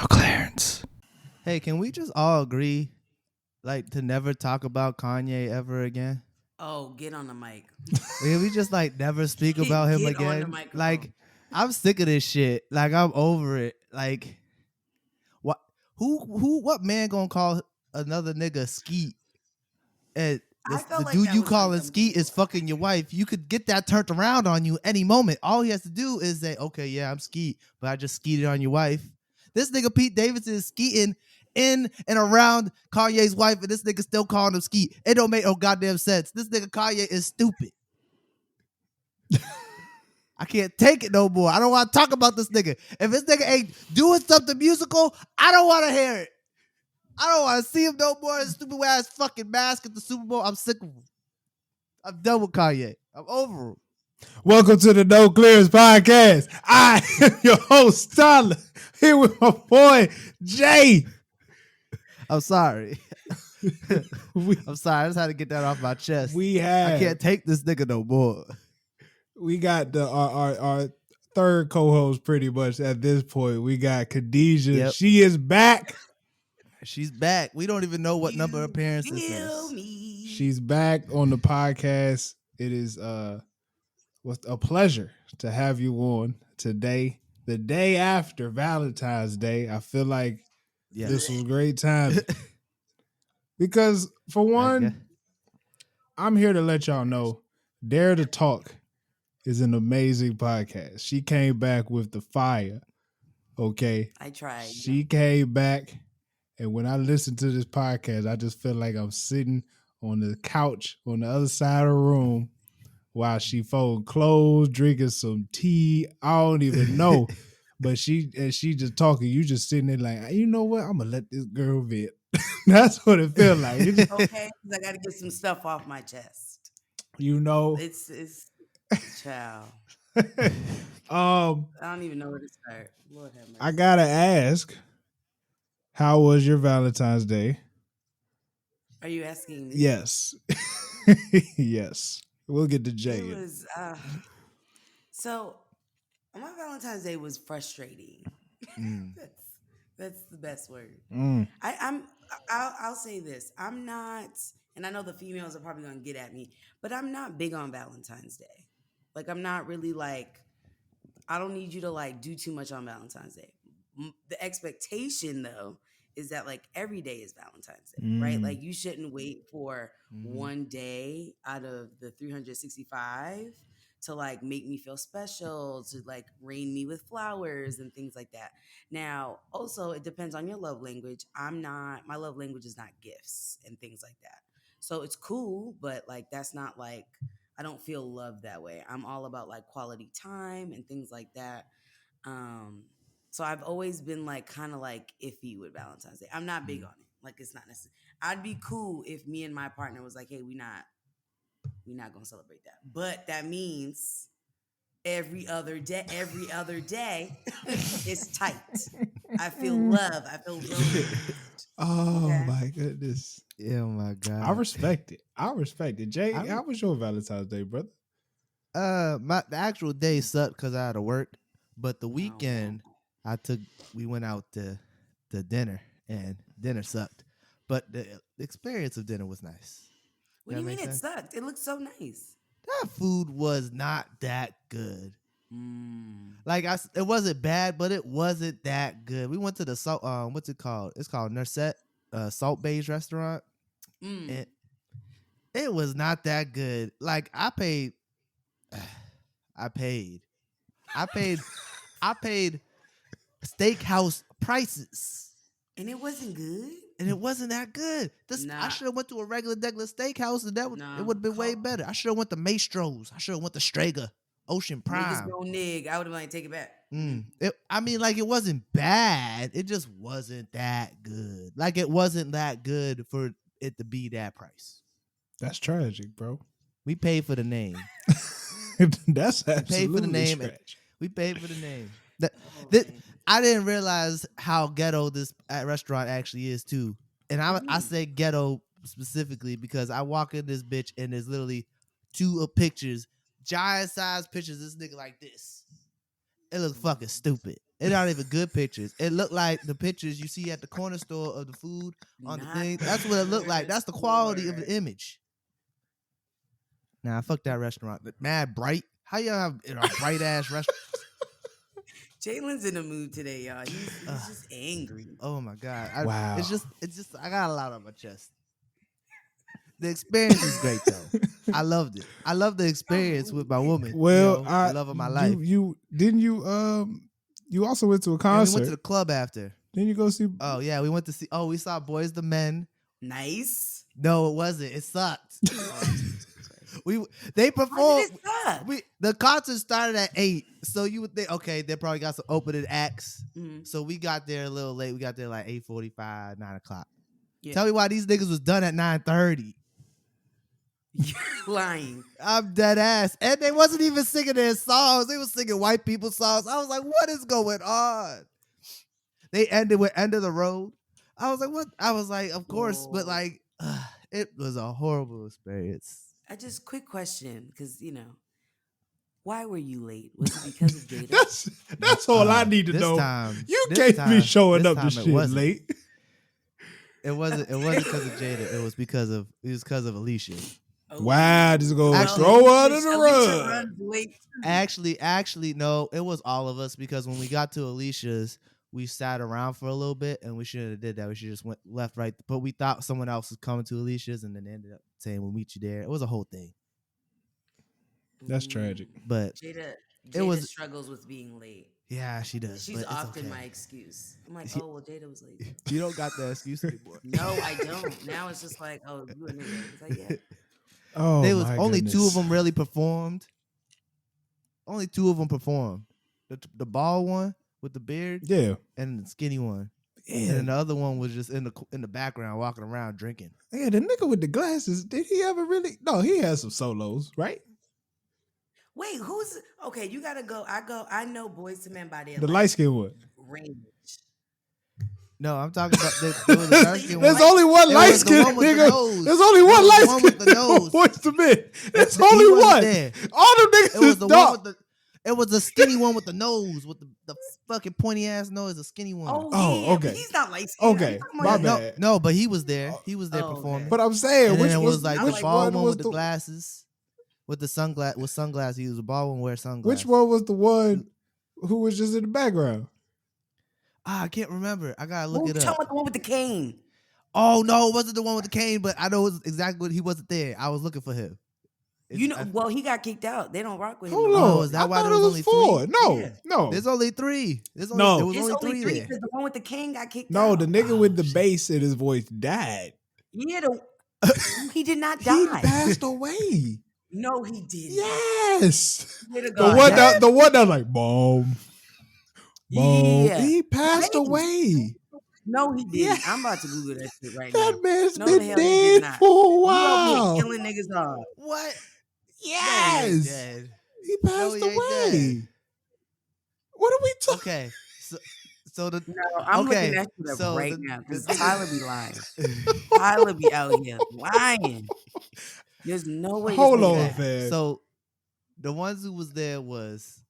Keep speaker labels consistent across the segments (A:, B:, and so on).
A: No clearance.
B: Hey, can we just all agree, like, to never talk about Kanye ever again?
C: Oh, get on the mic.
B: Can we just like never speak about him
C: Get on the
B: again?
C: microphone.
B: Like, I'm sick of this shit. Like, I'm over it. Like, what? What man gonna call another nigga Skeet? And
C: I felt
B: the
C: like
B: dude
C: that
B: you
C: was
B: calling Skeet is
C: uncomfortable.
B: fucking your wife. You could get that turned around on you any moment. All he has to do is say, "Okay, yeah, I'm Skeet, but I just skeeted on your wife." This nigga Pete Davidson is skeeting in and around Kanye's wife, and this nigga still calling him Skeet. It don't make no goddamn sense. This nigga Kanye is stupid. I can't take it no more. I don't want to talk about this nigga. If this nigga ain't doing something musical, I don't want to hear it. I don't want to see him no more. His stupid ass fucking mask at the Super Bowl. I'm sick of him. I'm done with Kanye. I'm over him.
A: Welcome to the No Clearance Podcast. I am your host, Tyler, here with my boy, Jay.
B: I'm sorry. I'm sorry. I just had to get that off my chest.
A: I
B: I can't take this nigga no more.
A: We got our third co-host pretty much at this point. We got Khadijah.
B: Yep.
A: She is back.
B: She's back. We don't even know what number
C: You
B: appearance this
C: feel
B: is.
C: me.
A: She's back on the podcast. It is what's a pleasure to have you on today, the day after Valentine's Day. I feel like this was great time because for one, I'm here to let y'all know Dare to Talk is an amazing podcast. She came back with the fire. Okay.
C: I tried.
A: She came back, and when I listen to this podcast, I just feel like I'm sitting on the couch on the other side of the room while she folding clothes, drinking some tea. I don't even know. But she just talking. You just sitting there like, you know what? I'm gonna let this girl vent. That's what it felt like.
C: Okay, 'cause I got to get some stuff off my chest.
A: You know,
C: It's child.
A: I
C: don't even know where to start. Lord have mercy.
A: I gotta ask, how was your Valentine's Day?
C: Are you asking me?
A: Yes, yes. We'll get to Jay.
C: It was so my Valentine's Day was frustrating. That's the best word. I'll say this. I'm not, and I know the females are probably gonna get at me, but I'm not big on Valentine's Day. Like, I'm not really like, I don't need you to like do too much on Valentine's Day. The expectation though is that like every day is Valentine's Day, right? Like, you shouldn't wait for one day out of the 365 to like make me feel special, to like rain me with flowers and things like that. Now, also, it depends on your love language. My love language is not gifts and things like that. So it's cool, but like, that's not like, I don't feel love that way. I'm all about like quality time and things like that. So I've always been like kind of like iffy with Valentine's Day. I'm not big on it. Like, it's not necessary. I'd be cool if me and my partner was like, hey, we're not gonna celebrate that. But that means every other day is tight. I feel love. I feel romance.
A: Oh
C: Okay.
A: my goodness.
B: Oh my God.
A: I respect it. Jay, how was your Valentine's Day, brother?
B: The actual day sucked because I had to work, but the weekend
C: Oh.
B: we went out to dinner, and dinner sucked, but the experience of dinner was nice.
C: What do you mean it sucked? It looked so nice.
B: That food was not that good. Like, it wasn't bad, but it wasn't that good. We went to the salt. What's it called? It's called Nurset, Salt Bae's restaurant. And it was not that good. Like, I paid steakhouse prices,
C: and it wasn't good.
B: and it wasn't that good. I should have went to a regular steakhouse, and it would have been way better. I should have went to Maestro's. I should have went to Strega, Ocean Prime.
C: Niggas go nig. I would have like take it back.
B: It wasn't bad. It just wasn't that good. Like, it wasn't that good for it to be that price.
A: That's tragic, bro.
B: We paid for the name.
A: That's absolutely tragic.
B: We paid for the name. I didn't realize how ghetto this restaurant actually is too. And I say ghetto specifically because I walk in this bitch and there's literally two pictures, giant size pictures of this nigga like this. It looks fucking stupid. It not even good pictures. It looked like the pictures you see at the corner store of the food on the thing. That's what it looked like. That's the quality of the image. Nah, fuck that restaurant. Mad bright. How y'all have a bright ass restaurant?
C: Jalen's in the mood today, y'all. He's just angry.
B: Oh my god!
A: Wow.
B: It's just. I got a lot on my chest. The experience is great though. I loved it. I love the experience with my woman.
A: Well,
B: the love of my life.
A: You also went to a concert.
B: We went to the club after.
A: Didn't you go see?
B: Oh yeah, we went to see. Oh, we saw Boys the Men.
C: Nice.
B: No, it wasn't. It sucked. They performed. The concert started at 8, so you would think, okay, they probably got some opening acts. Mm-hmm. So we got there a little late. We got there like 8:45, 9 o'clock. Yeah. Tell me why these niggas was done at 9:30.
C: You're lying.
B: I'm dead ass. And they wasn't even singing their songs. They was singing white people songs. I was like, what is going on? They ended with End of the Road. I was like, what? I was like, of course, but like, it was a horrible experience.
C: Quick question, because why were you late? Was it because of Jada?
A: That's all I need to know. You can't be showing up to shit late.
B: It wasn't because of Jada. It was because of Alicia.
A: Okay. Wow, just go throw her under the rug.
B: Actually, no, it was all of us, because when we got to Alicia's, we sat around for a little bit, and we shouldn't have did that. We should just went left, right. But we thought someone else was coming to Alicia's, and then they ended up saying we'll meet you there. It was a whole thing.
A: That's tragic.
B: But
C: Jada struggles with being late.
B: Yeah, she does.
C: She's often my excuse. I'm like, oh, well, Jada was late.
B: You don't got that excuse anymore.
C: No, I don't. Now it's just like, oh, you and me. It's like, yeah.
A: Oh,
B: there was only two of them really performed. Only two of them performed. The bald one with the beard,
A: yeah,
B: and the skinny one. Yeah. And the other one was just in the background walking around drinking.
A: Yeah, the nigga with the glasses, did he ever really? No, he had some solos, right?
C: Wait, who's okay? You gotta go. I know Boys to Men by their
A: the light skin one.
C: Range.
B: No, I'm talking about the dark skin one.
A: There's only one light skin nigga. There's only one light skin with the nose. Boys to Men. There's only one. All them niggas is dark.
B: It was the skinny one with the nose, with the fucking pointy ass nose, the skinny one.
C: Oh yeah, okay. He's not light skinned.
A: Okay, my bad.
B: No, but he was there. He was there performing.
A: But I'm saying,
B: which was like the bald one with the glasses, with the sunglasses. He was a bald one wearing sunglasses.
A: Which one was the one who was just in the background?
B: I can't remember. I gotta look it up.
C: Talking about the one with the cane.
B: Oh no, it wasn't the one with the cane, but I know it was exactly what he wasn't there. I was looking for him.
C: Well, he got kicked out. They don't rock with him.
A: Hold on. Is that why there was only 4? No.
B: There's only 3. There was only 3 there.
C: The one with the king got kicked out.
A: No, the nigga with the bass in his voice died.
C: Yeah, he did not die.
A: He passed away.
C: No, he didn't.
A: Yes. The one that was like, boom. Yeah. He passed away.
C: No, he didn't. Yeah. I'm about to Google that shit right now.
A: That man's been dead for a while.
C: Killing niggas off.
B: What?
A: Yes.
B: No,
A: he passed away. What are we talking?
B: Okay.
C: I'm looking at you right now because Tyler be lying. Tyler be out here lying. There's no way.
A: Hold on, man.
B: So the ones who was there was.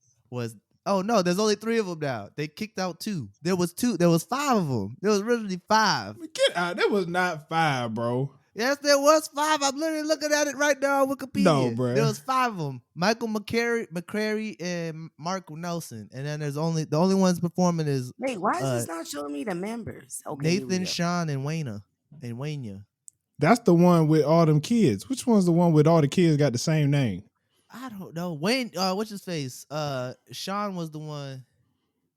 B: Oh no, there's only 3 of them now. They kicked out 2. There was 2. There was 5 of them. There was originally 5.
A: Get out. There was not 5, bro.
B: Yes, there was 5. I'm literally looking at it right now on Wikipedia.
A: No, bro.
B: There was 5 of them. Michael McCrary and Mark Nelson. And then the only ones performing is
C: wait, why is this not showing me the members? Okay,
B: Nathan, Sean, and Wayna.
A: That's the one with all them kids. Which one's the one with all the kids got the same name?
B: I don't know. Wayne, what's his face? Sean was the one.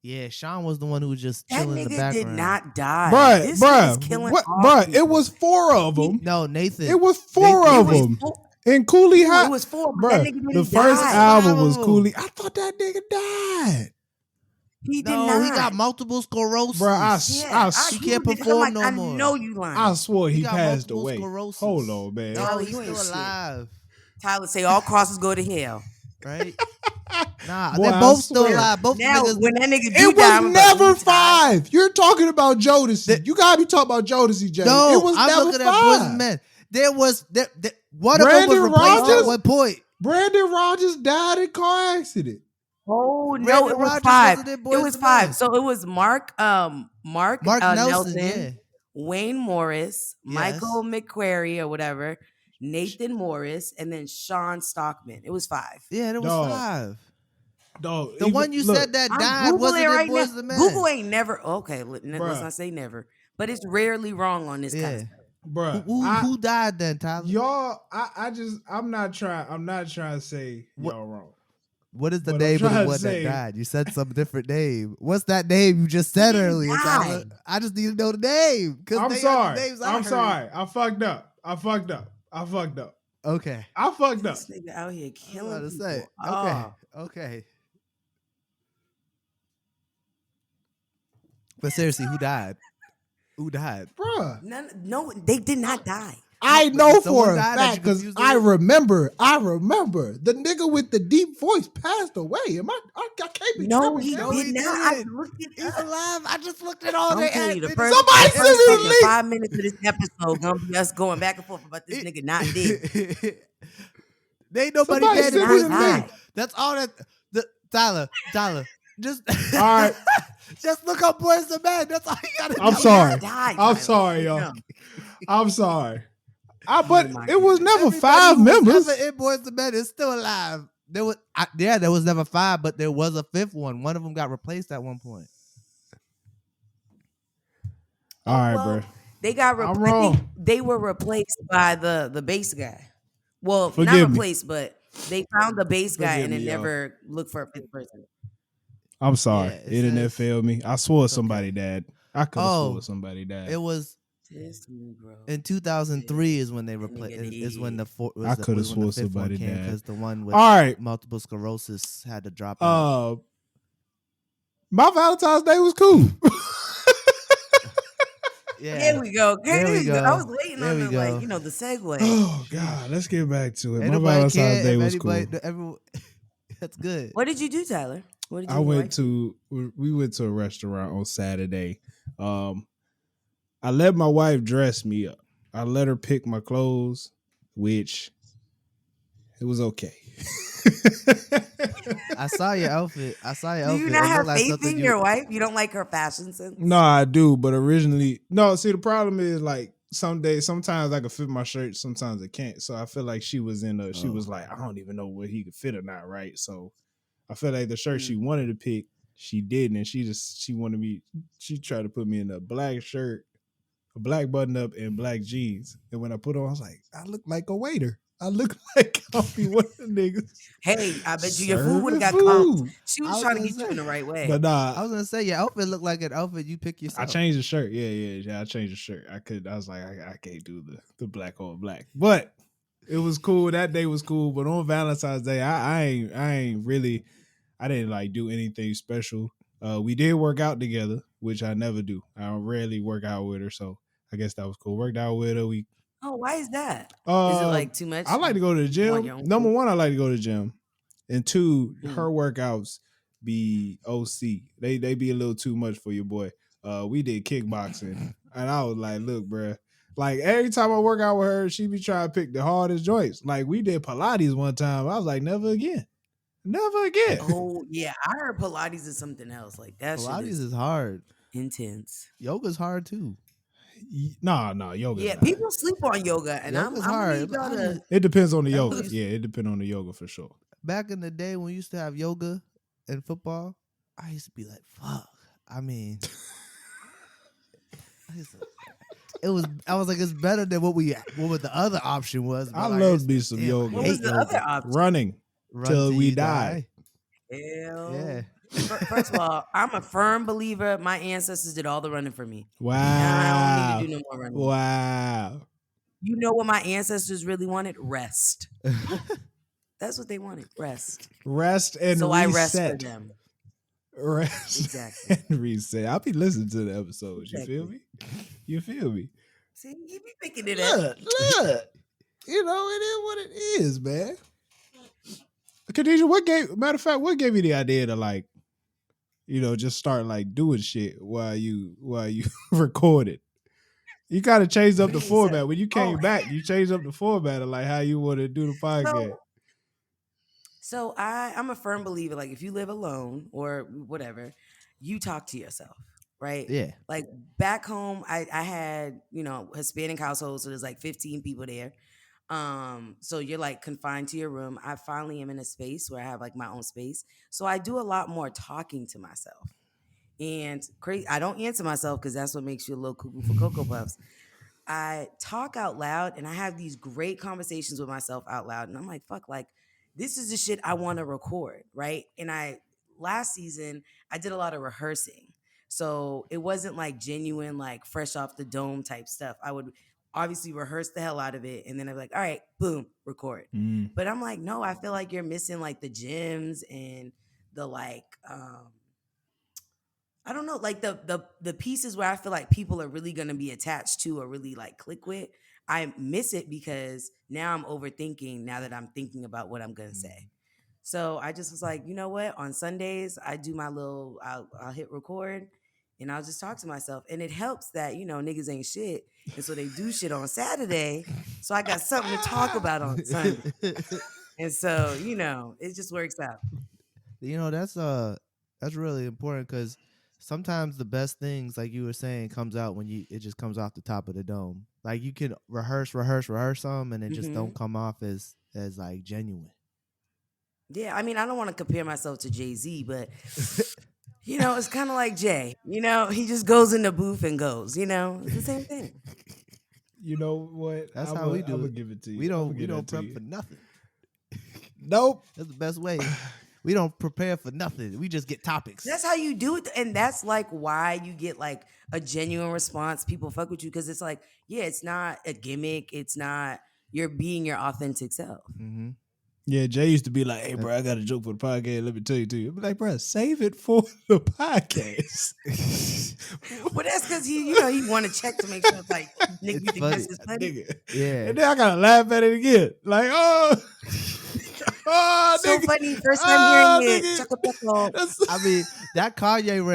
B: Yeah, Sean was the one who was just chilling in the background.
C: That nigga did not die.
A: Bruh, it was 4 of them.
B: No, Nathan.
A: It was 4 of them. And Cooley High.
C: It was 4.
A: Bruh, the first album was Cooley. I thought that nigga died.
C: He did not.
B: He got multiple sclerosis.
A: Bruh,
B: he can't perform no more.
C: I know you lying.
A: I swore he passed away.
B: Sclerosis.
A: Hold on, man.
B: No, he's still alive.
C: Tyler say all crosses go to hell.
B: Right? Nah, boy, they're both still alive. Both
C: now,
B: niggas.
C: When that nigga
A: it was never 5. You're talking about Jodeci. You gotta be talking about Jodeci, Jay.
B: No,
A: it was
B: I'm
A: never
B: looking
A: 5.
B: at Boys and Men. There was one of them was replaced at one point.
A: Brandon Rogers died in car accident.
C: Oh no,
B: Brandon
C: it was
B: Rogers
C: 5.
B: wasn't in
C: It
B: Boys
C: was
B: II
C: 5.
B: Men.
C: So it was Mark
B: Nelson, yeah.
C: Wayne Morris,
B: Yes.
C: Michael McQuarrie or whatever, Nathan Morris, and then Sean Stockman. It was 5.
B: Yeah, there was
A: Dog.
B: 5.
A: Dog,
B: The one you said that
C: I'm
B: died
C: Googling
B: wasn't in
C: right now.
B: Boys II Men.
C: Google ain't never. Okay, let's
A: Bruh.
C: not say never, but it's rarely wrong on this kind
B: Yeah.
C: of stuff.
A: Bruh.
B: Who died then, Tyler?
A: Y'all, I'm not trying to say y'all wrong.
B: What is the
A: But I'm
B: name of the
A: trying to
B: one
A: say-
B: that died? You said some different name. What's that name you just said
C: didn't
B: earlier,
C: die.
B: Tyler? I just need to know the name.
A: I'm sorry. I'm sorry. I fucked up.
B: Okay.
A: I fucked up.
C: This nigga out here
B: I was
C: killing
B: about to
C: people.
B: say.
C: Oh.
B: Okay. But seriously, who died? Who died?
A: Bruh.
C: No, they did not die.
A: I know
B: Someone
A: for a
B: died that
A: fact
B: you
A: because
B: confused
A: I
B: with?
A: remember the nigga with the deep voice passed away. I can't be
C: No,
A: tripping,
C: he
A: Cal.
C: did not. I
B: didn't.
C: looked it
B: He's
C: up.
B: alive. I just looked at all
C: I'm
B: the
C: telling you, the
B: videos.
C: first,
A: Somebody
C: the
A: send me
C: first
A: the
C: fucking
A: link.
C: 5 minutes of this episode gonna be us going back and forth about this nigga not dead.
B: They ain't nobody
A: Somebody
B: dead in
A: send me
B: Boys
A: the
B: II Men.
A: link.
B: That's all that. Tyler, just
A: All right.
B: just look up Boys II Men. That's all you gotta do.
A: I'm sorry.
C: Died,
A: I'm
C: Tyler.
A: sorry, y'all.
C: No.
A: I'm sorry. But
C: my
A: it was never
B: Everybody
A: 5
B: who was
A: members.
B: ever in Boys II Men is still alive. There was never 5, but there was a 5th one. One of them got replaced at one point.
A: All right,
C: Well,
A: bro.
C: They got
A: I'm
C: I
A: wrong.
C: think they were replaced by the bass guy. Well,
A: Forgive
C: not
A: me.
C: replaced, but they found the bass guy
A: Forgive
C: and then
A: me, y'all.
C: never looked for a 5th person.
A: I'm sorry.
B: Yeah, it
A: Internet
B: says-
A: failed me. I swore
B: It's
A: somebody
B: okay.
A: died. I could have
B: Oh,
A: swore somebody died.
B: It was
C: This Negro.
B: in 2003 is when they
C: That
B: replaced.
C: nigga
B: Is when the four,
A: I coulda
B: was when the
A: swore
B: 5th one
A: somebody
B: came
A: died.
B: because the one with
A: All right.
B: multiple sclerosis had to drop out.
A: My Valentine's Day was cool.
B: Yeah,
C: There we go.
B: There we go.
C: I was waiting
B: There
C: on
B: we
C: the
B: go.
C: the segue.
A: Oh God, let's get back to it.
B: Ain't
A: My
B: nobody
A: Valentine's
B: care
A: Day
B: if
A: was cool.
B: everyone, that's good.
C: What did you do, Tyler? What did you
A: I
C: do?
A: went to we went to a restaurant on Saturday. I let my wife dress me up. I let her pick my clothes, which it was okay.
B: I saw your outfit.
C: Do you not have faith in your wife? You don't like her fashion sense?
A: No, I do, but originally, no. See, the problem is like sometimes I can fit my shirt, sometimes I can't. So I feel like she was she was like, I don't even know where he could fit or not, right? So I feel like the shirt she wanted to pick, she didn't, and she wanted me. She tried to put me in a black shirt, a black button up, and black jeans. And when I put on, I was like, I look like a waiter. I look like I'll be one of the niggas.
C: Hey, I bet you your food would have got
A: serving
C: cold.
A: food.
C: She
B: I
C: was
B: was
C: trying to
B: gonna
C: get you
B: say.
C: in the right way.
A: But nah,
B: I was gonna say your outfit looked like an outfit you pick yourself.
A: I changed the shirt. Yeah. I changed the shirt. I was like, I can't do the black on black. But it was cool. That day was cool. But on Valentine's Day, I didn't like do anything special. We did work out together, which I never do. I rarely work out with her, so I guess that was cool. Worked out with her.
C: Oh, why is that? Is it like too much?
A: I like to go to the
C: Want
A: gym.
C: your own
A: Number
C: food?
A: one, I like to go to the gym. And two, her workouts be OC. They be a little too much for your boy. We did kickboxing. And I was like, look, bruh. Like every time I work out with her, she be trying to pick the hardest joints. Like we did Pilates one time. I was like, never again. Never again.
C: Oh yeah, I heard Pilates is something else. Like that shit
B: Pilates
C: is
B: is hard.
C: intense.
B: Yoga's hard too.
A: No, yoga.
C: Yeah, people sleep on yoga, and I'm
B: Yoga's
C: gonna
B: hard.
C: need y'all to.
A: It depends on the
B: That
A: yoga.
B: was-
A: Yeah, it depends on the yoga for sure.
B: Back in the day when we used to have yoga and football, I used to be like, fuck. I mean, I was like, it's better than what the other option was. But
A: I
B: like,
A: love
B: it's-
A: me some
B: damn, I
A: yoga.
C: What was
B: hate
C: the
B: yoga.
C: other option?
A: Running
B: Run
A: till we
B: you
A: die.
C: Hell.
B: Yeah.
C: First of all, I'm a firm believer. My ancestors did all the running for me.
A: Wow.
C: I don't need to do no more running.
A: Wow.
C: You know what my ancestors really wanted? Rest. That's what they wanted. Rest.
A: Rest and
C: So
A: reset.
C: I rest for them.
A: Rest
C: Exactly.
A: and reset. I'll be listening to the episodes.
C: Exactly.
A: You feel me? You feel me?
C: See, you be picking it up.
A: Look. You know, it is what it is, man. Khadijah, what gave you the idea to like, just start like doing shit while you recorded? You kind of changed up the format. When you came back, you changed up the format of like how you want to do the podcast.
C: So I'm a firm believer, like if you live alone or whatever, you talk to yourself, right?
B: Yeah.
C: Like back home, I had, Hispanic household, so there's like 15 people there. So you're like confined to your room. I finally am in a space where I have like my own space. So I do a lot more talking to myself. And I don't answer myself because that's what makes you a little cuckoo for Cocoa Puffs. I talk out loud and I have these great conversations with myself out loud. And I'm like, fuck, like, this is the shit I want to record, right? And last season, I did a lot of rehearsing. So it wasn't like genuine, like fresh off the dome type stuff. I would obviously rehearse the hell out of it. And then I'd be like, all right, boom, record. But I'm like, no, I feel like you're missing like the gems and the like, I don't know, like the pieces where I feel like people are really gonna be attached to or really like click with. I miss it because now I'm overthinking now that I'm thinking about what I'm gonna say. So I just was like, you know what? On Sundays, I do my little, I'll hit record and I'll just talk to myself. And it helps that, niggas ain't shit. And so they do shit on Saturday. So I got something to talk about on Sunday. And so, it just works out.
B: That's really important because sometimes the best things, like you were saying, comes out when it just comes off the top of the dome. Like you can rehearse some, and it just don't come off as like genuine.
C: Yeah, I mean, I don't want to compare myself to Jay-Z, but it's kind of like Jay. He just goes in the booth and goes. It's the same thing.
A: You know what?
B: That's how we do it.
A: I'm gonna give it to you.
B: We don't prep for nothing.
A: Nope.
B: That's the best way. We don't prepare for nothing. We just get topics.
C: That's how you do it. And that's like why you get like a genuine response. People fuck with you because it's like, yeah, it's not a gimmick. It's not, you're being your authentic self.
B: Mm-hmm.
A: Yeah, Jay used to be like, hey, bro, I got a joke for the podcast. Let me tell you too. I'm like, bro, save it for the podcast.
C: Well, that's because he want to check to make sure it's like, nigga, you think this is funny?
B: Yeah.
A: And then I gotta laugh at it again. Like, oh,
C: so
A: nigga.
C: funny. First time hearing it.
B: I mean, that Kanye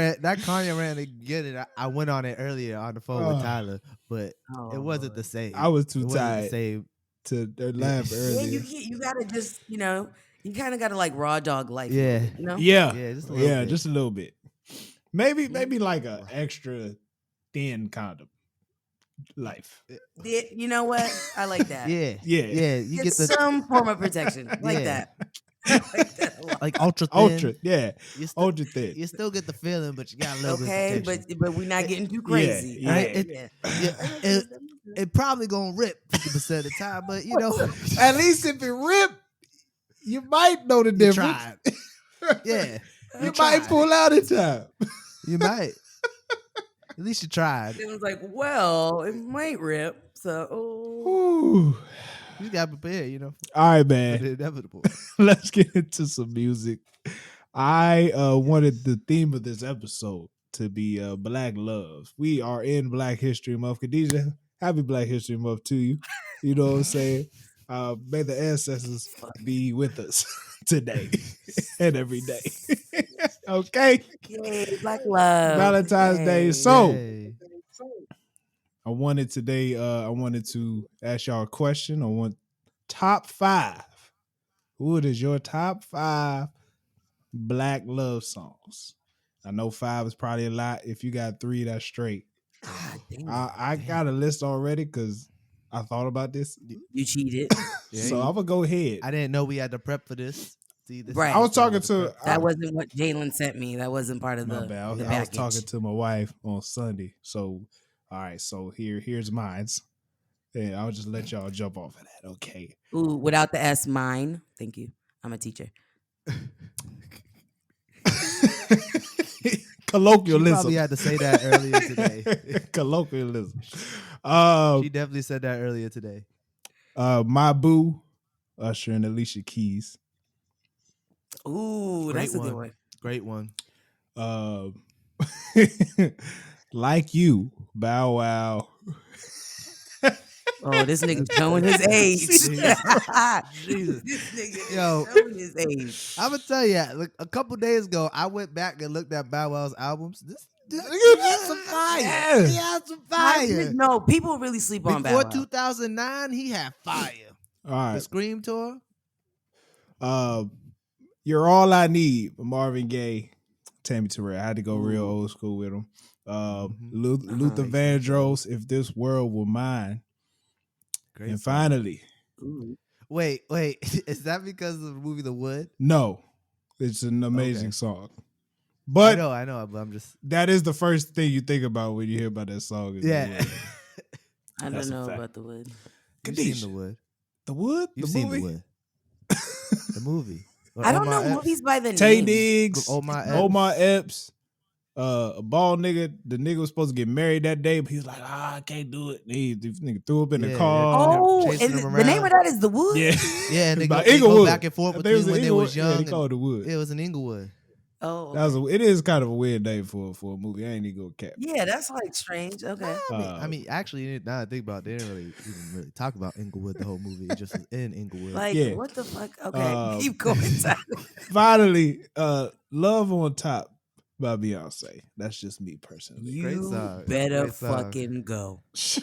B: rant again. I went on it earlier on the phone with Tyler, but it wasn't the same.
A: I was too tired to laugh earlier.
C: Yeah, you gotta just, you kind of gotta like raw dog life.
B: Yeah.
A: Yeah.
B: Just a little bit.
A: Just a little bit. Maybe like a extra thin condom life.
C: You know what? I like that.
B: Yeah. You get
C: some form of protection like that. Like that a lot.
B: Like ultra thin.
A: Ultra thin.
B: You still get the feeling, but you got a little bit.
C: Okay, but we're not getting too crazy.
B: It probably gonna rip 50% of the time, but
A: at least if it rip, you might know the difference.
B: Yeah,
A: you might pull out in time.
B: You might. At least you tried.
C: It was like, well, it might rip. So,
B: you just gotta prepare,
A: All right, man.
B: It's inevitable.
A: Let's get into some music. I wanted the theme of this episode to be Black Love. We are in Black History Month. Khadijah, happy Black History Month to you. You know what I'm saying? May the ancestors be with us today and every day. Okay?
C: Yay, Black Love.
A: Valentine's Day. So, I wanted to ask y'all a question. I want top 5. What is your top 5 Black love songs? I know 5 is probably a lot. If you got 3, that's straight.
C: God damn.
A: I got a list already because I thought about this.
C: You cheated.
A: So I'm gonna go ahead.
B: I didn't know we had to prep for this.
C: Right.
A: I was talking to.
C: That wasn't what Jalen sent me. That wasn't part of
A: my
C: the.
A: bad.
C: I
A: was talking to my wife on Sunday. So, all right. So here's mine's, and I'll just let y'all jump off of that. Okay.
C: Ooh, without the S, mine. Thank you. I'm a teacher.
A: Colloquialism.
B: She probably had to say that earlier today.
A: Colloquialism.
B: She definitely said that earlier today.
A: My Boo, Usher and Alicia Keys.
C: Ooh,
B: Great
C: that's a
B: one.
C: good one.
B: Great one.
C: Like
A: You, Bow Wow.
C: Oh, this nigga showing his age.
B: Jesus.
C: This nigga showing his age.
B: I'm gonna tell you, look, a couple days ago, I went back and looked at Bow Wow's albums. This had some fire.
A: Yeah.
B: He had some fire.
C: No, people really sleep on Bow Wow.
B: Before 2009, he had fire.
A: All right.
B: The Scream tour.
A: You're All I Need, Marvin Gaye, Tammy Terrell. I had to go real old school with him. Luther Vandross, If This World Were Mine.
B: Great
A: and
B: song.
A: finally,
B: wait, is that because of the movie The Wood?
A: No, it's an amazing song. But
B: I know, but I'm just
A: that is the first thing you think about when you hear about that song. Is
B: yeah.
A: The Wood.
C: I don't know about The Wood.
B: You've seen The Wood.
A: The Wood?
B: You've seen The Wood. The movie.
C: I don't know movies by the
A: Tay
C: name.
A: Diggs,
B: Omar
A: Epps, a bald nigga. The nigga was supposed to get married that day, but he was like, I can't do it. This nigga threw up in the car.
C: Oh, and the name of that is The Wood?
B: Yeah, and they go back and forth between when they was young.
A: Yeah, they called it The Wood.
B: It was in Inglewood.
C: Oh, okay.
A: It is kind of a weird name for a movie. I ain't even gonna cap.
C: Yeah, that's like strange. Okay.
B: I mean, actually, now I think about it, they didn't really talk about Inglewood the whole movie. It just was in Inglewood.
C: Like, what the fuck? Okay, keep going, Tyler.
A: Finally, Love on Top by Beyonce. That's just me personally.
C: You better fucking go.
A: Shit.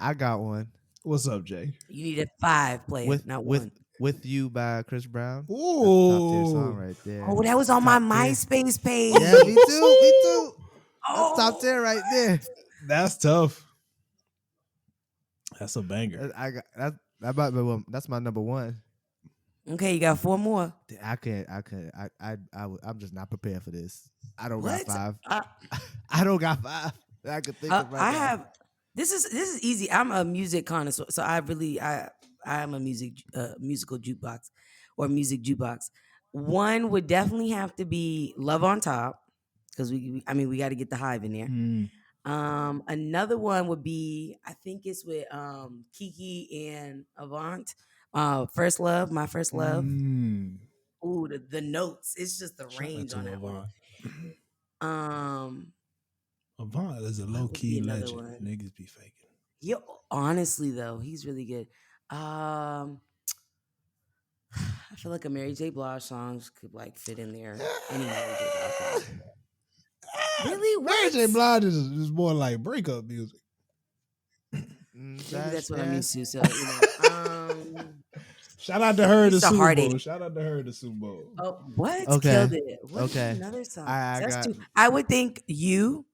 B: I got one.
A: What's up, Jay?
C: You needed 5 players, not one.
B: With You by Chris Brown.
A: Ooh.
B: Top tier song right there.
C: Oh, that was on my MySpace page.
B: Yeah, me too. That's top tier right there.
A: That's tough. That's a banger.
B: That's my number one.
C: Okay, you got 4 more.
B: I'm just not prepared for this. I don't got 5.
C: I
B: don't got 5. I could think of right
C: I
B: now.
C: have. This is easy. I'm a music connoisseur, so I am a musical jukebox or music jukebox. One would definitely have to be Love on Top because we got to get the Hive in there. Another one would be, I think it's with Kiki and Avant. First Love, My First Love. Ooh, the notes. It's just the range on that one.
A: Avant is a low key legend.
C: One.
A: Niggas be faking.
C: Yeah, honestly though, he's really good. I feel like a Mary J. Blige songs could like fit in there. Any Mary J. Blige song. Really?
A: Mary J. Blige is more like breakup music.
C: Maybe that's what I'm used to. So
A: shout out to her the Super Bowl.
C: Heartache.
A: Shout out to her the Super Bowl.
C: Oh, what?
B: Okay.
C: Killed it. What's another song? That's 2. I would think You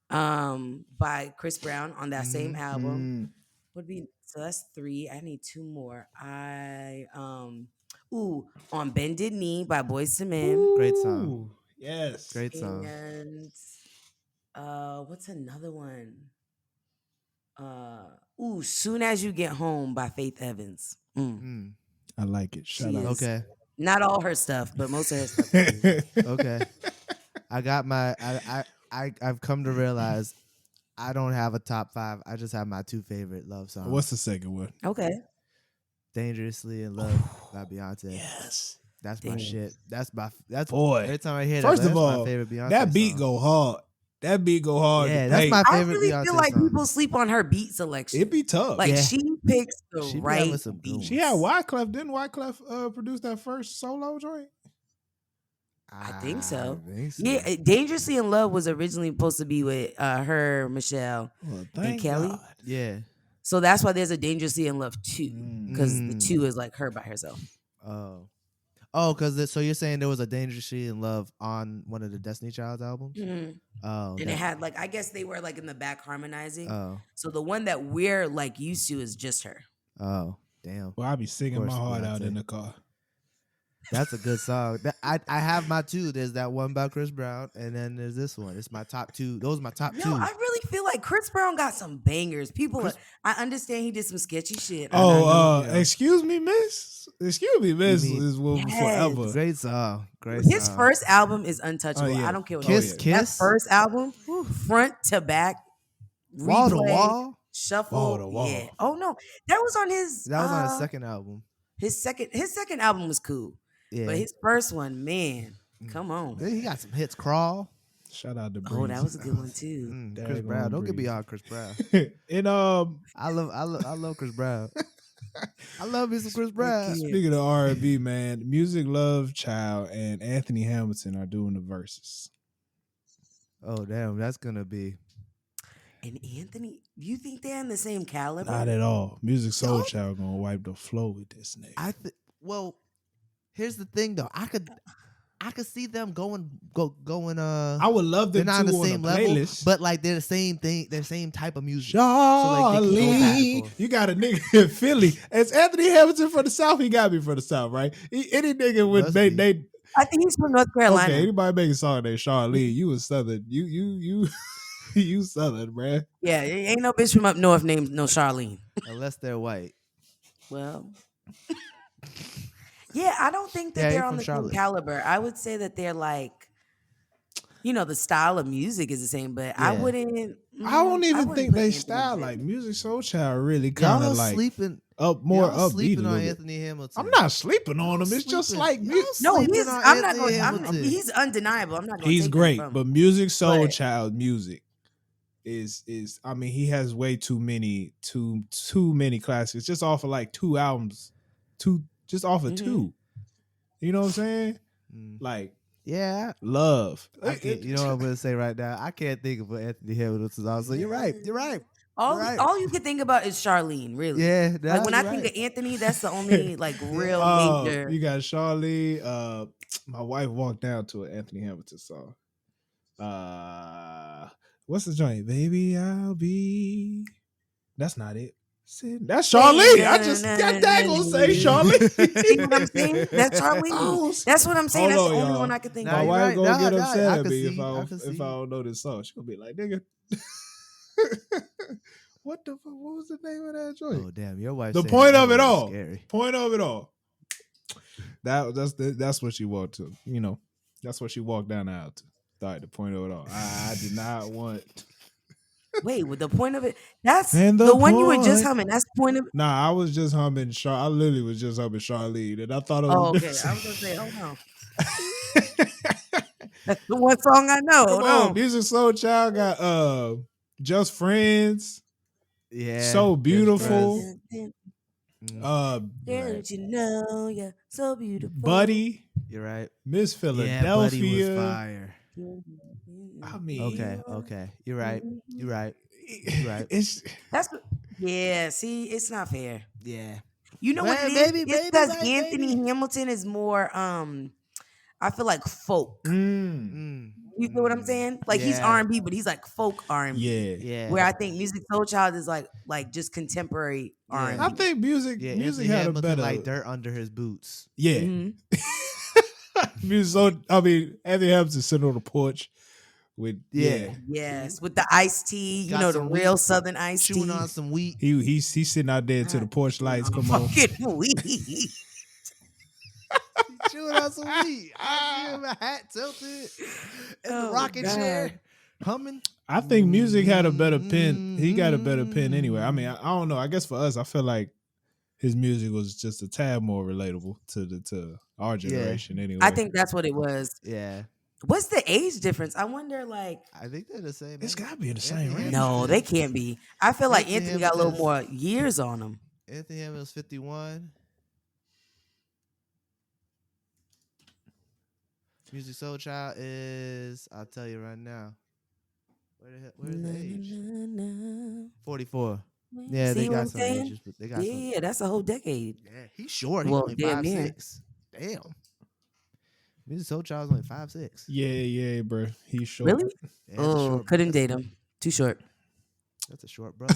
C: by Chris Brown on that same album would be, so that's 3. I need 2 more. On Bended Knee by Boyz II Men.
B: Great song.
A: Yes.
B: Great song.
C: And what's another one? Soon As You Get Home by Faith Evans.
A: I like it. Shout out.
B: Okay.
C: Not all her stuff, but most of her stuff.
B: Okay. I got my I've come to realize I don't have a top 5. I just have my 2 favorite love songs.
A: What's the second one?
C: Okay.
B: Dangerously in Love by Beyonce.
A: Yes.
B: That's my shit. That's
A: boy.
B: Every time I hear
A: First
B: that,
A: of all,
B: my favorite Beyonce
A: that beat
B: song.
A: go hard. That beat go hard.
B: Yeah, that's my favorite.
C: I really
B: Beyonce
C: feel like
B: song.
C: people sleep on her beat selection.
A: It be tough.
C: Like she picks the
B: She be
C: right
B: having some
C: beat.
A: She had Wyclef. Didn't Wyclef produce that first solo joint?
C: I think so.
B: I think so.
C: Yeah, Dangerously in Love was originally supposed to be with her, Michelle, and Kelly.
A: God.
B: Yeah.
C: So that's why there's a Dangerously in Love 2, because the 2 is like her by herself.
B: Oh, because so you're saying there was a Dangerously in Love on one of the Destiny Child's albums? Oh,
C: and it had like, I guess they were like in the back harmonizing.
B: Oh.
C: So the one that we're like used to is just her.
B: Oh, damn.
A: Well, I be singing my heart out
B: Beyonce.
A: in the car.
B: That's a good song. I have my 2. There's that one by Chris Brown, and then there's this one. It's my top 2. Those are my top 2.
C: I really feel like Chris Brown got some bangers. I understand he did some sketchy shit.
A: Excuse me, miss. Excuse me, miss. Is forever.
B: Great song.
C: His first album is untouchable. I don't care what
B: Kiss.
C: That first album, front to back,
B: Wall to
C: replay,
B: wall.
C: shuffle.
A: Wall to wall.
C: Yeah. Oh no, that was on his.
B: That was on his second album.
C: His second album was cool.
B: Yeah.
C: But his first one, man, come on.
B: He got some hits. Crawl.
A: Shout out to Breeze.
C: Oh, that was a good one too.
B: Chris Brown. Don't get me on Chris Brown.
A: And
B: I love Chris Brown. I love me some Chris Brown.
A: Speaking of R&B, man, Music Love Child and Anthony Hamilton are doing the verses.
B: Oh damn, that's gonna be.
C: And Anthony, you think they're in the same caliber?
A: Not at all. Music Soul Child gonna wipe the floor with this nigga.
B: Well, here's the thing though. I could see them going.
A: I would love them
B: they're not on
A: to
B: the
A: on
B: same
A: a
B: level,
A: playlist.
B: but like they're the same thing. They're the same type of music.
A: Charlie, you got a nigga in Philly. It's Anthony Hamilton from the South. He got me from the South, right? Any nigga would they.
C: I think he's from North Carolina.
A: Okay, anybody make a song named Charlie, you was Southern. You you Southern, bruh.
C: Yeah, ain't no bitch from up north named no Charlene.
B: Unless they're white.
C: Well, yeah, I don't think that they're on the same caliber. I would say that they're like, the style of music is the same, but I wouldn't.
A: I don't even think they style like Music Soul Child really kind of like
B: sleeping
A: up more upbeat.
B: Sleeping on Anthony Hamilton.
A: I'm not sleeping on him. It's just like
C: no, he's undeniable. I'm not.
A: He's great, but Music Soul Child music is. I mean, he has way too many classics. Just off of like 2 albums, just off of 2. You know what I'm saying? Like.
B: Yeah,
A: love.
B: You know what I'm gonna say right now? I can't think of what Anthony Hamilton's song. So you're right.
C: All you can think about is Charlene, really.
B: Yeah,
C: like when I think of Anthony, that's the only like real major.
A: You got Charlene. My wife walked down to an Anthony Hamilton song. What's the joint? Baby, I'll be. That's not it. That's Charlene. I gonna say Charlene.
C: See what I'm saying? That's Charlene. That's what I'm saying. That's the only one I could think of.
A: My wife gonna get upset at me if I don't know this song. She gonna be like, nigga. What was the name of that joint?
B: Oh damn, your wife.
A: The point of it all.
B: Scary.
A: Point of it all. That's what she walked to. That's what she walked down the aisle to. Sorry, the point of it all. I did not want.
C: Wait, with the point of it, that's the one you were just humming. That's the point of it.
A: Nah, I was just humming. I literally was just humming Charlene, and I thought it was.
C: Oh, okay. I was gonna say, oh no. That's the one song I know.
A: Come on, Music Soul Child got Just Friends.
B: Yeah,
A: So Beautiful.
C: Don't you know you're so beautiful,
A: Buddy.
B: You're right.
A: Miss Philadelphia.
B: Yeah, Buddy was fire.
A: I mean,
B: okay. You're right.
C: See, it's not fair.
B: Yeah.
C: You know what it is? It's because Anthony Hamilton is more I feel like folk. You feel what I'm saying? Like he's R&B, but he's like folk R&B.
A: Yeah.
C: Where I think Music Soul Child is like just contemporary R&B.
A: I think music had a better
B: like dirt under his boots.
A: Yeah. Mm-hmm. Anthony Hamilton sitting on the porch with
C: yes, with the iced tea, the real Southern iced tea,
B: chewing on some wheat.
A: He's sitting out there until the porch lights come on.
C: Fucking wheat.
B: Chewing on some wheat. My hat tilted in the rocking chair, humming.
A: I think music had a better pen. He got a better pen anyway. I mean, I don't know. I guess for us, I feel like his music was just a tad more relatable to our generation anyway.
C: I think that's what it was.
B: Yeah.
C: What's the age difference? I wonder, like...
B: I think they're the same.
A: It's got to be the same, right?
C: No, they can't be. I feel like Anthony got a little more years on him.
B: Anthony Hamilton's 51. Music Soul Child is... I'll tell you right now. Where's the age? 44. Yeah,
C: See
B: they got some
C: saying?
B: ages. But they got some.
C: That's a whole decade.
B: Yeah, he's short. He's only 5'6". Damn. Music Soul Child's only 5'6".
A: Yeah, bro. He's short.
C: Really?
B: Yeah,
C: couldn't date him. Too short.
B: That's a short brother.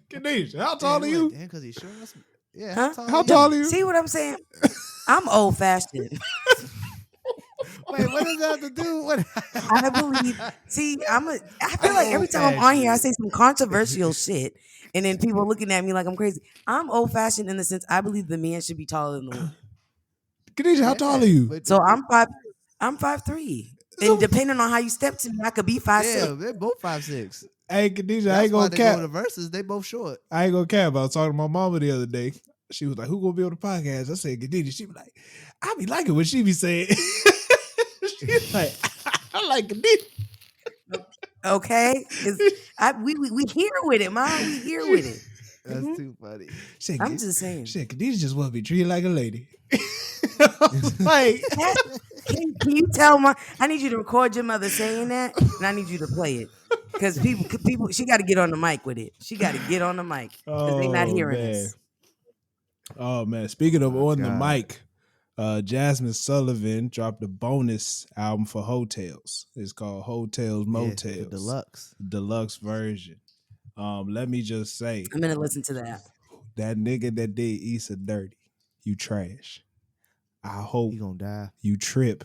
A: Khadijah, how tall are you?
B: Damn, because he's short. Yeah.
C: Huh?
A: How tall are you?
C: See what I'm saying? I'm old fashioned.
B: Wait, what does that have to do? What?
C: I believe. See, I feel like every time I'm on here, I say some controversial shit, and then people are looking at me like I'm crazy. I'm old fashioned in the sense I believe the man should be taller than the woman.
A: Khadijah, how tall are you?
C: So I'm 5'3", and depending on how you step to me, I could be 5'6".
B: Yeah, they're both 5'6".
A: Hey, Khadijah, I ain't gonna cap.
B: Go to verses, they both short.
A: I ain't gonna cap. I was talking to my mama the other day. She was like, "Who gonna be on the podcast?" I said, "Khadijah." She be like, "I be liking what she be saying." She's like, "I like Khadijah."
C: Okay, we here with it, Mom. We here with it.
B: That's too funny.
C: I'm just saying.
A: Shit, Khadijah just want to be treated like a lady. Like,
C: can you tell I need you to record your mother saying that, and I need you to play it because people, she got to get on the mic with it. She got to get on the mic because they not hearing us.
A: Oh man, speaking of on the
B: God.
A: mic, Jasmine Sullivan dropped a bonus album for Hotels. It's called Hotels Motels,
B: the
A: deluxe version. Let me just say,
C: I'm gonna listen to that
A: nigga that did Issa dirty, you trash. I hope
B: he gonna die
A: you trip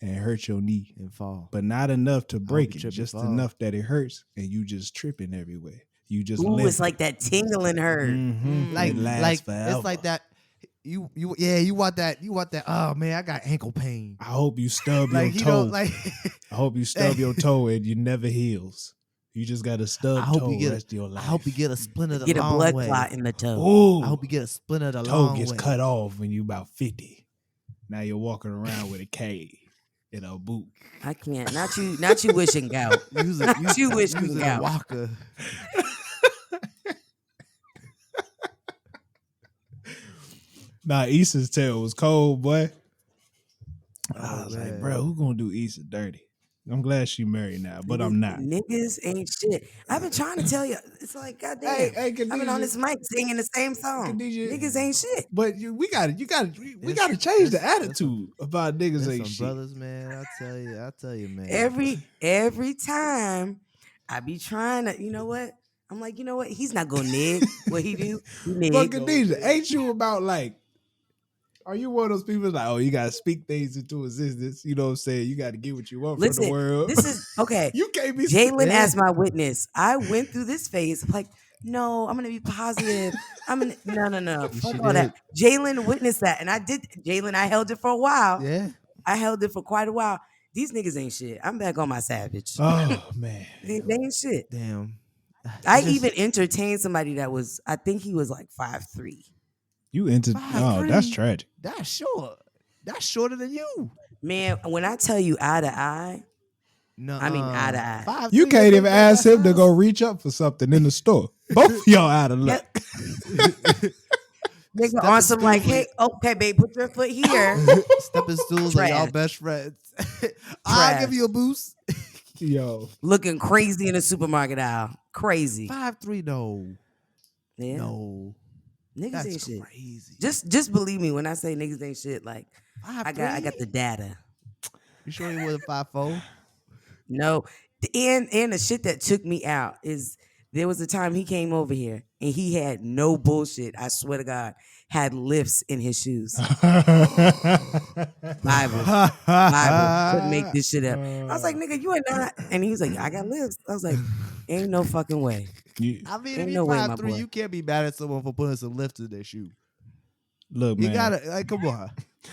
A: and hurt your knee
B: and fall,
A: but not enough to break it,
B: trip and
A: just
B: fall.
A: enough that it hurts and you just tripping everywhere. You just
C: Ooh, it's like that tingling hurt.
A: Mm-hmm.
B: like
A: it lasts
B: like
A: forever.
B: it's like that. You want that. Oh man, I got ankle pain.
A: I hope you stub
B: Like
A: your
B: he
A: toe.
B: don't like.
A: I hope you stub your toe and you never heals. You just got a stub toe rest of your life.
B: I hope you get a splinter the
C: Get a
B: long
C: blood
B: way.
C: clot in the toe.
A: Ooh,
B: I hope you get a splinter the
A: toe
B: long
A: gets
B: way.
A: cut off when you about 50. Now you're walking around with a cane in a boot.
C: I can't. Not you wishing gout. You wishing
B: a
C: gout.
B: walker.
A: Nah, Issa's tail was cold, boy. I was
B: man.
A: like, bro, who gonna do Issa dirty? I'm glad she married now, but I'm not.
C: Niggas ain't shit. I've been trying to tell you. It's like, goddamn.
A: Hey,
C: I've been on
A: Khadijah.
C: this mic singing the same song.
A: Khadijah.
C: Niggas ain't shit.
A: But we gotta change the attitude about niggas
B: There's
A: ain't
B: some
A: shit.
B: brothers, man. I tell you, man.
C: Every time I be trying to, you know what? I'm like, you know what? He's not gonna nig what he do. He nig.
A: But Khadijah, ain't you about like, are you one of those people like, oh, you gotta speak things into existence? You know what I'm saying? You gotta get what you want from the world.
C: This is okay.
A: You can't be
C: Jalen as my witness. I went through this phase. I'm like, no, I'm gonna be positive. No. Fuck all that. Jalen witnessed that, and I did. Jalen, I held it for a while.
B: Yeah,
C: I held it for quite a while. These niggas ain't shit. I'm back on my savage.
A: Oh man,
C: they ain't shit.
B: Damn.
C: I even entertained somebody that was, I think he was like 5'3".
A: You into? Oh, that's tragic.
B: That's short. That's shorter than you.
C: Man, when I tell you eye to eye,
B: No,
C: I mean eye to eye.
B: 5'3",
A: You can't even ask him to go reach up for something in the store. Both of y'all out of luck.
C: Nigga on some like, hey, okay, babe, put your foot here.
B: Stepping stools are y'all best friends. I'll give you a boost.
A: Yo,
C: looking crazy in the supermarket aisle. Crazy.
B: 5'3", no.
C: Yeah.
B: No.
C: Niggas
B: That's
C: ain't shit.
B: crazy.
C: Just believe me when I say niggas ain't shit. Like
B: 5'3"?
C: I got the data.
B: You sure you wasn't 5'4"?
C: No, and the shit that took me out is there was a time he came over here and he had no bullshit. I swear to God, had lifts in his shoes. Bible, couldn't make this shit up. I was like, nigga, you are not. And he was like, I got lifts. I was like, ain't no fucking way.
B: I mean,
C: Ain't
B: if
C: no
B: you're
C: way, my
B: 5'3",
C: boy.
B: you can't be mad at someone for putting some lift in their shoe.
A: look, man.
B: You gotta, like, come on.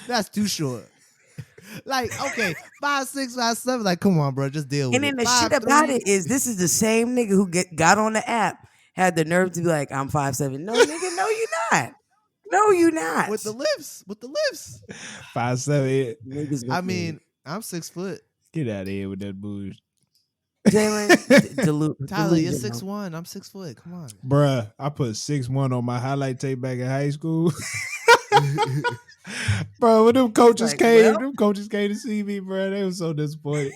B: That's too short. Like, okay, 5'6", 5'7", like, come on, bro, just deal with
C: And
B: it.
C: then the shit about it is this is the same nigga who got on the app, had the nerve to be like, I'm 5'7". No, nigga, no, you not. No, you not.
B: With the lifts.
A: 5'7".
C: Niggas
B: I mean, I'm 6 foot.
A: Get out of here with that bullshit.
C: Jalen,
B: Tyler, you're 6'1". I'm 6 foot. Come on.
A: Bruh, I put 6'1" on my highlight tape back in high school. Bro, when them coaches came to see me, bro, they were so disappointed.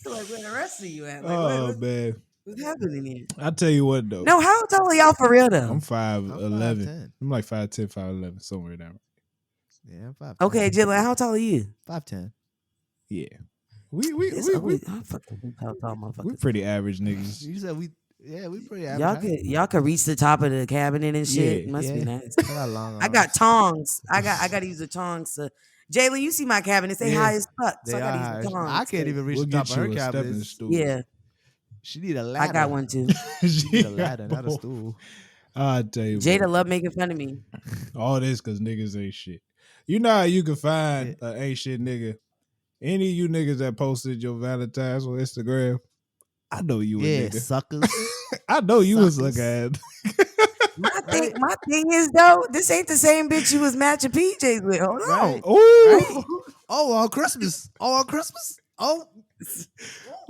C: So like, where the rest of you at? Like,
A: Oh, man.
C: what's happening here?
A: I'll tell you what, though.
C: No, how tall are y'all for real, though?
A: I'm 5'11".
B: 5'10".
A: I'm like 5'10", 5'11", somewhere down.
B: Yeah, I'm 5'10".
C: Okay, Jalen, how tall are you?
B: 5'10".
A: Yeah.
C: I'm fucking tall motherfuckers.
A: we pretty average niggas.
B: You said we pretty average.
C: Y'all could reach the top of the cabinet and shit.
A: Yeah.
C: Must be nice.
B: I got long
C: I got tongs. I got to use the tongs to. Jalen, you see my cabinets? They high as fuck. So I got to use the tongs.
B: I can't even reach
A: We'll
B: the top
A: get
B: of her
A: you a stepping
B: cabinet.
A: stool.
C: Yeah,
B: She need a ladder.
C: I got one too.
B: She need a ladder, not a stool.
A: I'll tell you
C: Jada
A: what.
C: love making fun of me.
A: All this because niggas ain't shit. You know how you can find an ain't shit nigga? Any of you niggas that posted your Valentines on Instagram, I know you a nigga.
B: Suckers.
A: I know you was
B: Suckers.
A: looking.
C: My thing is though, this ain't the same bitch you was matching PJs with. Hold on.
B: Right.
A: Ooh.
B: Oh, on Christmas. Oh.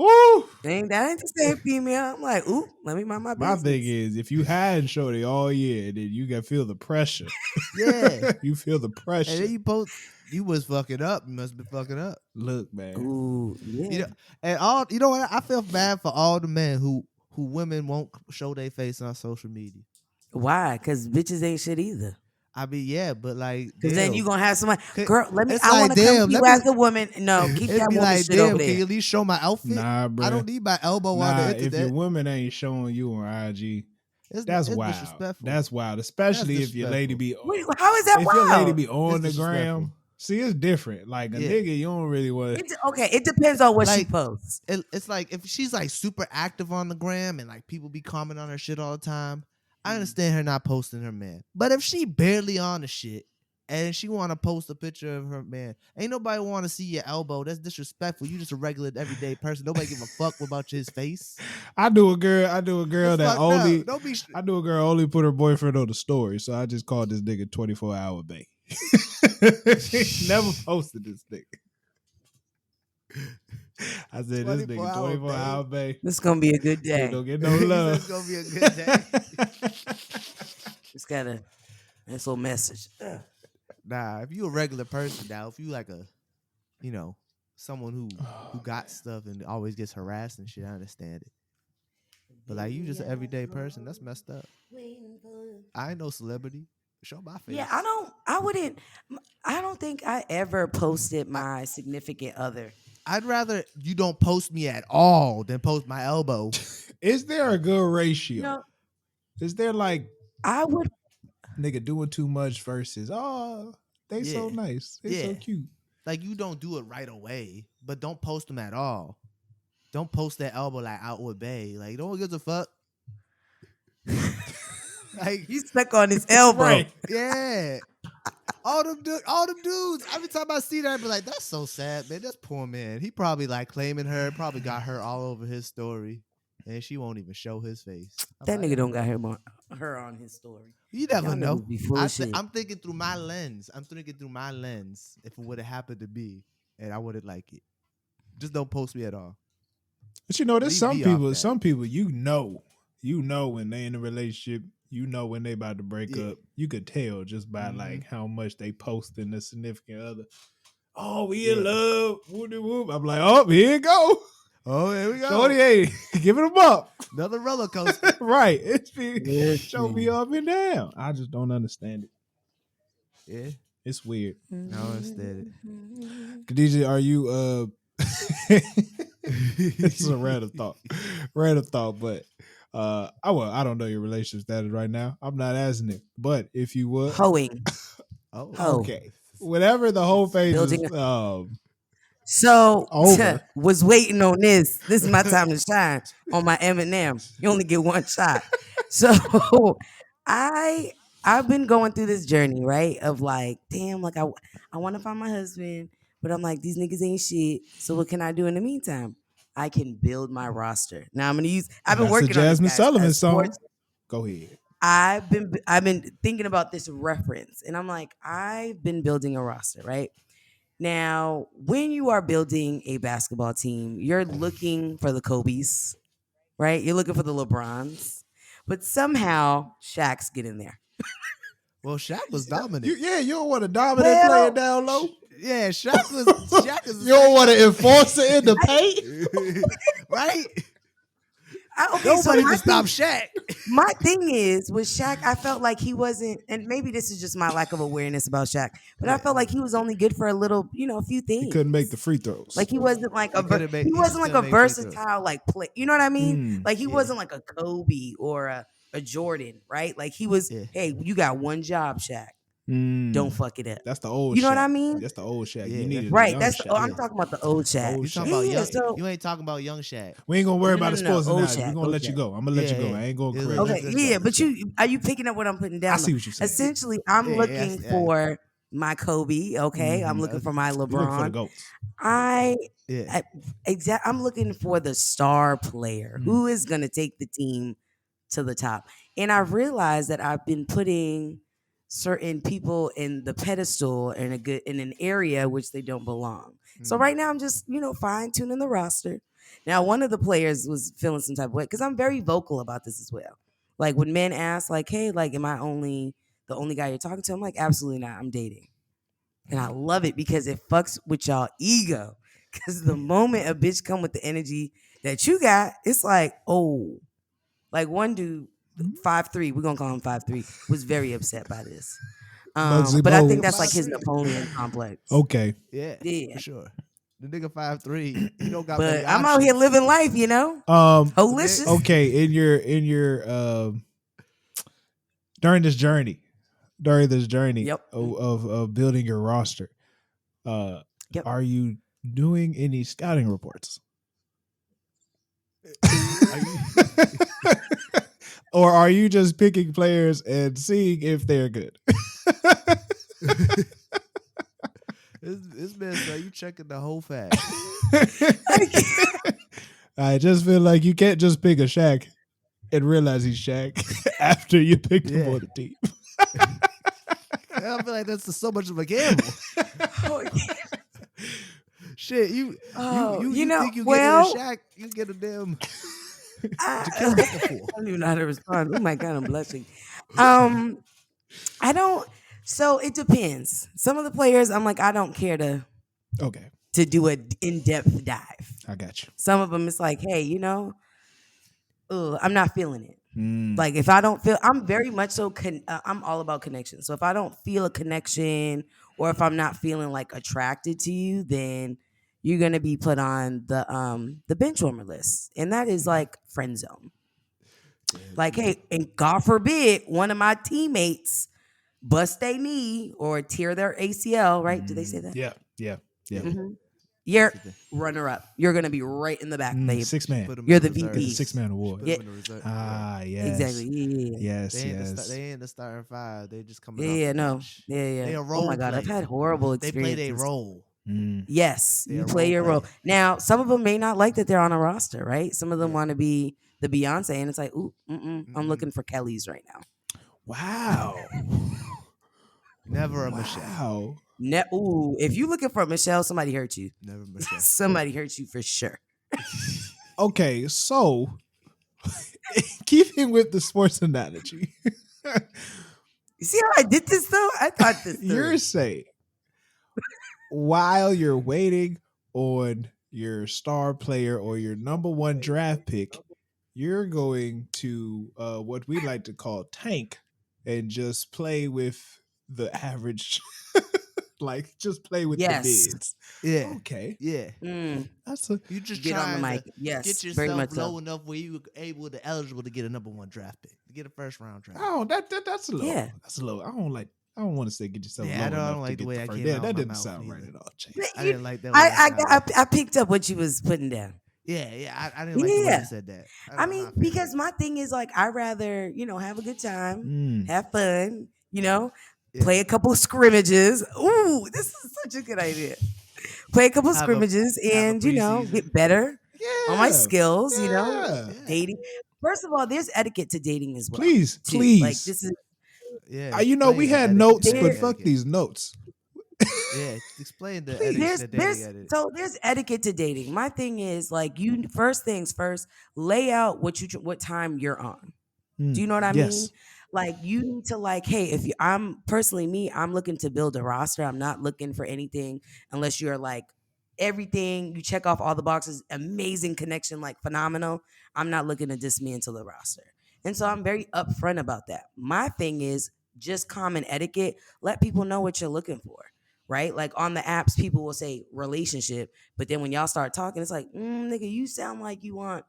A: Ooh.
C: That ain't the same female. I'm like, ooh, let me mind my business.
A: My thing is, if you hide shorty all year, then you can feel the pressure.
B: Yeah.
A: You feel the pressure.
B: And then you was fucking up. You must be fucking up.
A: Look, man.
C: Ooh, yeah.
B: You know what? I feel bad for all the men who women won't show their face on social media.
C: Why? Because bitches ain't shit either.
B: I mean, yeah, but like,
C: Because then you gonna have somebody,
B: Can-
C: girl.
B: it's
C: I
B: like,
C: want to come
B: damn,
C: to you
B: let me-
C: as a woman. No, keep
B: it'd
C: that
B: be
C: woman
B: like,
C: shit over
B: damn, can you
C: there.
B: at least show my outfit?
A: Nah, bro.
B: I don't need my elbow on the
A: Nah,
B: internet.
A: if your woman ain't showing you on IG,
B: it's
A: wild.
B: disrespectful.
A: That's wild, especially if your lady be.
C: Wait, how is that
A: if
C: wild?
A: your lady be on the
B: disrespectful.
A: gram, see, it's different. Like a
B: Yeah.
A: nigga, you don't really want.
C: Okay, it depends on what she
B: Like,
C: posts.
B: It's like if she's like super active on the gram and like people be commenting on her shit all the time, I understand her not posting her man. But if she barely on the shit and she want to post a picture of her man, ain't nobody want to see your elbow. That's disrespectful. You just a regular everyday person. Nobody give a fuck about his face.
A: I do a girl
B: It's
A: that
B: fucked
A: only.
B: up. Don't be.
A: I do a girl only put her boyfriend on the story, so I just called this nigga 24-hour bae. Never posted this nigga. I said this nigga 24-hour bae.
C: This is gonna be a good day.
A: Don't get no love.
B: It's gonna be a good day.
C: Just got a nice little message.
B: Nah, if you a regular person now, if you like a, someone who got stuff and always gets harassed and shit, I understand it. But like you just an everyday person, that's messed up. I ain't no celebrity. Show my face.
C: Yeah, I don't think I ever posted my significant other.
B: I'd rather you don't post me at all than post my elbow.
A: Is there a good ratio?
C: No,
A: Is there like
C: I would.
A: nigga doing too much versus they so nice, they so cute.
B: Like you don't do it right away, but don't post them at all. Don't post that elbow like out with Bay. Like no one gives a fuck.
C: Like he's stuck on his elbow.
A: Right.
B: Yeah. All them dudes. Every time I see that, I be like, that's so sad, man. That's poor man. He probably like claiming her, probably got her all over his story. And she won't even show his face.
C: That nigga don't got her on his story.
B: You never know.
C: I'm
B: thinking through my lens. If it would have happened to me and I wouldn't like it. Just don't post me at all.
A: But there's some people you know when they in a relationship, when they about to break up. You could tell just by like how much they post in the significant other. Oh, we in love. Whoop. I'm like, oh, here you go.
B: Oh, here we go.
A: Shorty, hey, giving them up.
B: Another roller coaster.
A: Right. Show me up and down. I just don't understand it.
B: Yeah.
A: It's weird.
B: I don't understand it.
A: Khadijah, are you this is a random thought, but I don't know your relationship status right now. I'm not asking it, but if you would,
C: hoeing.
A: Okay, whatever the whole page is.
C: So
A: over.
C: Was waiting on this. This is my time to shine on my M&M. You only get one shot. So I've been going through this journey, right? Of like, damn, like I want to find my husband, but I'm like, these niggas ain't shit. So what can I do in the meantime? I can build my roster. Now I'm gonna use. I've been working on
A: Jasmine
C: this, guys,
A: Sullivan song. Go ahead.
C: I've been thinking about this reference, and I'm like, I've been building a roster, right? Now, when you are building a basketball team, you're looking for the Kobe's, right? You're looking for the LeBrons, but somehow Shaq's get in there.
B: Well, Shaq was dominant.
A: You don't want to dominate playing down low.
B: Yeah, Shaq is.
A: You don't want to enforce it in the paint,
B: right?
C: Nobody
B: can stop Shaq.
C: My thing is with Shaq, I felt like he wasn't, and maybe this is just my lack of awareness about Shaq, but I felt like he was only good for a little, a few things.
A: He couldn't make the free throws.
C: Like he wasn't like a versatile like play. You know what I mean? Like he wasn't like a Kobe or a Jordan, right? Like he was. Yeah. Hey, you got one job, Shaq. Don't fuck it up.
A: That's the old.
C: You know
A: Shaq.
C: what I mean?
A: That's the old Shaq.
C: Yeah,
A: you need
C: right. That's the, I'm talking about the old Shaq.
B: You talking about young? You ain't talking about young Shaq.
A: We ain't gonna worry about the sports now. We're gonna let you go. I'm gonna let you go. I ain't gonna crazy.
C: Okay, yeah, but are you picking up what I'm putting down?
A: I see what you're saying.
C: Essentially, I'm looking for my Kobe. Okay, I'm looking for my LeBron.
A: Looking for the goats.
C: I'm looking for the star player who is gonna take the team to the top. And I've realized that I've been putting certain people in the pedestal in an area which they don't belong. So right now I'm just, fine tuning the roster. Now, one of the players was feeling some type of way because I'm very vocal about this as well. Like when men ask like, hey, like, am I the only guy you're talking to? I'm like, absolutely not. I'm dating. And I love it because it fucks with y'all ego. Because the moment a bitch come with the energy that you got, it's like, oh, like one dude, 5'3", we're gonna call him 5'3", was very upset by this.
A: Muggsy
C: But I
A: Bogues.
C: think that's like his Napoleon complex.
A: Okay.
B: Yeah,
C: Yeah.
B: for sure. The nigga 5'3", he don't got many
C: But I'm
B: options.
C: out here living life, you know. Holicious.
A: Okay, in your during this journey
C: Yep.
A: of building your roster,
C: Yep.
A: are you doing any scouting reports? Or are you just picking players and seeing if they're good?
B: This man said you checking the whole fact.
A: I just feel like you can't just pick a Shaq and realize he's Shaq after you picked him on the team.
B: I feel like that's so much of a gamble. Shit, you think you get a Shaq, you get a damn.
C: I don't even know how to respond. Oh my God, I'm blushing. I don't. So it depends. Some of the players, I'm like, I don't care to do an in-depth dive.
A: I got you.
C: Some of them, it's like, hey, you know, I'm not feeling it. Like if I don't feel, I'm very much so. I'm all about connection. So if I don't feel a connection, or if I'm not feeling like attracted to you, then you're gonna be put on the bench warmer list, and that is like friend zone. Like, hey, and God forbid one of my teammates bust their knee or tear their ACL, right? Do they say that?
A: Yeah.
C: Mm-hmm. You're runner up. You're gonna be right in the back, babe.
A: 6-man.
C: You're the VP.
A: 6-man award.
C: Yeah.
A: Yes.
C: Exactly. Yeah.
A: Yes.
B: They ain't the starting five. They just coming.
C: Yeah.
B: off the
C: No.
B: bench.
C: Yeah.
B: They a role
C: Oh my God,
B: player.
C: I've had horrible
B: They
C: experiences.
B: play their role.
C: Yes,
B: They're
C: you play your role. Now, some of them may not like that they're on a roster, right? Some of them want to be the Beyonce, and it's like, ooh, I'm looking for Kelly's right now.
A: Wow.
B: Never a Michelle.
A: Wow.
C: If you're looking for Michelle, somebody hurt you.
B: Never Michelle.
C: Somebody hurt you for sure.
A: Okay, so keeping with the sports analogy,
C: You see how I did this though? I thought this through.
A: you're saying while you're waiting on your star player or your number one draft pick, you're going to what we like to call tank and just play with the average, like just play with the bids.
B: Yeah.
A: Okay.
B: Yeah.
A: That's a
B: You just
C: Get on the
B: trying
C: mic.
B: to
C: Yes,
B: get
C: very
B: yourself
C: much
B: low
C: so.
B: enough where you able to eligible to get a number one draft pick, to get a first round draft.
A: oh that's a little.
C: Yeah.
A: That's a little. I don't want to say get yourself
B: Yeah,
A: low
B: I don't
A: enough
B: like
A: to
B: the
A: get
B: way
A: the
B: I
A: first.
B: came
A: Yeah,
B: out
A: that
B: my
A: didn't
B: mouth
A: sound
B: neither.
A: right at all, Jay.
B: I didn't like that. Way
C: I picked up what you was putting down.
B: Yeah, I didn't like the way you said that.
C: I mean, because my thing is like, I rather, have a good time, have fun, play a couple of scrimmages. Ooh, this is such a good idea. Play a couple of scrimmages and, get better on my skills, dating. First of all, there's etiquette to dating as well.
A: Please.
C: Like this is.
B: Yeah,
A: we had notes, but fuck these notes.
B: Yeah, explain the
C: etiquette. There's etiquette to dating. My thing is like, you first things first, lay out what time you're on. Do you know what I mean? Like you need to like, hey, I'm personally me, I'm looking to build a roster. I'm not looking for anything unless you're like everything, you check off all the boxes, amazing connection, like phenomenal. I'm not looking to dismantle the roster. And so I'm very upfront about that. My thing is just common etiquette. Let people know what you're looking for, right? Like on the apps, people will say relationship, but then when y'all start talking, it's like, nigga, you sound like you want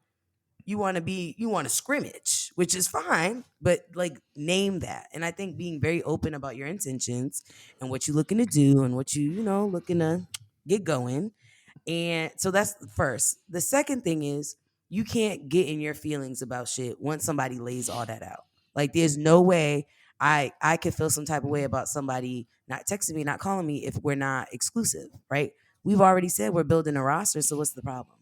C: to scrimmage, which is fine, but like name that. And I think being very open about your intentions and what you're looking to do and what you looking to get going. And so that's the first. The second thing is you can't get in your feelings about shit once somebody lays all that out. Like there's no way I could feel some type of way about somebody not texting me, not calling me if we're not exclusive, right? We've already said we're building a roster, so what's the problem?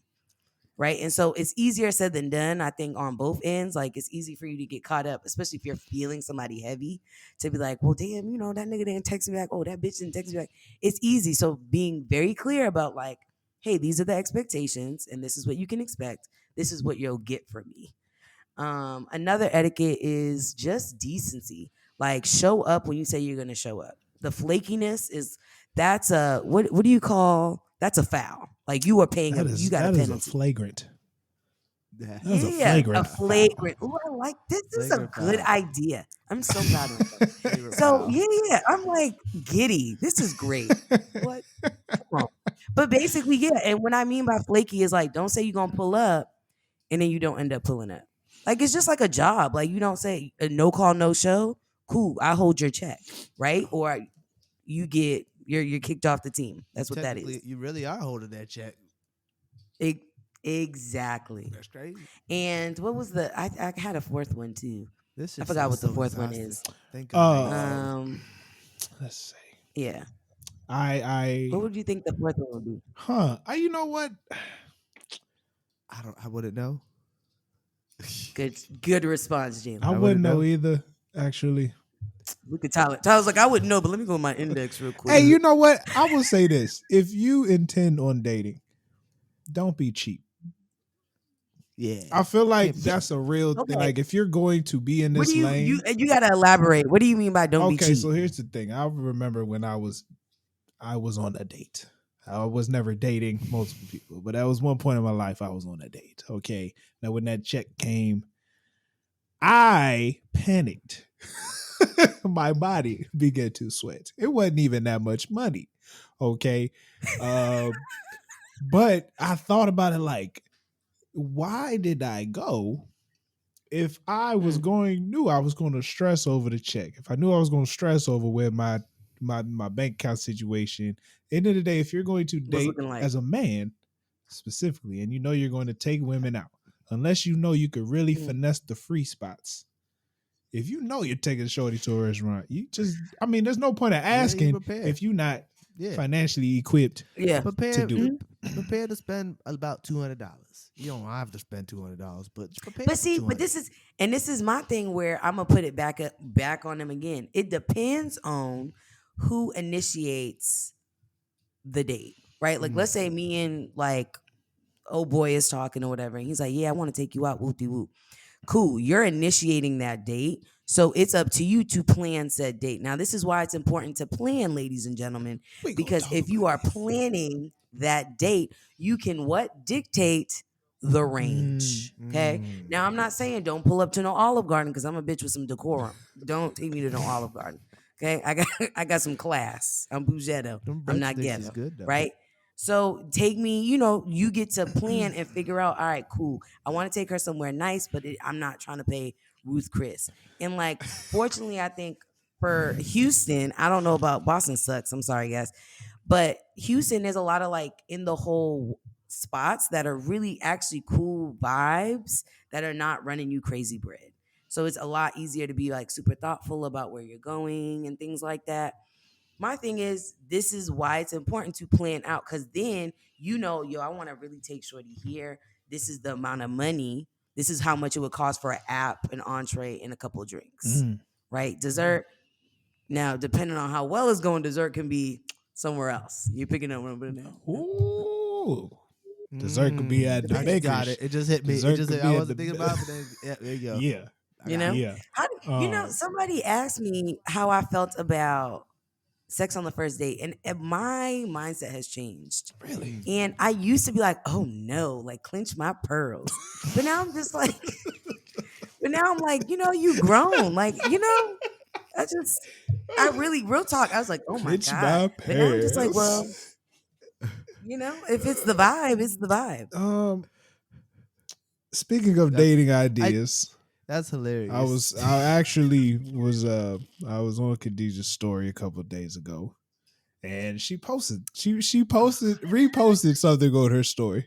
C: Right. And so it's easier said than done, I think, on both ends. Like it's easy for you to get caught up, especially if you're feeling somebody heavy, to be like, well, damn, that nigga didn't text me back. Oh, that bitch didn't text me back. It's easy. So being very clear about like, hey, these are the expectations and this is what you can expect. This is what you'll get from me. Another etiquette is just decency. Like show up when you say you're going to show up. The flakiness that's a, what do you call, that's a foul. Like you are paying, you got a penalty.
A: That is a flagrant.
B: Yeah.
A: That was a
C: Yeah,
A: flagrant
C: a
A: foul.
C: flagrant. Ooh, I like this. This is a
B: Flagrant
C: good
B: foul.
C: idea. I'm so proud of myself.
B: Favorite
C: So
B: foul.
C: yeah, I'm like giddy. This is great. What? Come on. But basically, yeah. And what I mean by flaky is like, don't say you're gonna pull up and then you don't end up pulling up. Like it's just like a job. Like you don't say a no call, no show. Cool, I hold your check, right? Or you're kicked off the team. That's what that
B: Technically,
C: is.
B: you really are holding that check.
C: Exactly.
B: That's crazy.
C: And what was I had a fourth one too.
B: This
C: I
B: shit's
C: forgot what the
B: so
C: fourth one
B: exhausting.
C: is.
B: Think of
A: Let's see.
C: Yeah.
A: I
C: What would you think the fourth one would be?
A: You know what?
B: I wouldn't know.
C: Good response, Jalen.
A: I
B: wouldn't
A: wouldn't know
B: know.
A: either, actually.
C: Look at Tyler. Tyler's like, I wouldn't know, but let me go to my index real quick.
A: Hey, you know what? I will say this. If you intend on dating, don't be cheap.
B: Yeah.
A: I feel like
B: Can't be
A: that's a real thing.
C: Okay.
A: Like if you're going to be in
C: What
A: this
C: do
A: lane.
C: you gotta elaborate. What do you mean by don't be
A: Okay,
C: cheap?
A: so here's the thing. I remember when I was on a date. I was never dating multiple people, but that was one point in my life I was on a date. Okay. Now when that check came, I panicked. My body began to sweat. It wasn't even that much money. Okay. But I thought about it like, why did I go if I was knew I was going to stress over the check? If I knew I was going to stress over where my bank account situation, end of the day, if you're going to date
C: looking like?
A: as a man specifically, and you know you're going to take women out, unless you know you could really finesse the free spots. If you know you're taking shorty to a restaurant, you just, I mean, there's no point of asking
B: prepared.
A: if you're not
B: Yeah.
A: financially equipped
C: Yeah.
A: to
B: Prepared
A: do it.
B: Prepare to spend about $200. You don't have to spend $200, but prepare.
C: But see, but this is my thing where I'm gonna put it back on them again. It depends on who initiates the date, right? Like let's say me and like old boy is talking or whatever, and he's like, "Yeah, I want to take you out, whoop-de whoop." Cool, you're initiating that date, so it's up to you to plan said date. Now, this is why it's important to plan, ladies and gentlemen, because if you are planning that date, you can dictate the range. Okay. Now, I'm not saying don't pull up to no Olive Garden because I'm a bitch with some decorum. Don't take me to no Olive Garden. Okay, I got some class. I'm Bougetto. I'm not ghetto.
B: Good, though.
C: Right. So take me, you get to plan and figure out, all right, cool. I want to take her somewhere nice, but I'm not trying to pay Ruth Chris. And like, fortunately, I think for Houston, I don't know about Boston sucks. I'm sorry, guys. But Houston, there's a lot of like in the whole spots that are really actually cool vibes that are not running you crazy bread. So it's a lot easier to be like super thoughtful about where you're going and things like that. My thing is, this is why it's important to plan out, because then I want to really take shorty here. This is the amount of money. This is how much it would cost for an app, an entree, and a couple of drinks, right? Dessert. Now, depending on how well it's going, dessert can be somewhere else. You're picking up what I'm putting down.
A: Ooh. Dessert could be at the bakery.
B: Got it. It just hit me. I wasn't thinking about it, but then, there you go.
A: Yeah.
C: Yeah. Somebody asked me how I felt about sex on the first date, and my mindset has changed.
A: Really?
C: And I used to be like, oh no, like clench my pearls. But now I'm just like, you grown. Like, I really, real talk, I was like, oh my
A: Clench
C: God.
A: my
C: But now I'm just like,
A: pearls.
C: well, if it's the vibe, it's the vibe.
A: Speaking of dating ideas,
B: that's hilarious.
A: I was on Khadijah's story a couple of days ago, and she reposted something on her story.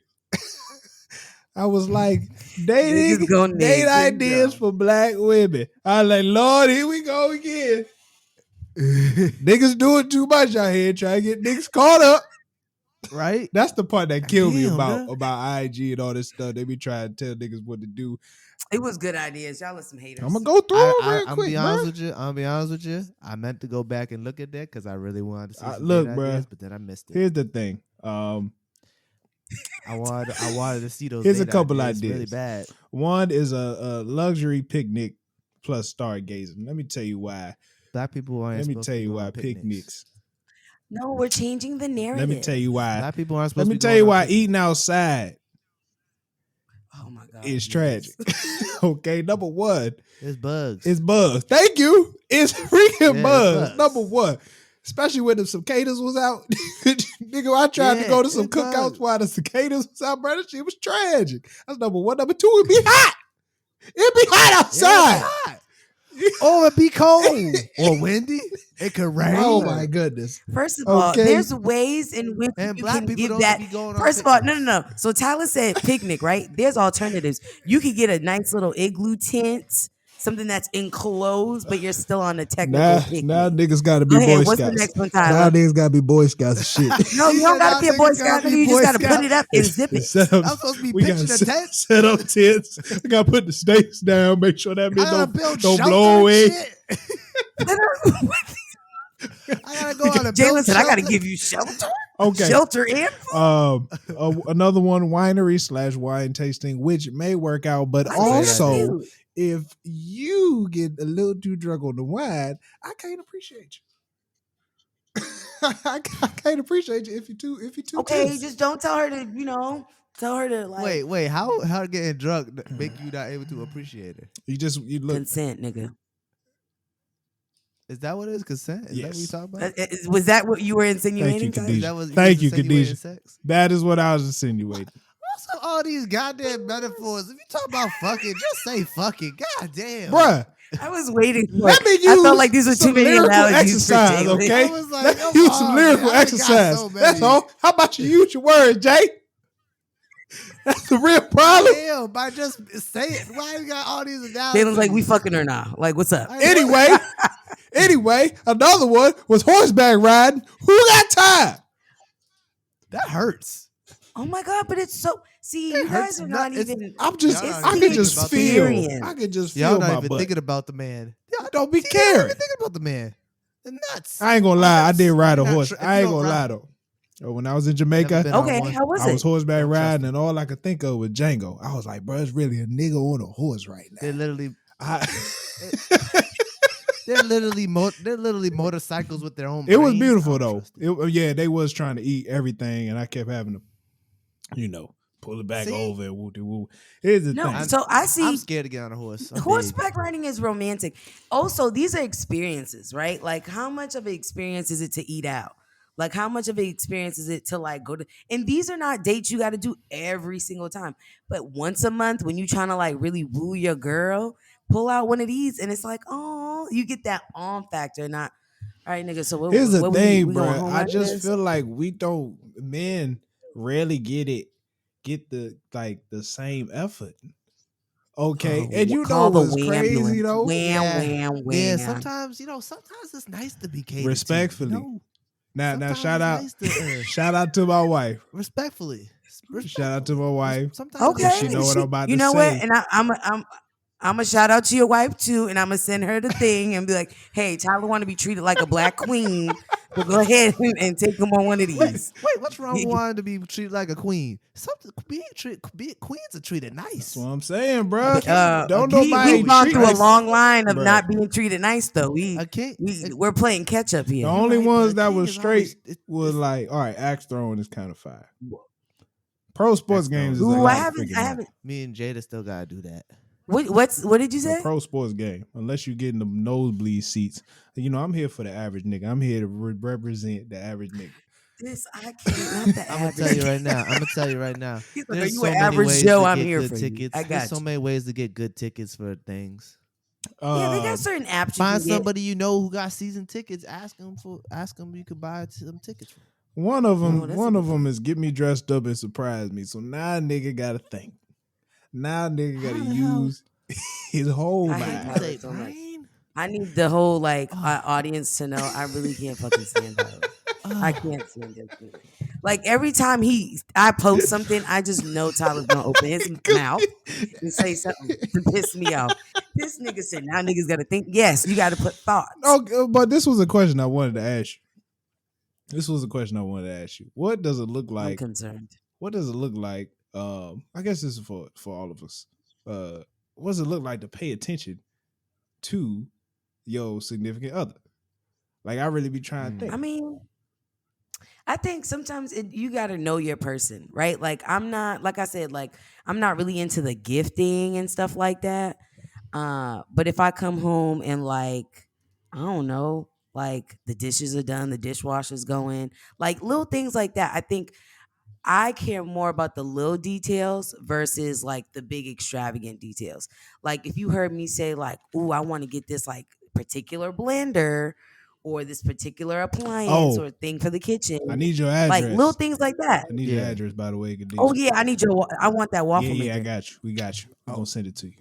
A: I was like, date ideas for black women. I was like, Lord, here we go again. Niggas doing too much out here trying to get niggas caught up.
B: Right?
A: That's the part that killed me about IG and all this stuff. They be trying to tell niggas what to do.
C: It was good ideas. Y'all are some haters.
A: I'm gonna go through it real quick.
B: I'm gonna be honest with you. I meant to go back and look at that because I really wanted to see some ideas, but then I missed it.
A: Here's the thing.
B: I wanted to see those.
A: Here's a couple ideas.
B: Really bad.
A: One is a luxury picnic plus stargazing. Let me tell you why.
B: Black people aren't.
A: Let me tell you why picnics.
C: No, we're changing the narrative.
A: Let me tell you why.
B: Black people aren't supposed.
A: Let me tell you why eating outside.
C: Oh my God. God,
A: is
C: yes.
A: tragic. Okay, number one.
B: It's bugs.
A: It's bugs. Thank you. It's freaking bugs.
B: bugs.
A: Number one. Especially when the cicadas was out. Nigga, I tried to go to some cookouts while the cicadas was out, bro. That shit was tragic. That's number one. Number two, it'd be hot. It'd be hot outside.
B: Or it'd be cold. Or windy. It could rain.
A: Oh my goodness.
C: First of all, there's ways in which
B: and
C: you
B: black
C: can
B: people
C: give
B: don't
C: that.
B: be going
C: First
B: on
C: of all, no. So Tyler said picnic, right? There's alternatives. You could get a nice little igloo tent, something that's enclosed, but you're still on a technical picnic.
A: Now niggas got to be Boy Scouts.
C: What's the next one, Tyler?
A: Now niggas got to be Boy Scouts and shit.
C: No, you don't got to be a Boy Scout. You just got to put it up and zip it.
B: I'm supposed to be pitching a tent.
A: Set up tents. I got to put the stakes down. Make sure that bitch don't blow away.
B: I gotta go on a
C: Jalen said, I gotta give you shelter.
A: Okay.
C: Shelter and
A: another one, winery / wine tasting, which may work out, but also if you get a little too drunk on the wine, I can't appreciate you. I can't appreciate you if you're too
C: okay,
A: tense.
C: just don't tell her to, tell her to like
B: wait, how getting drunk make you not able to appreciate her?
A: You look
C: consent, nigga.
B: Is that what it is? Consent? Is that what you talking about?
C: Was that what you were insinuating?
A: Thank you, Khadijah. That is what I was insinuating.
B: Also, all these goddamn metaphors. If you talk about fucking, just say fucking. God damn.
A: Bruh.
C: I was waiting for
A: Let me use
C: I felt like these were too many analogies
A: exercise,
C: for
A: okay?
B: I was like,
A: Let's use some lyrical exercise.
B: So
A: that's all. How about you use your words, Jay? That's the real problem.
B: Damn, by just say it. Why you got all these analogies?
C: Jalen's like, we fucking her now. Like, what's up?
A: Anyway, another one was horseback riding. Who got time?
B: That hurts.
C: Oh my God, but it's so. See, you guys are not even.
A: I can just feel. I can just feel
B: y'all
A: my
B: not even
A: butt.
B: thinking about the man.
A: Y'all don't be
B: Y'all
A: caring.
B: not even thinking about the man. The nuts.
A: I ain't gonna lie. I did ride a
B: Not
A: horse.
B: tr- if
A: I
B: you
A: ain't
B: don't
A: gonna lie
B: ride-
A: though. When I was in Jamaica,
C: Okay, how was
A: I
C: it?
A: was horseback
B: Don't trust
A: riding,
B: me.
A: and all I could think of was Django. I was like, bro, it's really a nigga on a horse right now.
B: They're literally.
A: I-
B: They're literally motorcycles with their own.
A: It was
B: brains.
A: beautiful
B: I don't
A: though.
B: trust
A: Yeah, they was trying to eat everything, and I kept having to, pull it back
B: See?
A: over and woo woo. Here's the thing.
C: So I see.
B: I'm scared to get on a horse. I'm
C: Horseback riding is romantic. Also, these are experiences, right? Like, how much of an experience is it to eat out? Like, how much of an experience is it to like go to? And these are not dates you got to do every single time, but once a month when you trying to like really woo your girl, pull out one of these, and it's like, oh, you get that on factor. Not all right, nigga. So
A: Here's the thing,
C: we
A: bro.
C: going home
A: I
C: after
A: just
C: this?
A: feel like men rarely get the same effort. Okay, and you know
C: call the
A: what's crazy
C: ambulance.
A: though?
C: Wham.
B: Yeah, sometimes it's nice to be catered
A: Respectfully.
B: to.
A: Now
B: Sometimes
A: shout out,
B: it's nice to,
A: shout out to my wife.
B: respectfully.
A: Shout out to my wife.
B: Sometimes
C: Okay,
A: She know what I'm about
C: you
A: to
C: know
A: say.
C: what? And I'm gonna shout out to your wife too, and I'm gonna send her the thing and be like, "Hey, Tyler want to be treated like a black queen, so go ahead and take him on one of these."
B: Wait, what's wrong with wanting to be treated like a queen? Queens are treated nice.
A: That's what I'm saying, bro. Don't
C: We've
A: nobody
C: gone
A: treat
C: through a
A: us.
C: long line of
A: Bruh.
C: not being treated nice, though. We're playing catch up
A: The
C: here.
A: only
B: right,
A: ones
B: but
A: that
B: the
A: was
B: king is always-
A: straight was like, all right, axe throwing is kind of fire. Pro sports
B: Axe
A: games is
B: throwing.
A: a
C: Ooh,
A: lot
C: I
A: of
C: haven't.
A: freaking
C: I
A: money.
C: haven't.
B: Me and Jada still gotta do that.
C: What did you
A: A
C: say?
A: pro sports game, unless you get in the nosebleed seats. I'm here for the average nigga. I'm here to represent the average nigga.
C: I can't. Not the
B: I'm gonna
C: average.
B: tell you right now.
C: He's like,
B: There's
C: "Are you
B: so
C: an
B: many
C: average
B: ways
C: Joe?
B: to
C: I'm
B: get
C: here
B: good
C: for you.
B: tickets.
C: I
B: There's
C: got
B: so
C: you."
B: many ways to get good tickets for things.
C: Yeah, they got certain apps.
B: Find
C: you can
B: somebody you know who got season tickets. Ask them you could buy some tickets from.
A: One of them,
C: that's
A: one
C: a
A: of them is get me dressed up and surprise me. So now a nigga gotta think. Now a nigga gotta
C: How the hell?
A: use his whole
C: I hate
A: mind.
C: Tyler so much. I need the whole audience to know I really can't fucking stand Tyler. I can't stand this nigga. Like every time I post something, I just know Tyler's gonna open his mouth and say something to piss me off. This nigga said, "Now niggas gotta think." Yes, you gotta put thoughts.
A: Oh, but this was a question I wanted to ask you. What does it look
C: I'm
A: like?
C: concerned.
A: What does it look like? I guess this is for all of us. What does it look like to pay attention to your significant other? Like I really be trying to think.
C: I mean, I think sometimes you got to know your person, right? Like I'm not, like I said, like I'm not really into the gifting and stuff like that. But if I come home and like, I don't know, like the dishes are done, the dishwasher's going, like little things like that. I think I care more about the little details versus like the big extravagant details. Like if you heard me say like, "Ooh, I want to get this like particular blender or this particular appliance
A: Oh,
C: or thing for the kitchen."
A: I need your
C: Like little
A: address.
C: things like that.
A: I need your
B: Yeah.
A: address, by the way,
C: Oh
A: Khadijah.
C: yeah, I want that
A: Yeah,
C: waffle
A: yeah, I
C: maker.
A: got you. We got you. We're
B: Oh.
A: gonna send it to you.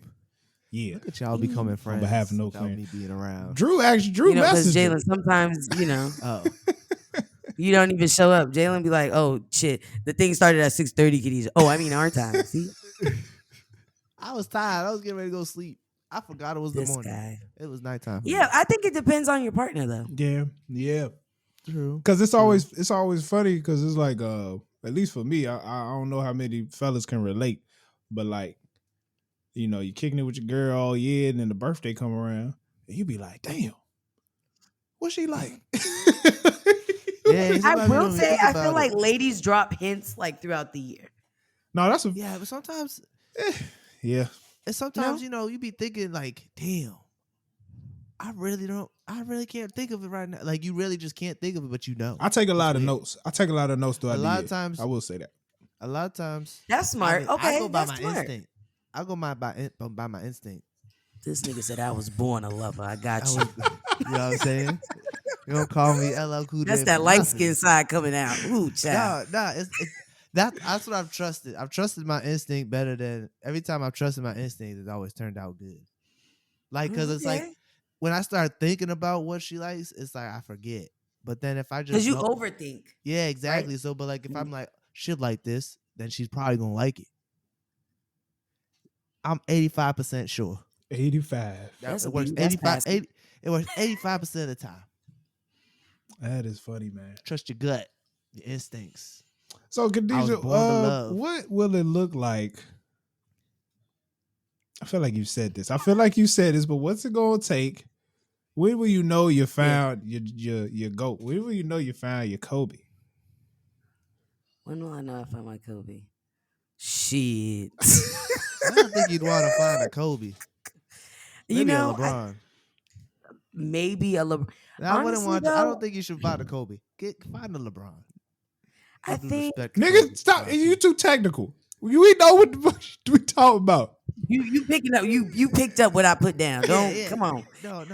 A: Yeah.
B: Look at y'all becoming friends.
A: On behalf of No
B: without
A: Clan.
B: me being around.
A: Drew
C: You know, because
A: messaged
C: Jalen, sometimes,
B: Oh.
C: you don't even show up. Jalen be like, "Oh shit, the thing started at 6:30, Khadijah." Oh, I mean our time. See,
B: I was tired. I was getting ready to go sleep. I forgot it was the
C: this
B: morning.
C: guy.
B: It was nighttime. For
C: Yeah,
B: me.
C: I think it depends on your partner though.
A: Yeah.
B: True.
A: Because it's always funny because it's like at least for me, I don't know how many fellas can relate, but like, you know, you kicking it with your girl all year and then the birthday come around and you be like, damn, what's she like?
B: Yeah,
C: I
B: sometimes you
C: will
B: don't even
C: say,
B: think
C: I
B: about
C: feel
B: it.
C: like ladies drop hints like throughout the year.
A: No, that's a
B: Yeah, but sometimes,
A: yeah.
B: and sometimes
C: No?
B: you know, you be thinking like, damn, I really can't think of it right now. Like you really just can't think of it, but you know.
A: I take a lot of
B: weird.
A: notes. I take a lot of notes throughout
B: A
A: the
B: lot
A: year.
B: of times-
A: I will say that.
B: A lot of times,
C: That's smart. Okay,
B: I go by
C: that's
B: my
C: smart.
B: instinct. I go by my instinct.
C: This nigga said I was born a lover. I got
B: I
C: you.
B: was, you know what I'm saying? You don't call me LL Cool J.
C: That's that
B: for
C: light
B: nothing.
C: skin side coming out. Ooh, child.
B: No, that's what I've trusted. I've trusted my instinct better than every time I've trusted my instinct. It's always turned out good. Like, cause it's like
C: Okay.
B: when I start thinking about what she likes, it's like I forget. But then if I just
C: Because you
B: know-
C: overthink.
B: yeah, exactly. So, but like if I'm like she'll like this, then she's probably gonna like it. I'm 85% sure.
A: 85.
C: That's
B: It
C: a
B: works
C: beat. That's
B: 85.
C: passing.
B: 80, it works 85% of the time.
A: That is funny, man.
B: Trust your gut, your instincts.
A: So Khadijah,
B: born to love.
A: what will it look like? I feel like you said this. But what's it gonna take? When will you know you found your goat? When will you know you found your Kobe?
C: When will I know I found my Kobe? Shit.
B: I don't think you'd want to find a Kobe. Maybe
C: You know,
B: a LeBron.
C: maybe a LeBron.
B: I wouldn't
C: Honestly,
B: want. I
C: though,
B: don't think you should find a Kobe. Find a LeBron.
C: I think
A: Nigga, stop. You too technical. We know what the fuck we talking about.
C: you picking up. You picked up what I put down. Don't
B: Yeah.
C: come on.
B: No.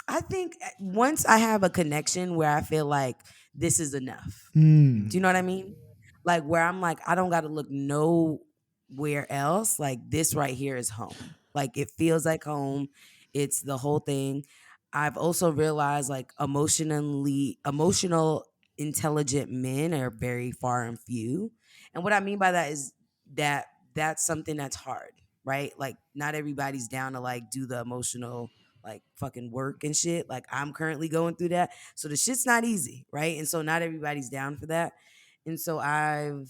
C: I think once I have a connection where I feel like this is enough.
A: Hmm.
C: Do you know what I mean? Like where I'm like, I don't got to look nowhere else. Like this right here is home. Like it feels like home. It's the whole thing. I've also realized like emotional, intelligent men are very far and few. And what I mean by that is that that's something that's hard, right? Like not everybody's down to like do the emotional like fucking work and shit. Like I'm currently going through that. So the shit's not easy, right? And so not everybody's down for that. And so I'm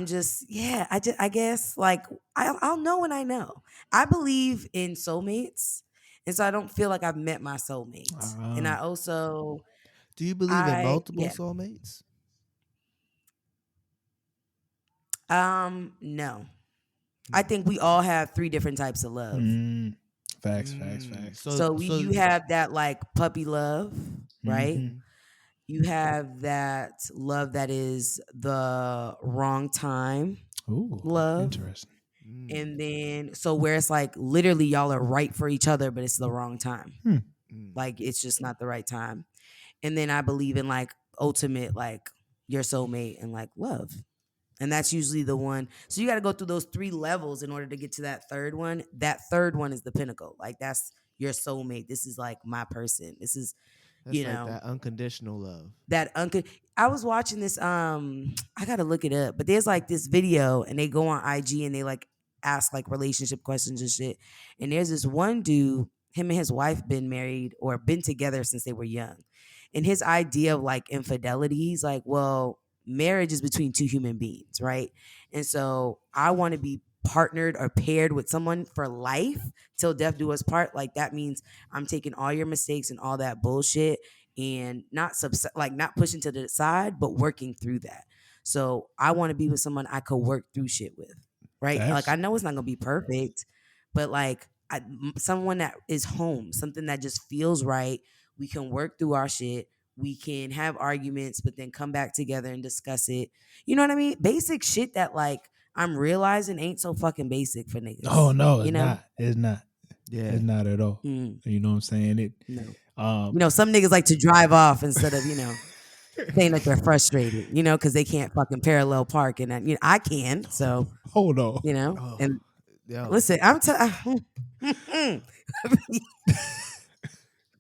C: just, yeah, I guess like I'll know when I know. I believe in soulmates. And so I don't feel like I've met my soulmate. And I also
B: Do you believe in multiple soulmates?
C: No. I think we all have 3 different types of love.
A: Facts.
C: So you have that like puppy love, right?
A: Mhm.
C: You have that love that is the wrong time
A: Ooh,
C: love.
A: interesting.
C: And then so where it's like literally y'all are right for each other, but it's the wrong time. Like it's just not the right time. And then I believe in like ultimate like your soulmate and like love. And that's usually the one. So you got to go through those 3 levels in order to get to that third one. That third one is the pinnacle. Like that's your soulmate. This is like my person. This is,
B: That's like that unconditional love.
C: I was watching this. I gotta look it up. But there's like this video, and they go on IG and they like ask like relationship questions and shit. And there's this one dude. Him and his wife been married or been together since they were young. And his idea of like infidelity, he's like, well, marriage is between 2 human beings, right? And so I want to be partnered or paired with someone for life till death do us part. Like that means I'm taking all your mistakes and all that bullshit and not pushing to the side, but working through that. So I want to be with someone I could work through shit with, right? Like I know it's not gonna be perfect, but like someone that is home, something that just feels right. We can work through our shit. We can have arguments, but then come back together and discuss it. You know what I mean? Basic shit that like I'm realizing ain't so fucking basic for niggas.
A: Oh no, it's
C: you know?
A: not. It's not.
B: Yeah,
A: it's not at all. You know what I'm saying? It.
C: No. Some niggas like to drive off instead of saying that they're frustrated. Because they can't fucking parallel park, and I can. So
A: hold on.
C: And listen, I'm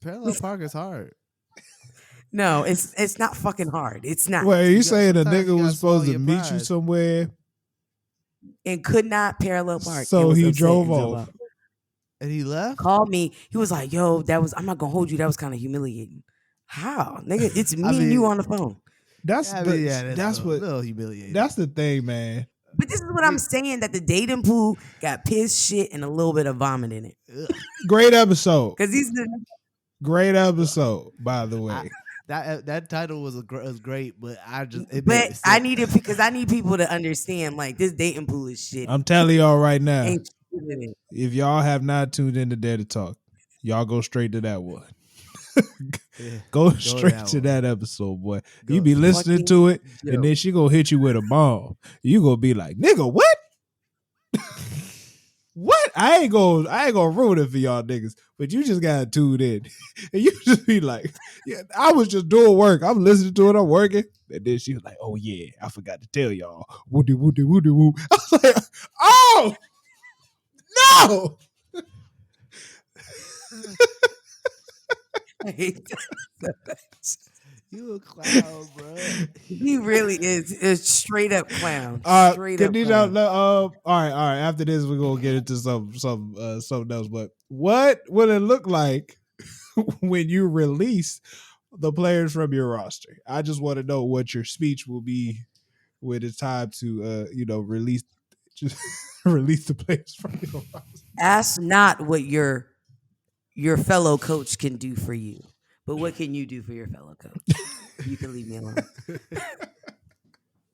B: parallel park is hard.
C: No, it's not fucking hard. It's not.
A: Wait, are you saying a nigga was supposed to meet you somewhere
C: and could not parallel park?
A: So he drove off.
B: And he left?
C: Called me. He was like, yo, I'm not going to hold you. That was kind of humiliating. How? Nigga, it's me and you on the phone.
A: That's
B: a little humiliating.
A: That's the thing, man.
C: But this is what I'm saying, that the dating pool got piss, shit, and a little bit of vomit in it.
A: Great episode.
C: Great
A: episode, by the way.
B: That title was great, but
C: I need it because I need people to understand, like, this dating pool is shit.
A: I'm telling y'all right now,
C: Ain't shit in it.
A: if y'all have not tuned into Dare to Talk, y'all go straight to that one. Go straight to that episode, boy. You be listening to it, and then she gonna hit you with a bomb. You gonna be like, nigga, what? What? I ain't gonna ruin it for y'all niggas, but you just gotta tune in. And you just be like, yeah, I was just doing work. I'm listening to it, I'm working. And then she was like, oh yeah, I forgot to tell y'all. Woody, woody, woody, woo. I was like, oh no.
C: I hate that so much.
B: You a clown, bro.
C: He really is. It's straight up clown. Straight up
A: Khadijah,
C: clown.
A: all right. After this, we're gonna get into something else. But what will it look like when you release the players from your roster? I just want to know what your speech will be when it's time to release the players from your roster.
C: Ask not what your fellow coach can do for you, but what can you do for your fellow coach? You can leave me alone.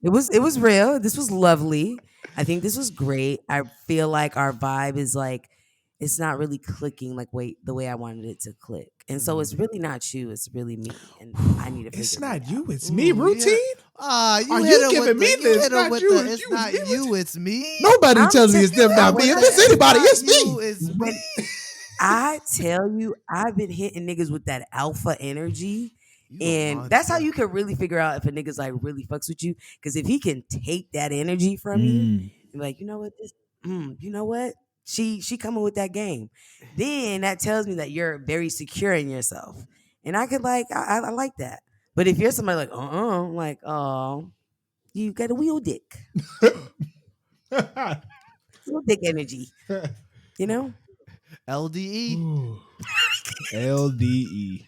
C: It was real. This was lovely. I think this was great. I feel like our vibe is like, it's not really clicking like the way I wanted it to click. And so it's really not you. It's really me. And I need to figure
A: It's not
C: it
A: you.
C: out.
A: It's me. Routine?
B: Are
A: you giving me this?
B: It's not you. It's me.
A: Nobody tells me it's them, not me. If it's anybody, it's me.
B: It's me.
C: I tell you, I've been hitting niggas with that alpha energy. And that's how you can really figure out if a nigga's like really fucks with you. Because if he can take that energy from you, you're like, you know what? You know what? She coming with that game. Then that tells me that you're very secure in yourself. And I could like, I like that. But if you're somebody like, like, oh, you got a wheel dick. Wheel dick energy. You know?
B: LDE.
A: LDE.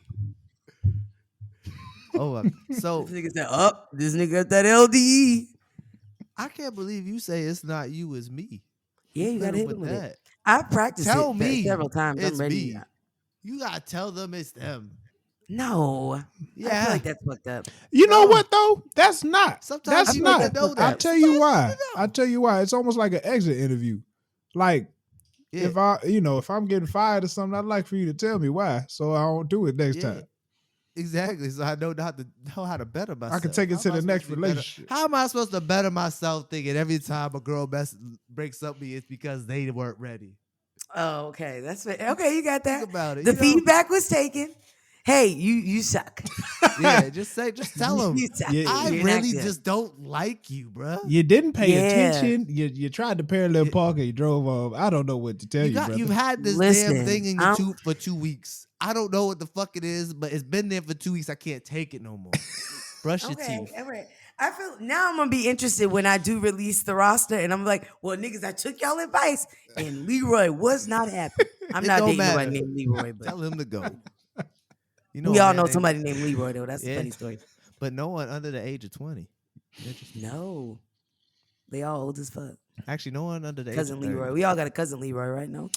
B: Oh, so
C: this nigga said, this nigga got that LDE.
B: I can't believe you say it's not you, it's me.
C: Yeah, you gotta hit him with it. I've practiced it several times. I'm ready.
B: Me. You gotta tell them it's them.
C: No. Yeah. I feel like that's fucked up.
A: You know what though? That's not.
B: Sometimes
A: that's
B: you
A: not.
B: need to know that.
A: I'll tell you why. I'll tell you why. It's almost like an exit interview. Like if I'm getting fired or something, I'd like for you to tell me why, so I don't do it next time.
B: Exactly. So I know how to better myself.
A: I can take it to the next relationship.
B: How am I supposed to better myself thinking every time a girl breaks up me, it's because they weren't ready?
C: Oh, okay. That's fair. Okay, you got that.
B: Think about it.
C: The feedback was taken. Hey, you suck.
B: Yeah, just tell them. I really just don't like you, bro.
A: You didn't pay attention. You tried to parallel park and you drove off. I don't know what to tell you, brother.
B: You've had this damn thing in your tooth for 2 weeks. I don't know what the fuck it is, but it's been there for 2 weeks. I can't take it no more. Brush your teeth.
C: All right. I feel now I'm gonna be interested when I do release the roster, and I'm like, well, niggas, I took y'all advice, and Leroy was not happy. I'm not dating nobody named Leroy, but
B: tell him to go.
C: We all know somebody named Leroy, though. That's a funny story.
B: But no one under the age of 20.
C: No. They all old as fuck.
B: Actually, no one under the age of 30.
C: Leroy. We all got a cousin Leroy, right? No?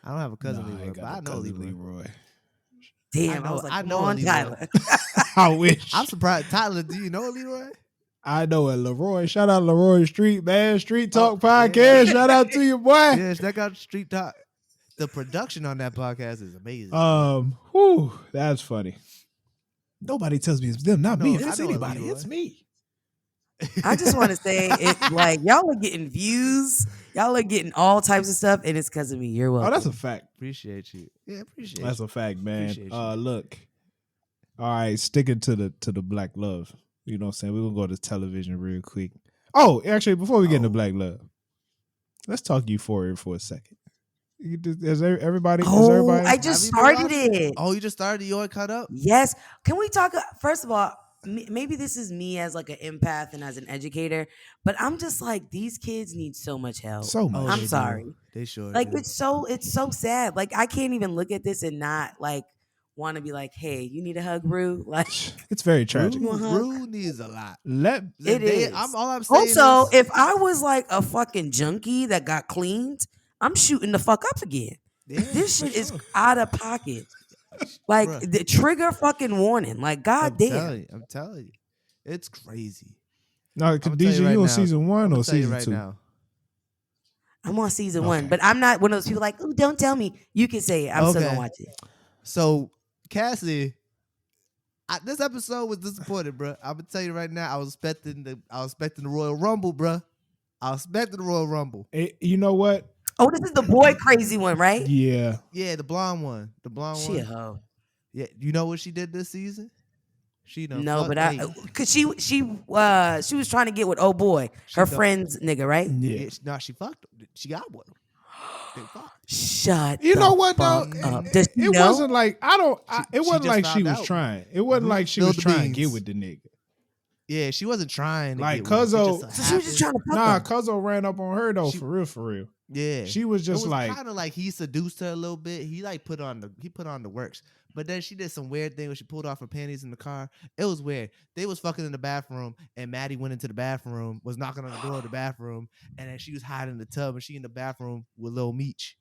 B: I don't have a cousin Leroy, but I know Leroy.
C: Damn, I was like,
B: I
C: come
B: know
C: on,
B: Leroy.
C: Tyler.
A: I wish.
B: I'm surprised. Tyler, do you know Leroy?
A: I know it. Leroy. Shout out Leroy Street, man. Street Talk
B: yeah.
A: Podcast. Shout out to you, boy.
B: Yeah, check out Street Talk. The production on that podcast is amazing.
A: Whew, that's funny. Nobody tells me it's them, not me. If it's anybody,
B: Leroy.
A: it's me.
C: I just want to say it like y'all are getting views, y'all are getting all types of stuff, and it's because of me. You're welcome.
A: Oh, that's a fact.
B: Appreciate you. Yeah, appreciate
A: That's
B: you.
A: a fact, man.
B: Appreciate you.
A: Look. All right, sticking to the Black Love. You know what I'm saying? We're gonna go to television real quick. Oh, actually, before we get into Black Love, let's talk Euphoria for a second. Is everybody?
C: I just started it.
B: Oh, you just started? You already caught up?
C: Yes. Can we talk? First of all, maybe this is me as like an empath and as an educator, but I'm just like, these kids need so much help.
A: So much.
C: I'm sorry.
B: They sure
C: Like
B: do.
C: it's so sad. Like I can't even look at this and not like want to be like, hey, you need a hug, Rue? Like
A: it's very tragic.
B: Rue needs a lot.
C: It is.
B: All I'm saying
C: also,
B: is,
C: if I was like a fucking junkie that got cleaned, I'm shooting the fuck up again.
B: Yeah,
C: This shit is out of pocket. Like the trigger fucking warning. Like goddamn.
B: I'm telling you, it's crazy.
A: No, Khadijah, you on season 1 or season 2?
B: Now.
C: I'm on season 1, but I'm not one of those people like, oh, don't tell me. You can say it. I'm still gonna watch it.
B: So Cassie, this episode was disappointed, bro. I'm gonna tell you right now. I was expecting the Royal Rumble, bro. I was expecting the Royal Rumble.
A: You know what?
C: Oh, this is the boy crazy one, right?
A: Yeah.
B: Yeah, the blonde one.
C: She a hoe.
B: Yeah, you know what she did this season? She done
C: no, but
B: me.
C: Cause she was trying to get with old boy, her friend's nigga, right?
B: Yeah. No, she fucked him. She got with him. They fucked.
C: Shut.
A: You know what though?
C: It
A: wasn't like it wasn't like she was
B: out.
A: trying. It wasn't like she was trying to get with the nigga.
B: Yeah, she wasn't trying to
A: like
B: get with him.
C: So she was just trying to fuck him.
A: Cuzzo ran up on her though, for real.
B: Yeah,
A: she was just like
B: kind of like he seduced her a little bit. He like put on the works, but then she did some weird thing where she pulled off her panties in the car. It was weird. They was fucking in the bathroom, and Maddie went into the bathroom, was knocking on the door of the bathroom, and then she was hiding in the tub, and she in the bathroom with Lil Meech,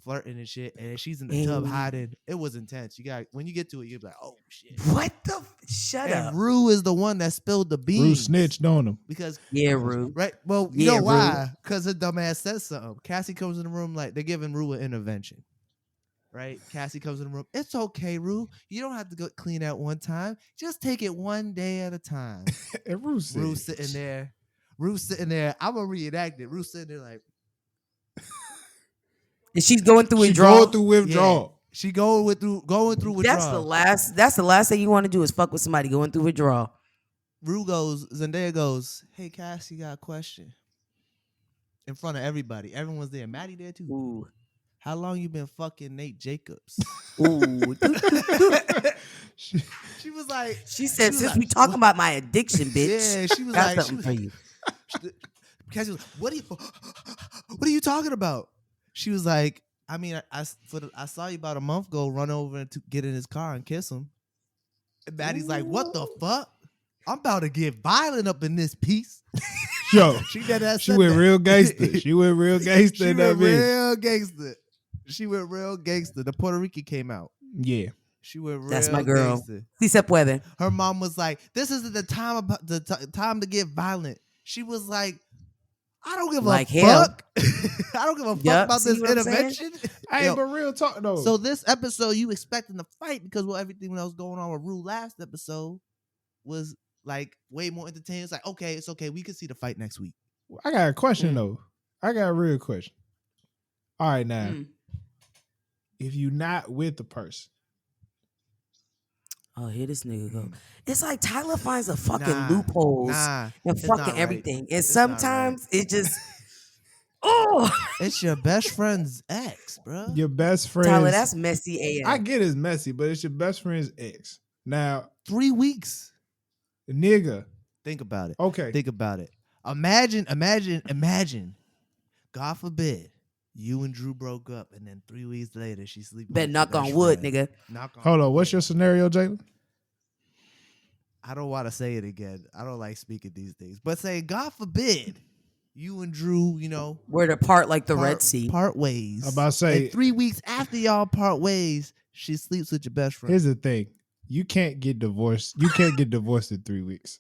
B: flirting and shit, and she's in the tub hiding. It was intense. When you get to it, you're like, oh shit.
C: What the? Shut up.
B: Rue is the one that spilled the beans.
A: Rue snitched on him
B: because
C: Rue.
B: Right. Well, you know why? Because her dumb ass says something. Cassie comes in the room like they're giving Rue an intervention. Right? Cassie comes in the room. It's okay, Rue. You don't have to go clean out one time. Just take it one day at a time.
A: And Rue
B: sitting there. I'm gonna reenact it. Rue sitting there like.
C: And she's going through withdrawal.
A: Going through withdrawal.
B: Yeah. She going through withdrawal.
C: That's the last thing you want to do is fuck with somebody going through withdrawal.
B: Zendaya goes, hey Cassie, got a question. In front of everybody. Everyone's there. Maddie there too.
C: Ooh.
B: How long you been fucking Nate Jacobs?
C: Ooh.
B: She was like,
C: She said, since we talking about my addiction, bitch.
B: Yeah, she was
C: got
B: like,
C: something for you.
B: Cassie was, what are you talking about? She was like, I mean, I saw you about a month ago run over and get in his car and kiss him. And Maddie's like, what the fuck? I'm about to get violent up in this piece.
A: Yo,
B: she
A: went real gangster. She went real gangster.
B: She went real gangster. The Puerto Rican came out.
A: Yeah.
B: She went real
C: That's my girl.
B: gangster.
C: Si se puede.
B: Her mom was like, this isn't the time to get violent. She was like, I don't give a fuck. I don't give a fuck about this intervention.
A: Hey, but real talk though.
B: So this episode, you expecting to fight because everything that was going on with Rue last episode was like way more entertaining. It's like, okay, it's okay. We can see the fight next week.
A: I got a question though. I got a real question. All right, now, if you're not with the person.
C: Oh, here this nigga go. It's like Tyler finds a fucking loopholes and fucking everything. And sometimes it just,
B: it's your best friend's ex, bro.
A: Your best friend.
C: Tyler, that's messy AF.
A: I get it's messy, but it's your best friend's ex. Now,
B: 3 weeks.
A: Nigga.
B: Think about it.
A: Okay.
B: Think about it. Imagine. God forbid. You and Drew broke up, and then 3 weeks later, she's sleeping.
C: Bet knock on wood, nigga.
A: Hold on. What's your scenario, Jalen?
B: I don't want to say it again. I don't like speaking these things. But say, God forbid, you and Drew,
C: were to part like the Red Sea.
B: Part ways.
A: I'm about to say.
B: And 3 weeks after y'all part ways, She sleeps with your best friend.
A: Here's the thing. You can't get divorced. You can't get divorced in 3 weeks.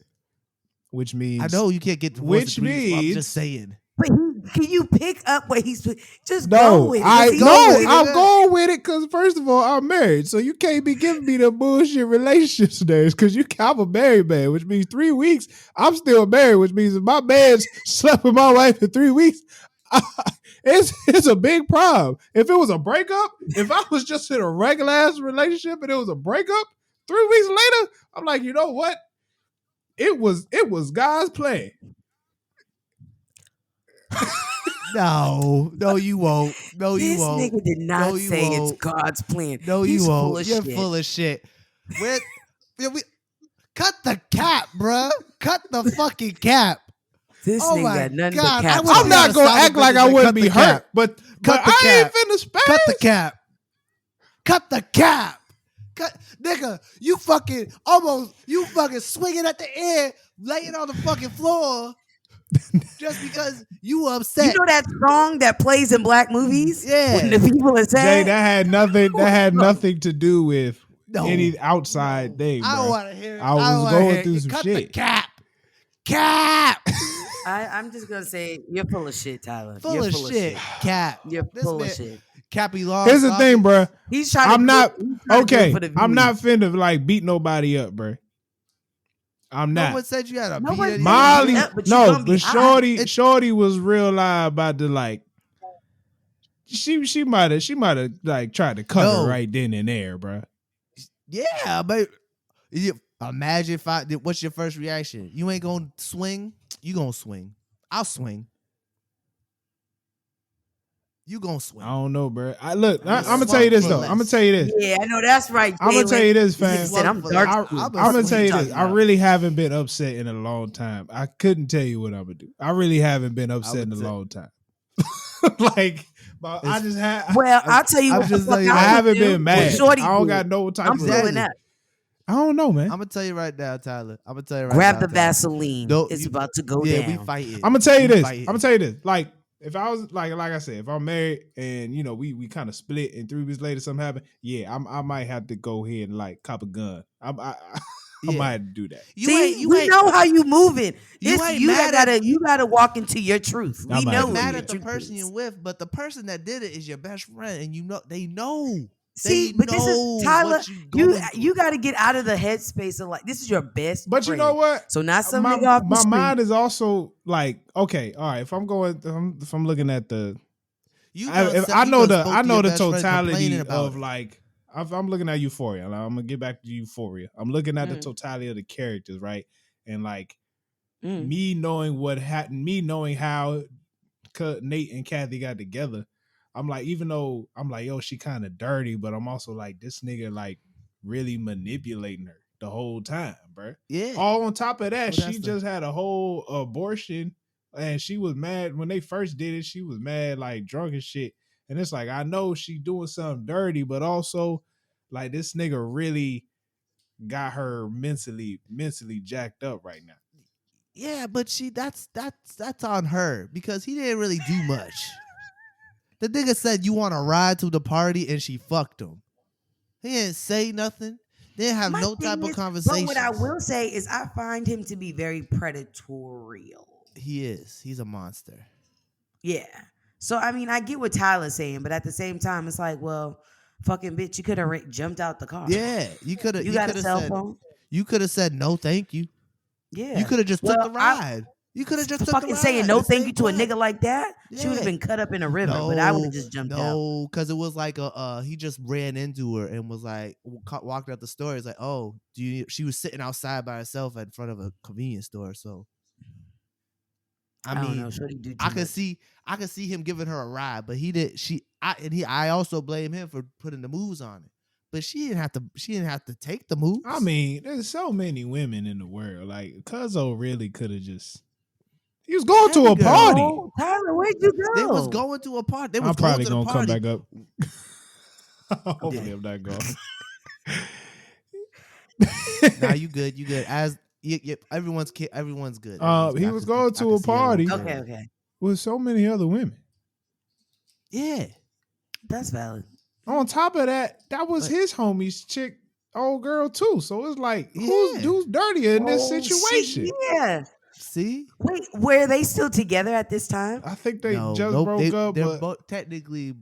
A: Which means
B: I know you can't get divorced.
A: Which
B: in 3 weeks, but I'm
A: means
B: just saying.
C: But can you pick up what he's just go
A: no,
C: with it?
A: I'm
B: nigga.
A: going with it because first of all, I'm married, so you can't be giving me the bullshit relationship scenarios because I'm a married man, which means 3 weeks. I'm still married, which means if my man slept with my wife in 3 weeks, it's a big problem. If it was a breakup, if I was just in a regular ass relationship and it was a breakup, 3 weeks later, I'm like, you know what? It was God's plan.
B: No, you won't. No, you
C: This
B: won't.
C: nigga did not say it's God's plan.
B: No,
C: He's
B: you won't.
C: full of
B: You're
C: shit.
B: full of shit. Cut the cap, bruh. Cut the fucking cap.
C: This
B: Oh
C: nigga
B: my
C: got nothing
B: God,
C: but caps.
B: I
A: I'm not gonna act like I wouldn't be hurt, but I ain't finna spaz.
B: Cut the cap. Cut the cap. Nigga, you fucking swinging at the air, laying on the fucking floor just because you upset.
C: You know that song that plays in black movies?
B: Yeah.
C: When the people are sad?
A: Jay, that had nothing to do with
B: No.
A: any outside thing, bro.
B: I don't want to hear it.
A: I was going through some
B: Cut
A: shit.
B: the cap. Cap.
C: I'm just gonna say you're full of shit, Tyler.
B: Full
C: You're
B: of shit. Cap.
C: You're
B: This
C: full
B: man-
C: of shit.
B: Cappy Law.
A: Here's the thing, bro.
C: He's trying
A: I'm
C: to
A: not
C: do it for the
A: I'm
C: views.
A: not finna like beat nobody up, bro. I'm
B: No
A: not.
B: one said you had a
C: Nobody-
B: beat.
A: Molly,
C: Yeah, but you
A: no,
C: gonna be
A: but
C: hot.
A: Shorty was real live about the like. She might have like tried to cut her right then and there, bro.
B: Yeah, but imagine if what's your first reaction? You ain't gonna swing. You gonna swing. I'll swing. You gonna swing.
A: I don't know, bro. I'm gonna
B: swung
A: tell you this
B: for
A: though.
B: less.
A: I'm gonna tell you this.
C: Yeah, I know that's right.
A: I'm gonna
C: Jalen.
A: tell you this,
C: This nigga
A: fam.
C: said, I'm dark.
B: I'm
C: skinned.
A: I'm gonna
C: That's
A: tell
C: what
A: you
C: he
A: this. I
C: talking about.
A: really haven't been upset in a long time. I couldn't tell you what I'm gonna do. I really haven't been upset in a long time. Like, but I just had.
C: Well, I'll tell you
B: I'm
C: what the
B: just
C: fuck
B: telling you,
A: I
C: I would
A: haven't
C: do.
A: been mad.
C: What Shorty
A: I don't
C: did.
A: got no type
C: I'm
A: of.
C: doing that.
A: I don't know, man.
B: I'm gonna tell you right now, Tyler. I'm gonna tell you right
C: Grab
B: now.
C: the
B: Tyler.
C: Vaseline.
B: No,
C: It's
B: you-
C: about to go
B: Yeah,
C: down.
B: we fighting.
A: I'm gonna tell you
B: We
A: this.
B: fighting.
A: I'm gonna tell you this. Like, if I was like I said, if I'm married and you know we kind of split and 3 weeks later something happened, yeah, I might have to go ahead and like cop a gun. I
B: Yeah.
A: might have to do that.
C: We know how you moving.
B: You
C: It's
B: ain't
C: you
B: mad
C: that you gotta walk into your truth.
A: I'm
C: We
A: not
C: know
A: mad
B: mad
C: your
B: at the
C: truth
B: person
C: is.
B: you're with, but the person that did it is your best friend, and you know they know.
C: See,
B: They
C: but this
B: know
C: is Tyler.
B: what going
C: You got to get out of the headspace of like this is your best.
A: But you know
C: friend.
A: what?
C: So not some
A: my,
C: nigga off the
A: my
C: street.
A: mind is also like, okay, all right. If I'm looking at the,
B: You
A: I know the totality of like, I'm looking at Euphoria. I'm gonna get back to Euphoria. I'm looking at the totality of the characters, right? And like me knowing what happened, me knowing how Nate and Kathy got together. I'm like, even though I'm like, yo, she kind of dirty, but I'm also like, this nigga like really manipulating her the whole time, bro.
B: Yeah.
A: All on top of that,
B: Well,
A: she just had a whole abortion, and she was mad when they first did it. She was mad, like drunk and shit. And it's like, I know she doing something dirty, but also like this nigga really got her mentally jacked up right now.
B: Yeah, but that's on her because he didn't really do much. The nigga said you want to ride to the party and she fucked him. He didn't say nothing. Didn't have
C: My
B: no
C: thing
B: type of
C: is-
B: conversation.
C: But what I will say is I find him to be very predatorial.
B: He is. He's a monster.
C: Yeah. So I mean, I get what Tyler's saying, but at the same time, it's like, well, fucking bitch, you could have jumped out the car.
B: Yeah, you could have.
C: You got a cell phone?
B: You could have said no, thank you.
C: Yeah.
B: You could have just took the ride. You could have just took the
C: fucking
B: ride.
C: saying no
B: The
C: thank
B: same
C: you to a
B: clap.
C: nigga like that. She would have
B: Yeah.
C: been cut up in a river, but I would have just jumped out.
B: No, because it was like he just ran into her and was like walked out the store. It's like, oh, she was sitting outside by herself in front of a convenience store. So I
C: don't
B: mean,
C: know. Shorty do too
B: I could
C: much.
B: see him giving her a ride, but I also blame him for putting the moves on it. But she didn't have to take the moves.
A: I mean, there's so many women in the world. Like Cuzzo really could have just. He was going to a
B: Girl.
A: party.
C: Oh, Tyler, where'd you go?
B: They was going to a party. They was
A: I'm probably
B: going to the
A: gonna
B: party.
A: come back up. Hopefully, I'm not going.
B: Nah, you good. You good. Everyone's good.
A: He was going to a party.
C: Okay.
A: With so many other women.
B: Yeah.
C: That's valid.
A: on top of that, that was his homie's chick, old girl too. So it's like, who's dirtier in this situation?
C: Shit, yeah.
B: See?
C: Wait, were they still together at this time?
A: I think they broke up.
B: They're
A: but
B: technically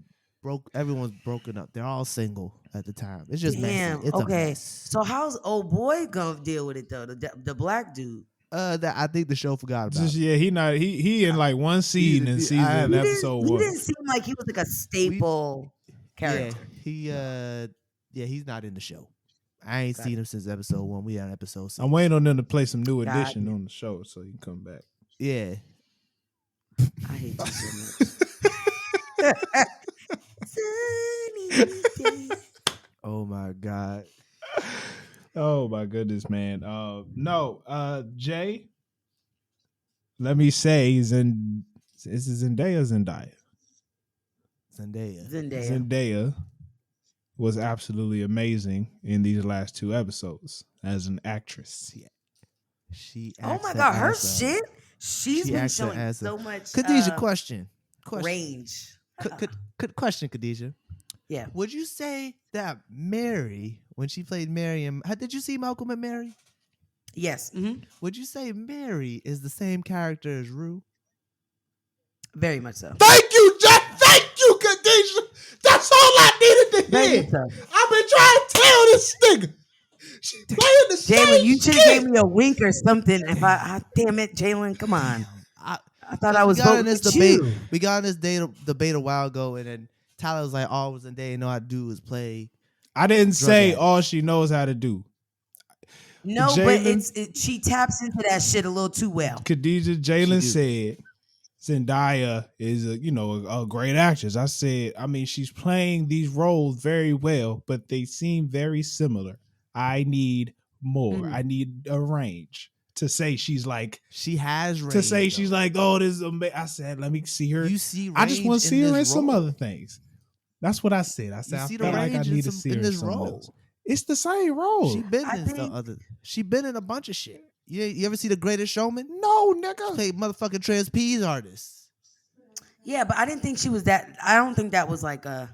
B: broke. Everyone's broken up. They're all single at the time. It's just
C: Damn.
B: messy. It's a mess.
C: So how's old boy gonna deal with it though? The black dude.
B: I think the show forgot about.
A: He in like one scene in season episode 1.
C: He didn't seem like he was like a staple character.
B: Yeah, he's not in the show. I ain't seen him since episode 1. We on episode 6.
A: I'm waiting on them to play some new edition on the show so he can come back.
B: Yeah.
C: I hate you so much. Sunny day.
B: Oh my God.
A: Oh my goodness, man. Jay, let me say, is it Zendaya or Zendaya? Zendaya was absolutely amazing in these last 2 episodes as an actress.
B: She
C: oh my God, her shit. She's been showing so much.
B: Khadijah, question.
C: Range.
B: Question, Khadijah.
C: Yeah.
B: Would you say that Mary, when she played Mary, did you see Malcolm and Mary?
C: Yes. Mm-hmm.
B: Would you say Mary is the same character as Rue?
C: Very much so.
A: Thank you, Jay. Thank you, Khadijah. That's all I needed to hear. I've been trying to tell this nigga. She playing the same
C: Jalen, you should have
A: shit.
C: gave me a wink or something. If damn it, Jalen, come on. I thought I was voting
B: this
C: with
B: debate.
C: you.
B: We got on this debate a while ago, and then Tyler was like, "All Zendaya know how to do is play."
A: I didn't say all she knows how to do.
C: No,
A: Jalen,
C: but she taps into that shit a little too well.
A: Khadijah, Jalen said Zendaya is a great actress. I said, she's playing these roles very well, but they seem very similar. I need more. I need a range to say she's like,
B: she has range.
A: To say she's like, oh, this is amazing. I said, let me see her.
B: You see,
A: I just want to see her in some other things. That's what I said. I said, I feel like I need to see her in this role. It's the same role.
B: She been in a bunch of shit. You ever see The Greatest Showman?
A: No, nigga.
B: Played motherfucking trapeze artist.
C: Yeah, but I didn't think she was that. I don't think that was like a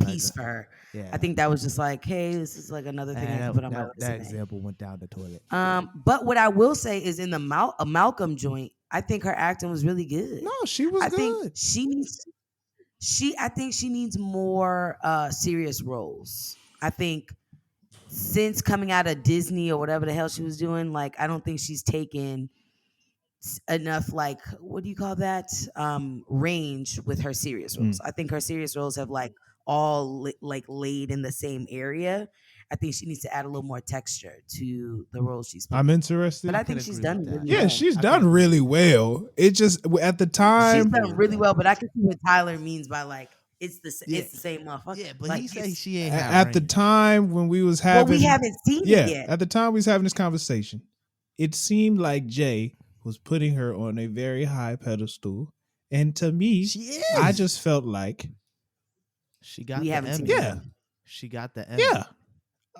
C: piece for her. Yeah. I think that was just like, hey, this is like another thing I can put on my resume.
B: That example went down the toilet.
C: But what I will say is in the Malcolm joint, I think her acting was really good.
A: No, she was good.
C: I think she needs more serious roles. I think since coming out of Disney or whatever the hell she was doing, like I don't think she's taken enough, like, what do you call that, range with her serious roles. I think her serious roles have like all laid in the same area. I think she needs to add a little more texture to the roles she's playing.
A: I'm interested.
C: But I think she's done really well.
A: She's done really well. It just at the time
C: she's done really well, but I can see what Tyler means by like it's the same motherfucker.
B: Yeah, but
C: like,
B: he said she ain't
A: at the time when we was having.
C: Well, we haven't seen it yet.
A: At the time we was having this conversation, it seemed like Jay was putting her on a very high pedestal, and to me, I just felt like
B: she got
C: we
B: the
C: haven't
B: Emmy.
C: seen
A: yeah,
B: she got the Emmy.
A: yeah.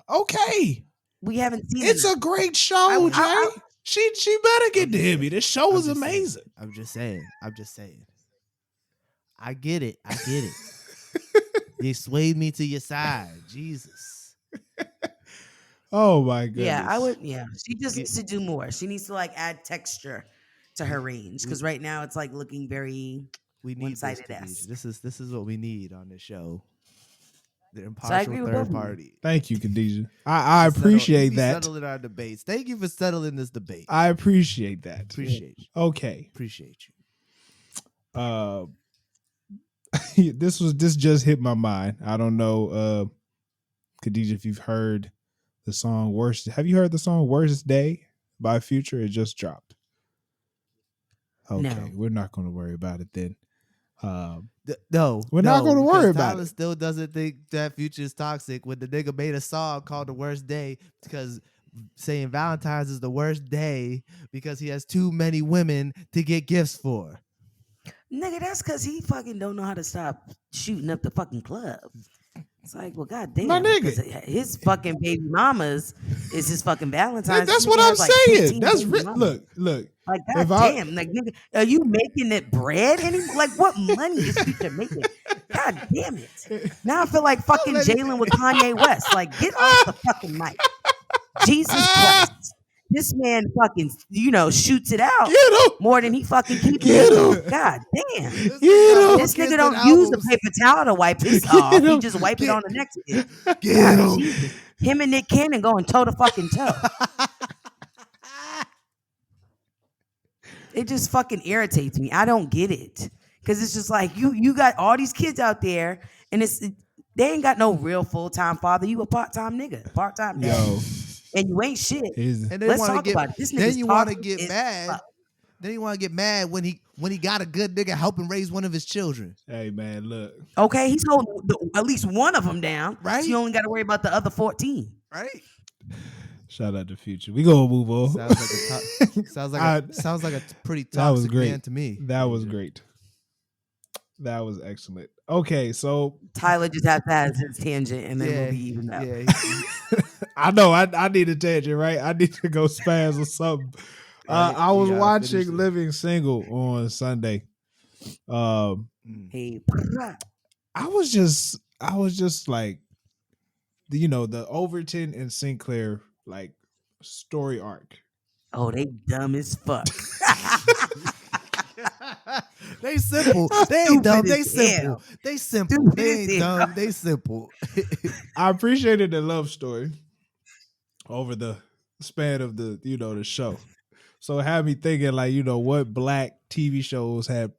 A: Okay,
C: we haven't seen
A: it's a great show, Jay. She better get the Emmy. This show is amazing.
B: I'm just saying. I get it. You swayed me to your side. Jesus.
A: Oh my goodness.
C: Yeah, I would. Yeah, she just needs to do more. She needs to like add texture to her range because right now it's like looking very one-sided.
B: This is what we need on this show. The impartial third party.
A: Thank you, Khadijah. I appreciate that.
B: Settling our debates. Thank you for settling this debate.
A: I appreciate that.
B: Appreciate you.
A: Okay.
B: Appreciate
A: you. This just hit my mind. I don't know, Khadijah, if you've heard the song "Worst." Have you heard the song "Worst Day" by Future? It just dropped. Okay, we're not going to worry about it then.
B: No,
A: we're not going to worry about
B: Tyler
A: it.
B: Still doesn't think that Future is toxic when the nigga made a song called "The Worst Day" because saying Valentines is the worst day because he has too many women to get gifts for.
C: Nigga, that's because he fucking don't know how to stop shooting up the fucking club. It's like, well, goddamn,
A: my nigga,
C: his fucking baby mamas is his fucking Valentine's.
A: That's what I'm saying. That's look.
C: Like, goddamn, like, nigga, are you making it bread? Like, what money is Future making? God damn it. Now I feel like fucking Jalen with Kanye West. Like, get off the fucking mic. Jesus Christ. This man fucking, shoots it out more than he fucking keeps it. God damn. This nigga don't use a paper towel to wipe his off. He just wipe it on the next kid. God, Jesus. Him and Nick Cannon going toe to fucking toe. It just fucking irritates me. I don't get it. Because it's just like, you got all these kids out there, and they ain't got no real full-time father. You a part-time nigga. Part-time dad. Yo. And you ain't shit.
B: And
C: let's talk about it. This
B: then you want to get mad. Then you want to get mad when he got a good nigga helping raise one of his children.
A: Hey man, look.
C: Okay, he's holding at least one of them down.
B: Right.
C: So you only got to worry about the other 14.
B: Right.
A: Shout out to Future. We gonna move on.
B: Sounds like a pretty toxic man to me.
A: That was great. That was excellent. Okay, so
C: Tyler just has to have his tangent, and then we'll be even out. Yeah,
A: I know. I need a tangent, right? I need to go spaz or something. I was watching Living Single on Sunday.
C: Hey,
A: I was just like, the Overton and Sinclair like story arc.
C: Oh, they dumb as fuck.
B: They simple. They ain't dumb. They simple. They simple. They ain't dumb. They simple.
A: I appreciated the love story over the span of the show. So it had me thinking like, what black TV shows have,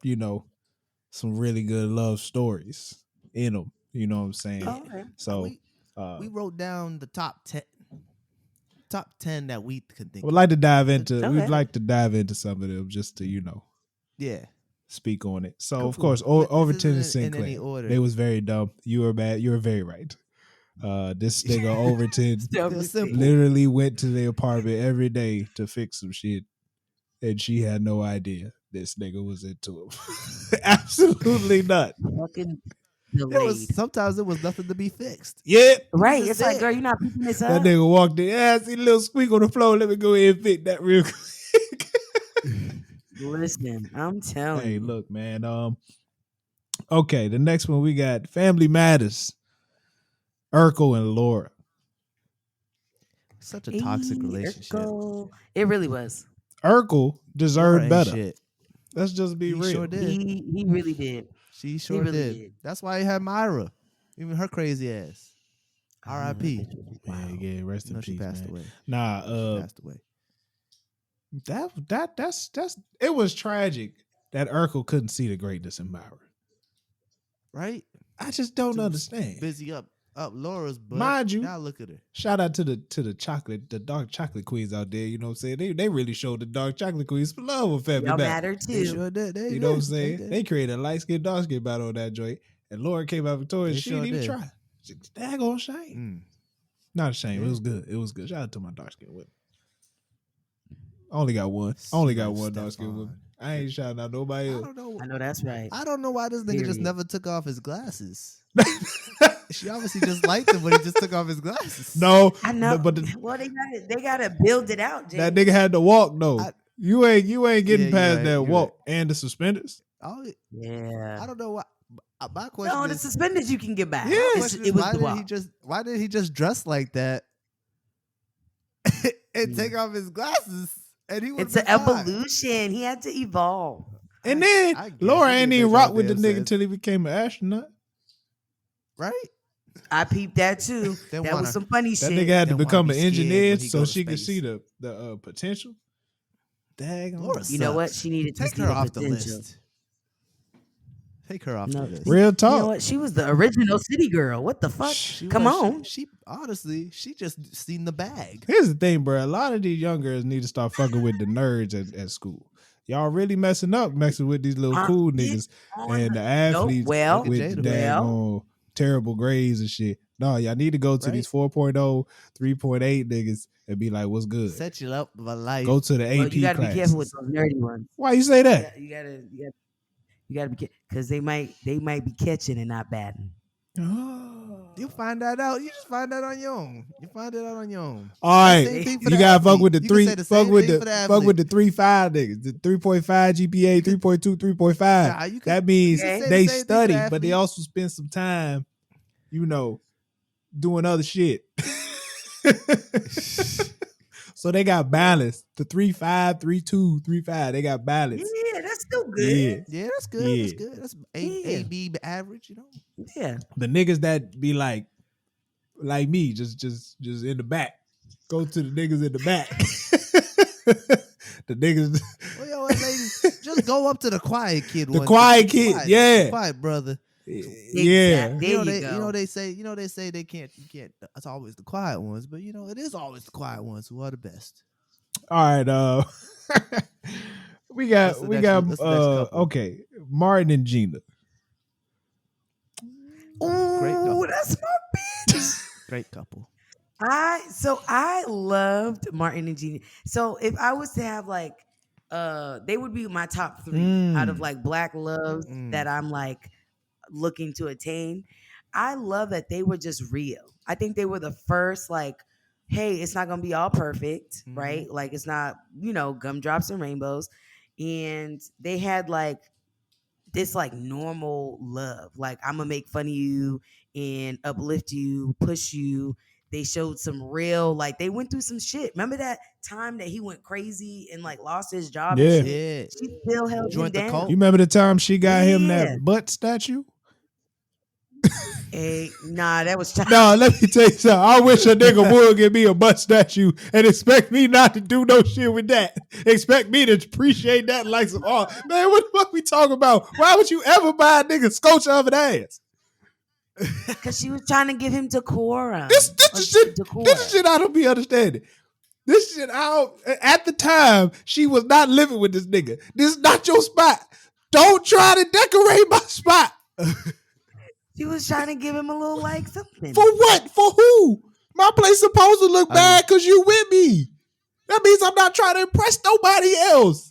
A: some really good love stories in them. You know what I'm saying?
C: Oh, okay.
A: So
B: we wrote down the top 10 that we could think.
A: We'd like to dive into some of them just to, speak on it. So of course, Overton and Sinclair, they was very dumb. You were bad. You were very right. This nigga Overton literally went to their apartment every day to fix some shit, and she had no idea this nigga was into him. Absolutely not.
C: Fucking
B: sometimes it was nothing to be fixed.
A: Yeah,
C: right. It's like, girl, you're not picking this up.
A: That nigga walked in. I see a little squeak on the floor. Let me go ahead and fix that real quick.
C: Listen, I'm telling you.
A: Hey, look, man. Okay, the next one we got Family Matters. Urkel and Laura.
B: Such a toxic relationship.
C: Urkel. It really was.
A: Urkel deserved better.
B: Shit.
A: Let's just be real.
B: Sure did.
C: He really did.
B: She sure did. That's why he had Myra. Even her crazy ass. R.I.P.
A: Yeah, rest in peace.
B: She passed away.
A: Nah,
B: she passed away.
A: That's it was tragic that Urkel couldn't see the greatness in Myra.
B: Right?
A: I just don't understand.
B: Busy up Laura's butt.
A: Mind you,
B: now look at her.
A: Shout out to the dark chocolate queens out there. You know what I'm saying? They really showed the dark chocolate queens for love with Family
C: Y'all
A: Matters.
C: matter too.
B: They sure did.
A: You know what I'm saying? They created a light skin, dark skin battle on that joint, and Laura came out victorious. She didn't even try. Daggone shame. Not a shame. It was good. It was good. Shout out to my dark skin women. Only got one. Only got one dark skin woman. I ain't shouting out nobody else.
C: I know that's right.
B: I don't know why this nigga just never took off his glasses. She obviously just liked him, but he just took off his glasses.
A: No,
C: I know.
A: But
C: they gotta build it out. Jay.
A: That nigga had to walk though. You ain't getting past that walk
B: right.
A: And the suspenders.
B: Oh
C: yeah.
B: I don't know why. My question
C: the suspenders you can get back.
A: Yeah.
C: It was the walk.
B: Why did he just dress like that and take off his glasses? And
C: it's an evolution. He had to evolve.
A: And then Laura ain't even rock with the nigga until he became an astronaut.
B: Right?
C: I peeped that too. That was some funny shit.
A: That nigga had to become an engineer so she could see the potential. Dang,
C: you know what? She needed to
B: take her off the list. Take her off the list.
A: Real talk.
C: You know what? She was the original city girl. What the fuck? Come on.
B: She honestly, she just seen the bag.
A: Here's the thing, bro. A lot of these young girls need to start fucking with the nerds at school. Y'all really messing with these little cool niggas and the athletes with the terrible grades and shit. No, y'all need to go to these 4.0, 3.8 niggas and be like, what's good?
B: Set you up for life.
A: Go to the AP class.
C: You gotta be careful with those nerdy ones.
A: Why you say that?
C: You gotta be because they might be catching and not batting.
B: You find that out. You just find that on your own. You find it out on your own.
A: All right,
B: Same thing for
A: you
B: the
A: gotta fuck
B: athlete.
A: with the
B: You can
A: three.
B: say the
A: Fuck
B: same
A: with
B: thing
A: the
B: for the
A: fuck with the
B: athlete.
A: 3.5 niggas. The 3.5 GPA, 3.2, 3.5.
B: Nah, you can-
A: That means
C: you can
B: say
A: they
B: the same thing for the
A: study, but they
B: athlete.
A: also spend some time, doing other shit. So they got balance. The 3.5, 3.2, 3.5. They got balance.
C: Yeah, that's still good.
A: Yeah.
B: Yeah, that's good.
A: Yeah.
B: That's good. That's A B average.
C: Yeah.
A: The niggas that be like me, just in the back. Go to the niggas in the back. The niggas.
B: Well, yo, ladies, just go up to the quiet kid.
A: The
B: one.
A: quiet kid,
B: Quiet,
A: yeah.
B: quiet brother.
A: Yeah.
C: There you
B: they,
C: go.
B: they say they can't. You can't. It's always the quiet ones, but it is always the quiet ones who are the best.
A: All right. we got
B: What's the next couple?
A: okay, Martin and Gina.
B: Great couple.
C: Ooh, that's my bitch.
B: Great couple.
C: I loved Martin and Gina. So if I was to have they would be my top 3 out of like black loves that I'm like looking to attain. I love that they were just real. I think they were the first hey, it's not gonna be all perfect, right? Like it's not, gumdrops and rainbows. And they had this normal love. Like I'm gonna make fun of you and uplift you, push you. They showed some real, they went through some shit. Remember that time that he went crazy and lost his job
A: Yeah.
C: and shit? She still held him
B: Joined the
C: down.
B: cult.
A: You remember the time she got him
C: Yeah.
A: that butt statue?
C: Hey, nah, that was
A: No, let me tell you something. I wish a nigga would give me a butt statue and expect me not to do no shit with that. Expect me to appreciate that like some art. Man, what the fuck we talking about? Why would you ever buy a nigga sculpture of an ass?
C: because she was trying to give him decorum.
A: This is shit I don't be understanding. This shit at the time, she was not living with this nigga. This is not your spot. Don't try to decorate my spot.
C: She was trying to give him a little something.
A: For what? For who? My place supposed to look bad because you with me. That means I'm not trying to impress nobody else.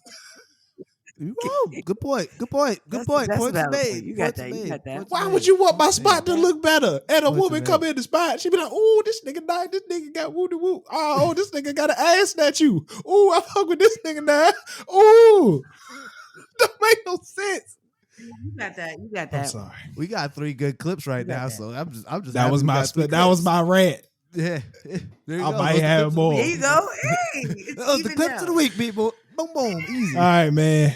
B: Oh, good point. Good point. Good point.
C: That's
B: Points
C: valid.
B: made.
C: You got
B: Points
C: that. You
B: made.
C: got that.
B: Points
A: Why
B: made.
A: would you want my spot to look better? And a
B: Points
A: woman
B: made.
A: come in the spot, she be like, "Ooh, this nigga nice. This nigga got woo woo. Oh, this nigga got an ass statue. Ooh, I fuck with this nigga now. Ooh, don't make no sense."
C: You got that. You got
A: I'm
C: that.
A: sorry.
B: We got 3 good clips right
C: You got
B: now,
C: that.
B: so I'm just.
A: That
B: happy
A: was
B: we
A: my
B: got 3
A: that was
B: clips.
A: my rant.
B: Yeah. There you
A: I
B: go.
A: might
B: Those the
A: have
B: clips of the
A: more.
B: week.
C: There you go. Hey, it's
B: That was the
C: even
B: clips of
C: now.
B: the week, people. Boom, boom, easy.
A: All right, man.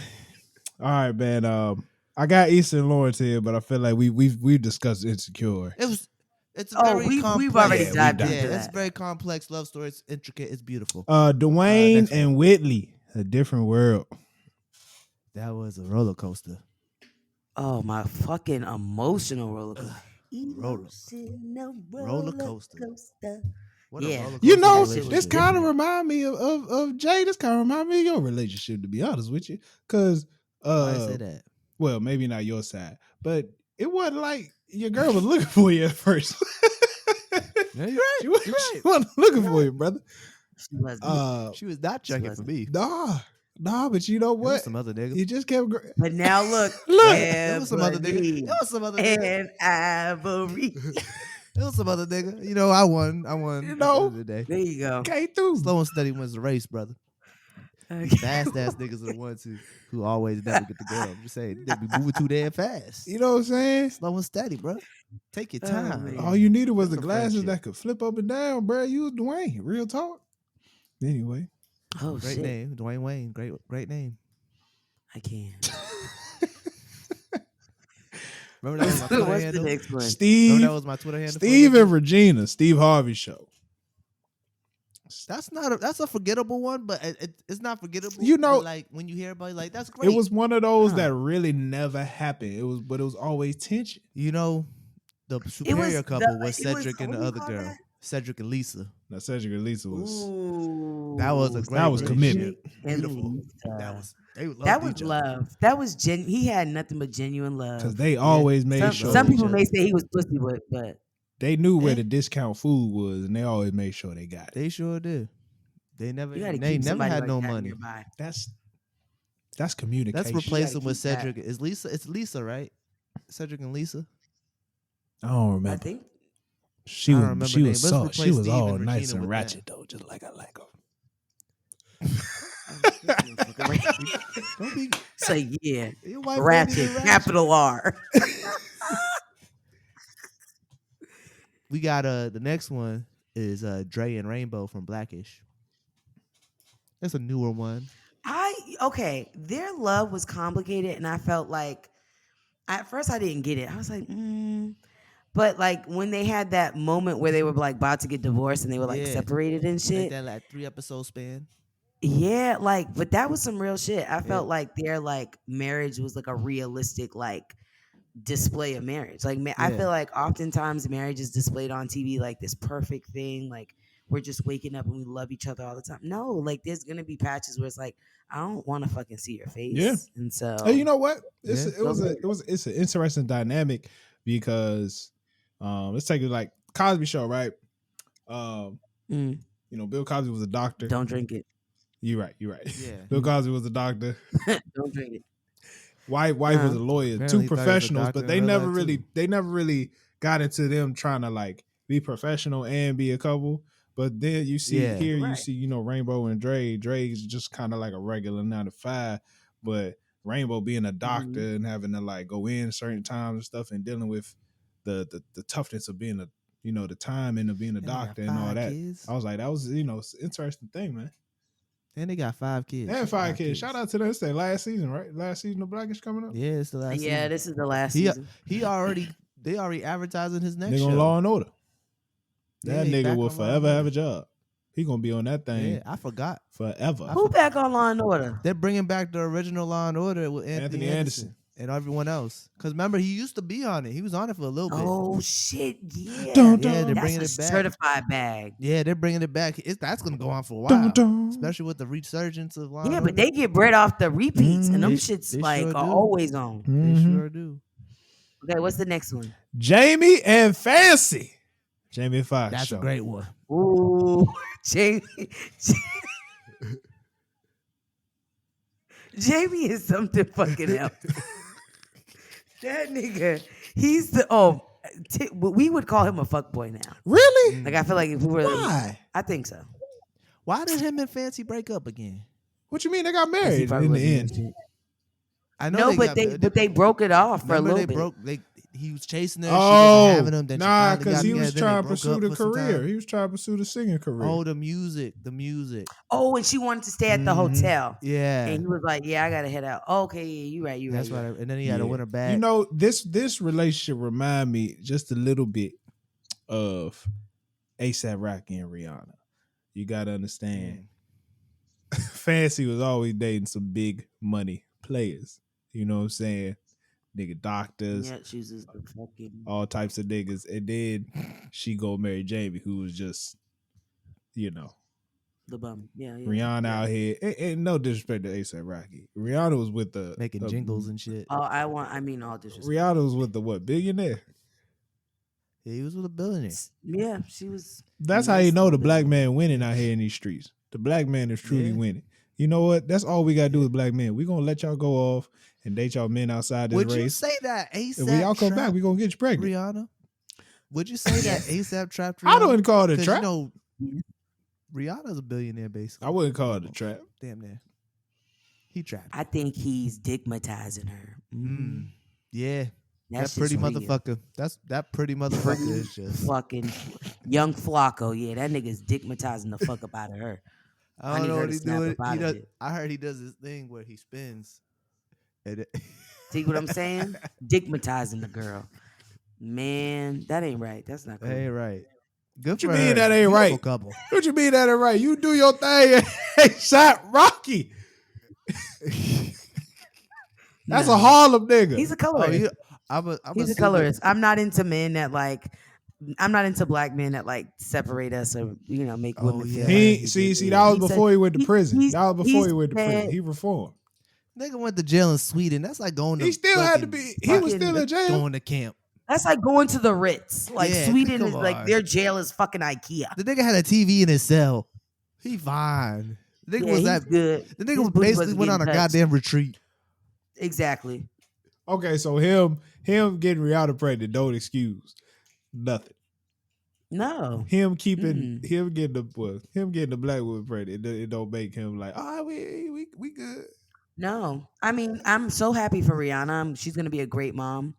A: I got Easton Lawrence here, but I feel like we've discussed Insecure.
B: It's a very
C: we've
B: complex.
C: already
A: Yeah,
C: dived
A: we've
C: into
B: Yeah, it's a
C: that.
B: very complex love story. It's intricate. It's beautiful.
A: Dwayne
B: next
A: and Whitley, A Different World.
B: That was a roller coaster.
C: Oh, my fucking emotional roller coaster.
B: Roller coaster. What a
C: Yeah.
B: roller
A: You
B: coaster
A: know,
C: That shit was
A: this
B: relationship.
A: kind of remind me of Jay. This kind of remind me of your relationship, to be honest with you. Because,
B: Why say that?
A: well, maybe not your side, but it wasn't like your girl was looking for you at first.
B: Yeah, you're right.
A: She
B: You're
A: wasn't looking for you, brother.
C: She was.
B: She was not checking for me.
A: Nah, but you know
B: There was
A: what?
B: some other niggas.
A: You just kept
C: But now look,
B: There was some other niggas.
C: Ebony
B: There was some other niggas.
C: and Ivory.
B: There was some other nigga. I won.
A: You
B: at
A: know.
B: the end of the day.
C: There you go.
A: came through.
B: Slow and steady wins the race, brother.
C: Okay.
B: Fast ass niggas are the ones who always never get the girl. I'm just saying, they be moving too damn fast.
A: You know what I'm saying?
B: Slow and steady, bro. Take your
C: Oh,
B: time.
C: man.
A: All you needed was the
B: That's a
A: glasses
B: friendship.
A: that could flip up and down, bro. You was Dwayne. Real talk. Anyway.
C: Oh
B: Great
C: shit!
B: name, Dwayne Wayne. Great name.
C: I can't.
B: Remember that was my Twitter
C: What's the
B: handle.
C: next one?
B: Remember
A: Steve,
B: that was my Twitter handle.
A: Steve and Regina, Steve Harvey show.
B: That's a forgettable one, but it's not forgettable.
A: You know-
B: but, like when you hear about it, like that's great.
A: It was one of those
C: Huh.
A: that really never happened. But it was always tension.
B: The superior couple was Cedric and the
C: what do you
B: other
C: call
B: girl,
C: that?
B: Cedric and Lisa.
A: Now Cedric and Lisa was
C: Ooh,
B: That was a great
A: that was commitment.
C: and
B: Beautiful.
C: Lisa.
B: They loved
C: That was
B: each other.
C: love. That was He had nothing but genuine
A: because
C: love.
A: they always made
C: Some,
A: sure
C: some people
B: each
C: may
B: other.
C: say he was pussy, but
A: they knew where
B: Yeah.
A: the discount food was, and they always made sure they got it.
B: They sure did. They never
C: you got to
B: they
C: keep
B: never
C: somebody
B: had
C: like
B: no
C: that
B: money.
C: nearby.
A: That's communication.
B: Let's replace them with
C: keep that.
B: Cedric. It's Lisa, right? Cedric and Lisa.
A: I don't
C: I
A: remember.
C: think
A: She
B: I don't
A: was
B: remember
A: she
B: name.
A: was
B: Let's
A: so
B: replace
A: she was
B: Steve
A: all
B: and
A: nice
B: Regina
A: and
B: with
A: ratchet
B: that.
A: though, just like I like her.
C: this motherfucker right
B: Don't be
C: say yeah,
B: your wife ain't
C: ratchet,
B: even ratchet.
C: capital R.
B: We got the next one is Dre and Rainbow from Blackish. That's a newer one.
C: Their love was complicated, and I felt like at first I didn't get it. I was like, but like when they had that moment where they were like about to get divorced and they were like
B: Yeah.
C: separated and
B: Like
C: shit.
B: that like 3-episode span.
C: Yeah, like, but that was some real shit. I
B: Yeah.
C: felt like their like marriage was like a realistic like display of marriage. Like, I
B: Yeah.
C: feel like oftentimes marriage is displayed on TV like this perfect thing. Like we're just waking up and we love each other all the time. No, like there's gonna be patches where it's like I don't want to fucking see your face.
A: Yeah.
C: And so,
A: Hey, you know what?
B: Yeah.
A: It's an interesting dynamic because let's take it like Cosby Show, right? You know, Bill Cosby was a doctor.
C: don't drink it.
A: You're right.
B: Yeah.
A: Bill Cosby was a doctor.
C: Don't drink it.
A: Wife was a lawyer.
B: Apparently
A: Two
B: he thought he was a
A: professionals,
B: doctor
A: but
B: in
A: they
B: real
A: never
B: life,
A: really
B: too.
A: they never really got into them trying to like be professional and be a couple. But then you see
B: Yeah.
A: here, you
C: Right.
A: see, you know, Rainbow and Dre. Dre's just kind of like a regular 9 to 5, but Rainbow being a doctor and having to like go in certain times and stuff and dealing with the toughness of being a, you know, the timing of being a
B: And they got
A: doctor and all
B: 5
A: that.
B: kids.
A: I was like, that was, you know, it's an interesting thing, man.
B: And they got 5 kids.
A: They had 5 kids. Shout out to them. It's their last season, right? Last season of Blackish coming up.
B: Yeah, it's the last
C: Yeah,
B: season.
C: this is the last season.
B: They already advertising his next
A: Nigga on
B: show.
A: Law and Order.
B: Yeah,
A: That
B: he
A: nigga
B: back
A: will
B: on Law and
A: forever have
B: Order.
A: a job. He gonna be on that thing
B: Yeah, I forgot.
A: forever.
C: Who back on Law and Order?
B: They're bringing back the original Law and Order with Anthony
A: Anthony
B: Anderson and everyone else. Because remember, he used to be on it. He was on it for a little bit.
C: Oh shit! Yeah,
A: Dun,
B: Yeah, they're
A: dun.
B: bringing
C: that's
B: it
C: a
B: back.
C: certified bag.
B: Yeah, they're bringing it back. That's going to go on for a
A: Dun,
B: while,
A: dun.
B: especially with the resurgence of Law
C: Yeah,
B: and
C: but
B: Order.
C: they get bread off the repeats, and them
B: They-
C: shits
B: they
C: like
B: sure
C: are
B: do.
C: always on.
B: They
A: Mhm.
B: sure do.
C: Okay, what's the next one?
A: Jamie and Fancy. Jamie Foxx
B: That's
A: show.
B: a great one.
C: Ooh, Jamie is something fucking else. That nigga, he's the we would call him a fuckboy now.
A: Really?
C: Like I feel like if we were,
A: Why?
C: I think so.
B: Why did him and Fancy break up again?
A: What you mean they got
C: 'Cause he
A: married
C: probably
A: in the
C: wasn't
A: end?
C: into it.
B: I know
C: No,
B: got-
C: but they broke it off for a
B: remember
C: little
B: they
C: bit.
B: broke. He was chasing her.
A: Oh,
B: she wasn't having him. Then she
A: nah,
B: finally
A: because
B: got
A: he
B: together,
A: was
B: then they
A: trying to
B: broke
A: pursue
B: up
A: the
B: for some
A: career.
B: time.
A: He was trying to pursue the singing career.
B: Oh, the music.
C: Oh, and she wanted to stay at the
A: Mhm.
C: hotel.
B: Yeah,
C: And he was like, "Yeah, I gotta head out." Okay, yeah, you right.
B: that's
C: right.
B: right. And then he had to win her back.
A: You know, this relationship remind me just a little bit of ASAP Rocky and Rihanna. You gotta understand. Fancy was always dating some big money players. You know what I'm saying? Nigga doctors,
C: Yeah, she was just the fucking.
A: all types of niggas. And then she go marry Jamie, who was just, you know,
C: The bum. Yeah.
A: Rihanna out here. And no disrespect to ASAP Rocky. Rihanna was with the
B: making jingles and shit.
C: Oh, I mean, all disrespect.
A: Rihanna was with the what, billionaire?
B: Yeah, he was with a billionaire.
C: Yeah, she was.
A: That's how you know the black man winning out here in these streets. The black man is truly winning. You know what? That's all we gotta do as black men. We're gonna let y'all go off and date y'all men outside this
B: Would
A: race.
B: you say that ASAP?
A: If when y'all come back, we gonna get you pregnant.
B: Rihanna. Would you say that ASAP trapped Rihanna?
A: I wouldn't call it a
B: 'Cause
A: trap.
B: You know, Rihanna's a billionaire, basically.
A: I wouldn't call it a trap.
B: Damn near. He trapped.
C: I think he's stigmatizing her.
B: Yeah.
C: That's
B: That pretty
C: just real.
B: motherfucker. That pretty motherfucker is just
C: fucking young Flacco. Yeah, that nigga's stigmatizing the fuck up out of her.
B: I
C: need
B: don't know
C: her
B: what
C: to
B: he's
C: snap
B: doing.
C: up out of it.
B: I heard he does this thing where he spins. And
C: See what I'm saying? Stigmatizing the girl. Man, that ain't right. That's not cool.
B: That ain't right. Good
A: What you
B: for
A: mean
B: her.
A: that ain't
B: Beautiful
A: right?
B: Couple.
A: What you mean that ain't right? You do your thing. ASAP Rocky. That's a Harlem nigga.
C: He's a
B: Oh,
C: colorist. He's a colorist. I'm not into men that like. I'm not into black men that like separate us or make women feel.
A: He see that was
C: He
A: before
C: said-
A: he went to prison.
C: he's-
A: That was before he
C: he's
A: went to prison.
C: said-
A: He reformed.
B: Nigga went to jail in Sweden. That's like going to.
A: He still had to
B: fucking-
A: be. He was
C: fucking
A: still in jail.
B: going to camp.
C: That's like going to the Ritz. Like
B: Yeah,
C: Sweden
B: come
C: is like
B: on.
C: their jail is fucking IKEA.
B: The nigga had a TV in his cell. He fine. The nigga
C: Yeah,
B: was
C: he's
B: that
C: good.
B: The
C: His
B: nigga
C: booty
B: basically
C: wasn't
B: went on a
C: getting touched.
B: goddamn retreat.
C: Exactly.
A: Okay, so him getting Rihanna pregnant don't excuse. Nothing.
C: No.
A: Him getting the black woman pregnant. It don't make him like, oh, we good.
C: No. I mean, I'm so happy for Rihanna. She's gonna be a great mom.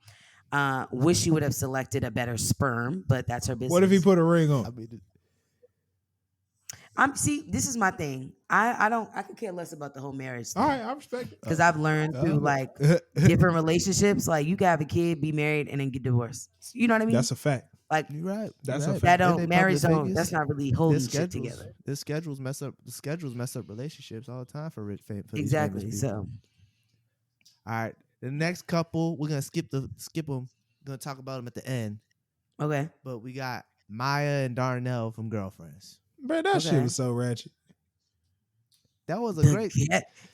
C: Wish she would have selected a better sperm, but that's her business.
A: What if he put a ring on?
B: I mean,
C: See, this is my thing. I could care less about the whole marriage thing.
A: All right, I respect it.
C: Because I've learned through like different relationships, like you can have a kid, be married, and then get divorced. You know what I mean?
A: That's a fact.
C: Like
B: you're right.
A: That's
B: you're
A: a
B: right.
A: fact.
C: that don't marriage
B: public
C: don't.
B: figures.
C: That's not really holding shit together.
B: The schedules mess up relationships all the time for these famous
C: Exactly.
B: people.
C: So,
B: all right, the next couple we're gonna skip them. We're gonna talk about them at the end.
C: okay.
B: But we got Maya and Darnell from Girlfriends.
A: Bro, that shit was so ratchet.
B: That was a great.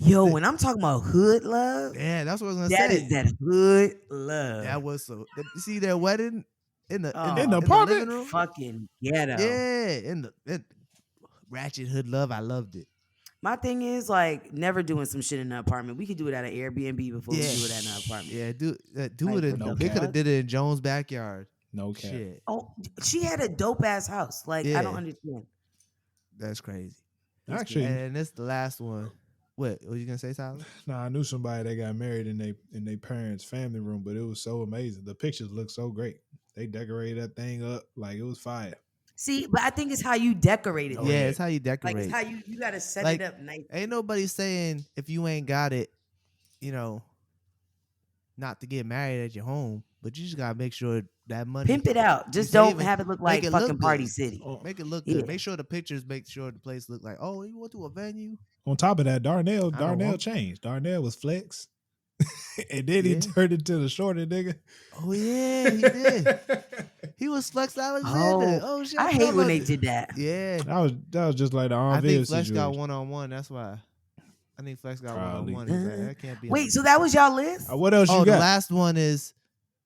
C: When I'm talking about hood love,
B: Yeah, that's what I was gonna
C: that
B: say.
C: is that hood love.
B: That was so. You see their wedding in the
A: apartment?
B: living room.
C: Fucking ghetto.
B: Yeah, in ratchet hood love. I loved it.
C: My thing is like never doing some shit in an apartment. We could do it at an Airbnb before we do it at an apartment.
B: Yeah, do
C: Like,
B: it in.
C: what the
B: They could have
C: fuck?
B: did it in Jones' backyard.
A: No cap.
B: Shit,
C: Oh, she had a dope ass house. Like
B: Yeah.
C: I don't understand.
B: that's crazy.
A: Actually,
B: And this the last one. What you gonna say, Tyler?
A: nah, I knew somebody that got married in their parents' family room, but it was so amazing. The pictures look so great. They decorated that thing up like it was fire.
C: See, but I think it's how you decorate it.
B: Yeah, it's how you decorate.
C: Like it's how you gotta set
B: Like,
C: it up nice.
B: Ain't nobody saying if you ain't got it, not to get married at your home, but you just gotta make sure that money.
C: Pimp it out. Just
B: you
C: don't
B: save it,
C: have it look
B: make
C: like
B: it look
C: fucking Party
B: good.
C: City.
B: Make it look
C: Yeah.
B: good. Make sure the pictures make sure the place look like, oh, you went to a venue.
A: On top of that, Darnell
B: want-
A: changed. Darnell was flex. And then he
B: Yeah.
A: turned into the shorter nigga.
B: Oh yeah, he did. He was Flex Alexander. Oh shit!
C: I hate when they did that.
B: Yeah,
A: That was just like the
B: I
A: obvious
B: think Flex got
A: situation.
B: 1-on-1. That's why. I think Flex got
A: Probably.
B: 1-on-1. He's like, that can't be.
C: Wait, so that was y'all list?
A: What else
B: Oh,
A: you
B: the
A: got?
B: last one is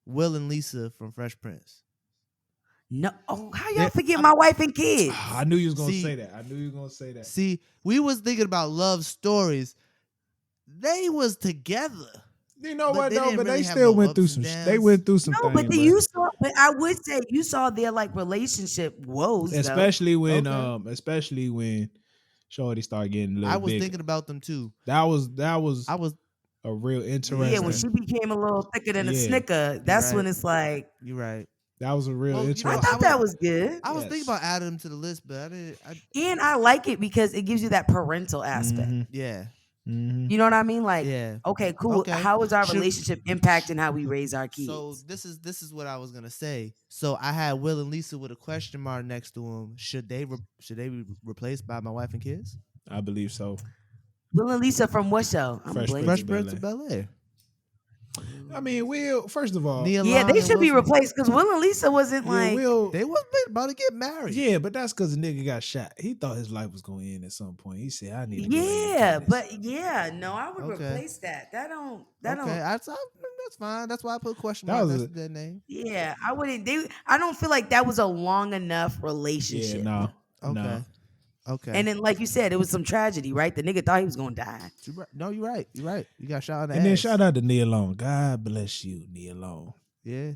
B: Will and Lisa from Fresh Prince.
C: No. Oh, how y'all forget my wife and kids?
A: I knew you was gonna
B: See-
A: say that.
B: See, we was thinking about love stories. They was together.
A: You know
B: But
A: what
B: they
A: though?
B: didn't
A: But
B: really
A: they
B: have
A: still
B: no
A: went through
B: ups
A: some.
B: and
A: They
B: downs.
A: went through some
C: No,
A: things.
C: but then
A: bro.
C: you saw. But I would say you saw their like relationship woes, though.
A: especially when
B: Okay.
A: Shorty started getting a little
B: I was
A: bigger.
B: thinking about them too.
A: that was
B: I was.
A: a real interesting.
C: Yeah, when she became a little thicker than a
A: Yeah.
C: snicker, that's
B: Right.
C: when it's like
B: You're right.
A: that was a real
B: Well, you know,
A: interesting.
C: I thought that was good,
B: I was
A: Yes.
B: thinking about adding them to the list, but I didn't.
C: and I like it because it gives you that parental aspect.
A: Mhm,
B: Yeah.
A: mhm.
C: You know what I mean? Like,
B: Yeah.
C: okay, cool.
B: Okay.
C: How is our
B: Should-
C: relationship impacting how we raise our kids?
B: So this is what I was gonna say. So I had Will and Lisa with a question mark next to them. Should they be replaced by My Wife and Kids?
A: I believe so.
C: Will and Lisa from what show? I'm
A: Fresh
C: blanking.
A: Prince
B: Fresh Prince of Bel-Air.
A: I mean, Will. First of all,
B: Nia
C: Yeah,
B: Long
C: they
B: and
C: should be
B: Will Smith.
C: replaced because Will and Lisa wasn't
A: yeah,
C: like.
A: Will.
B: They was about to get married.
A: Yeah, but that's because the nigga got shot. He thought his life was going to end at some point. He said, "I need to." go ahead and
C: Yeah,
A: do this."
C: but yeah, no, I would
B: Okay.
C: replace that. That don't.
B: Okay, that's fine. That's why I put question
A: That
B: mark
A: was
B: next to that name.
C: Yeah, I wouldn't. I don't feel like that was a long enough
A: yeah,
C: relationship.
A: no,
B: Okay.
A: no.
B: Okay.
C: And then, like you said, it was some tragedy, right? The nigga thought he was gonna die.
B: No, you're right. You're right. You got shot in the
A: And then
B: ass.
A: shout out to Nia Long. God bless you, Nia Long.
B: Yeah,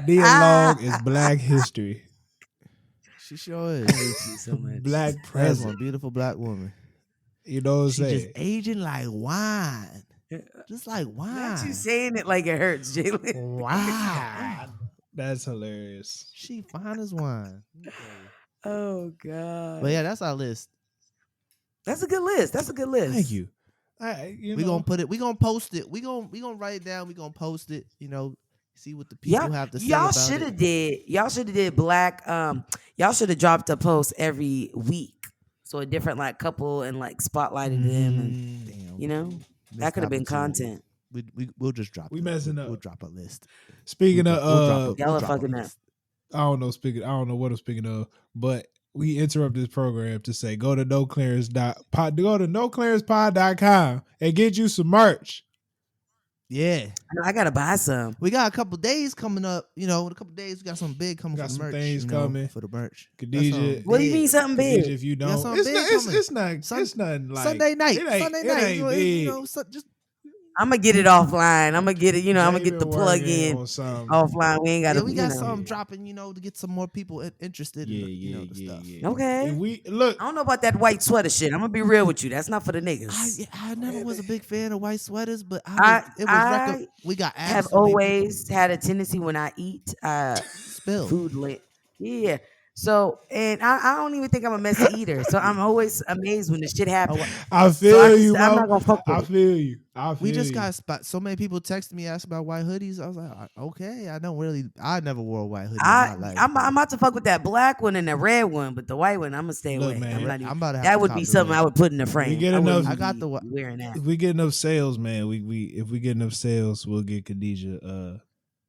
A: Nia Long is Black history,
B: she sure is.
C: I hate you so much.
A: Black
B: That's
A: present.
B: one beautiful black woman.
A: You know what I'm
B: She just
A: saying?
B: aging like wine. Just like wine.
C: Not you saying it like it hurts, Jalen.
A: Wow, that's hilarious.
B: She fine as wine.
C: Oh God.
B: But yeah, that's our list.
C: That's a good list. That's a good list.
A: Thank you.
B: We gonna put it. We gonna post it. We gonna write it down. We gonna post it. See what the people have to say
C: Y'all
B: about
C: should
B: it.
C: have did. Y'all should have did black. Y'all should have dropped a post every week, so a different like couple and like spotlighted them, and
B: Damn,
C: you know
B: missed
C: that could have been
B: opportunity.
C: content.
B: We'll just drop.
A: We
B: it.
A: messing up.
B: We'll drop a list.
A: Speaking
B: We'll
A: of,
C: Y'all are
B: drop a
C: fucking up.
B: list.
A: I don't know what I'm speaking of, but we interrupt this program to say go to noclearancepod.com and get you some merch.
B: Yeah,
C: I know I gotta buy some.
B: we got a couple days coming up. In a couple days we got something big coming
A: Got
B: for the
A: some
B: merch.
A: things coming.
B: For the merch.
A: Khadijah,
C: What do you mean something big?
A: If you
B: got
A: don't,
B: something big coming.
A: it's nothing like
B: Sunday night.
A: It ain't
B: Sunday night.
A: big.
B: Just
C: I'm gonna get it offline. I'm gonna get it. I'm gonna
A: Jay
C: get the
A: been
C: plug
A: working
C: in
A: on something.
C: offline. We ain't got to.
B: we got something dropping, to get some more people interested in the stuff.
A: Yeah.
C: Okay.
A: If we look,
C: I don't know about that white sweater shit. I'm gonna be real with you. That's not for the niggas.
B: I never was a big fan of white sweaters, but we got asked.
C: Have always had a tendency when I eat
B: spill
C: food lit. Yeah. So, and I don't even think I'm a messy eater. So I'm always amazed when the shit happens.
A: I feel you,
C: I'm not gonna fuck with
A: I
C: it.
A: feel you.
B: We just got so many people texting me asking about white hoodies. I was like, okay, I never wore a white hoodie in my life.
C: I'm about to fuck with that black one and the red one, but the white one I'm gonna stay away.
A: Man,
C: I'm
B: about to have
C: that
B: to
C: would
B: cop
C: be
B: the
C: something
B: red.
C: I would put in the frame.
A: We get enough.
B: I got the
C: wearing that.
A: If we get enough sales, man, if we get enough sales, we'll get Khadijah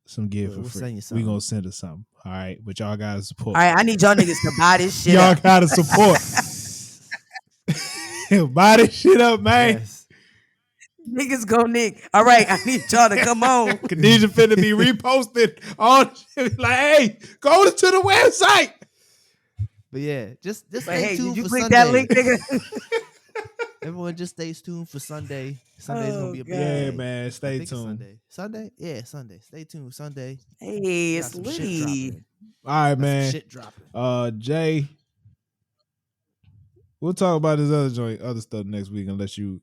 A: some gear for free. We gonna send her something. All right, but y'all gotta support.
C: All right, I need y'all niggas to buy this shit.
A: Y'all gotta support. Buy this shit up, man.
B: Yes.
C: Niggas go Nick. All right, I need y'all to come on.
A: Khadijah finna be reposted on shit. Like, hey, go to the website.
B: But yeah, just
C: But
B: stay
C: hey,
B: tuned
C: did you
B: for
C: click
B: Sunday.
C: that link, nigga?
B: Everyone just stays tuned for Sunday. Sunday's gonna be a big
C: God.
B: day.
A: Yeah, man, stay
B: I think it's
A: tuned.
B: Sunday? Yeah, Sunday. Stay tuned. Sunday.
C: Hey,
B: Got
C: it's
B: some shit
C: Liddy.
B: dropping.
A: All right,
B: Got some
A: man.
B: shit dropping.
A: Jay, we'll talk about this other stuff next week unless you.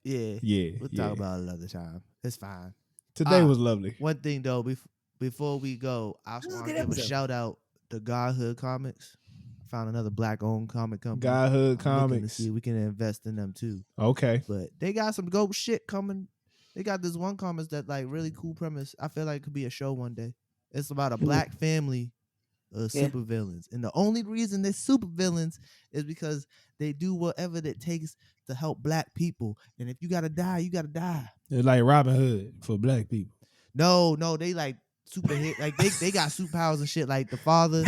B: Yeah.
A: Yeah,
B: We'll
A: yeah.
B: talk about it another time. It's fine.
A: Today was lovely.
B: One thing though, before we go, I just want to give a shout out to Godhood Comics. Found another black-owned comic company.
A: Godhood
B: I'm looking to
A: Comics.
B: see if we can invest in them too.
A: Okay.
B: But they got some dope shit coming. They got this one comics that like really cool premise. I feel like it could be a show one day. It's about a black family of supervillains. And the only reason they're supervillains is because they do whatever it takes to help black people. And if you gotta die, you gotta die.
A: It's like Robin Hood for black people.
B: No, they like super hit. Like they got superpowers and shit. Like the father's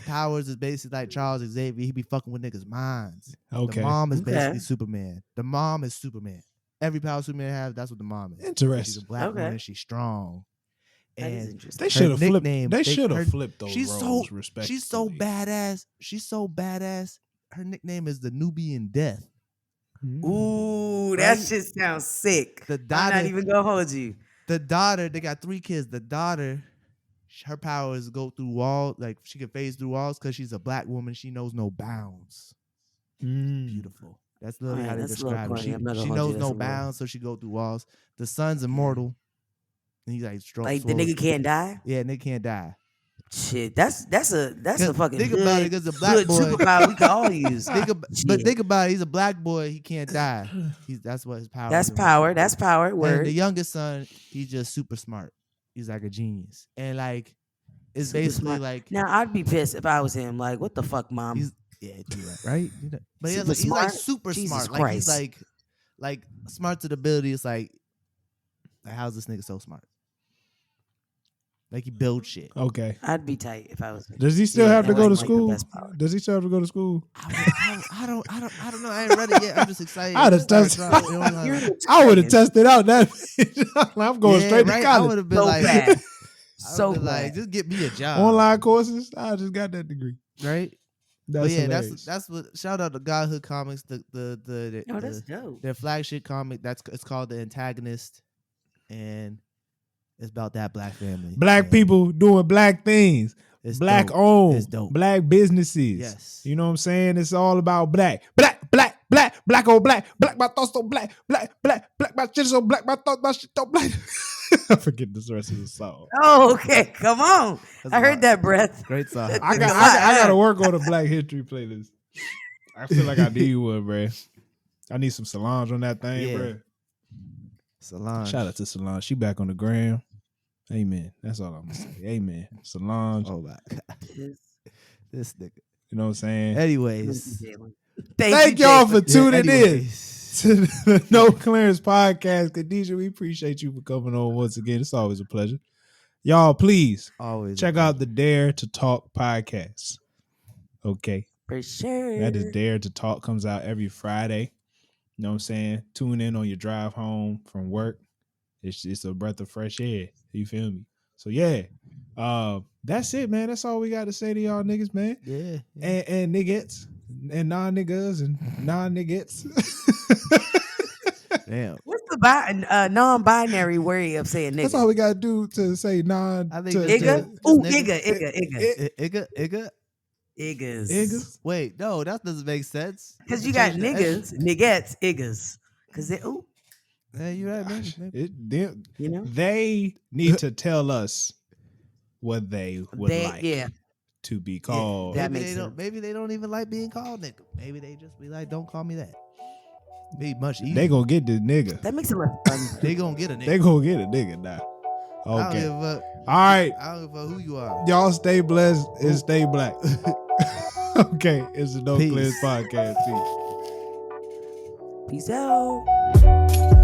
B: powers is basically like Charles Xavier. He be fucking with niggas' minds.
A: Okay.
B: The mom is basically Superman. The mom is Superman. Every power Superman has, that's what the mom is.
A: Interesting.
B: She's a black woman. She's strong. And
A: they should have flipped. They should have flipped those
B: she's
A: roles.
B: So,
A: respectfully.
B: she's so badass. She's so badass. Her nickname is the Nubian Death.
C: Ooh, that shit sounds sick.
B: The daughter,
C: I'm not even gonna hold you.
B: The daughter, they got 3 kids. The daughter, her powers go through walls, like she can phase through walls because she's a black woman. She knows no bounds. Beautiful. That's literally how they describe it. She knows no bounds, so she go through walls. The son's immortal. And he's like strong.
C: Like the nigga can't die?
B: Yeah, and they can't die.
C: Shit, that's a fucking
B: think
C: good,
B: about it, because a black boy
C: superpower we can all use.
B: But think about it, he's a black boy, he can't die. That's what his power
C: That's
B: is.
C: power. That's power. Word.
B: And the youngest son, he's just super smart. He's like a genius. And like it's
C: Super
B: basically
C: smart.
B: like
C: now I'd be pissed if I was him. Like, what the fuck, mom?
B: right? But he's like super
C: Jesus
B: smart.
C: Christ.
B: Like he's like smart to the ability. It's like how's this nigga so smart? Like he builds shit.
A: Okay.
C: I'd be tight if I was him.
A: Does he still have to go to school?
C: Like
A: Does he still have to go to school?
B: I don't know. I ain't read it yet. I'm just excited.
A: I would have tested out that. I'm going straight to college.
B: I would have been
C: so
B: like, just get me a job.
A: Online courses. I just got that degree.
B: Right.
A: That's
B: that's what. Shout out to Godhood Comics.
C: That's dope.
B: Their flagship comic. It's called The Antagonist, and it's about that black family.
A: Black people doing black things.
B: It's
A: black
B: dope.
A: owned.
B: It's dope.
A: Black businesses.
B: Yes.
A: You know what I'm saying? It's all about black on black. Black my thoughts so black my shit so black my thoughts my shit so black. I forget the rest of the song.
C: Oh, okay. Come on. I heard that breath.
B: Great song.
A: I got to work on a Black History playlist. I feel like I need one, bro. I need some Solange on that thing, bro.
B: Solange.
A: Shout out to Solange. She back on the gram. Amen. That's all I'm gonna say. Amen. Solange.
B: Oh my God. This nigga.
A: You know what I'm saying?
B: Anyways.
A: Thank y'all for tuning in to the No Clearance Podcast. Khadijah, we appreciate you for coming on once again. It's always a pleasure. Y'all, please check out the Dare to Talk podcast. Okay.
C: For sure.
A: That is Dare to Talk. Comes out every Friday. You know what I'm saying? Tune in on your drive home from work. It's a breath of fresh air. You feel me? So yeah. That's it, man. That's all we got to say to y'all niggas, man.
B: Yeah.
A: And niggas and non-niggas and non-niggas.
B: Damn.
C: What's the non-binary way of saying nigga?
A: That's all we gotta do to say non.
B: I think
C: Igga?
B: just
C: Ooh,
B: nigga.
C: igga.
B: Iggas.
C: Iggas.
B: Wait, no, that doesn't make sense.
C: Because you got niggas, niggettes, iggas. Because they, ooh.
B: Yeah, you're right, maybe.
C: You know?
A: They need to tell us what they would like to be called.
C: that
B: maybe
C: makes sense.
B: Maybe they don't even like being called nigga. Maybe they just be like, don't call me that. Be much easier.
A: They gonna get the nigga.
C: That makes it less fun.
B: They gonna get a nigga.
A: They gonna get a nigga now.
B: I don't
A: Okay.
B: give a fuck.
A: All right.
B: I don't give a fuck who you are.
A: Y'all stay blessed and stay black. Okay. It's the No
B: Peace.
A: Clears Podcast.
C: Peace out.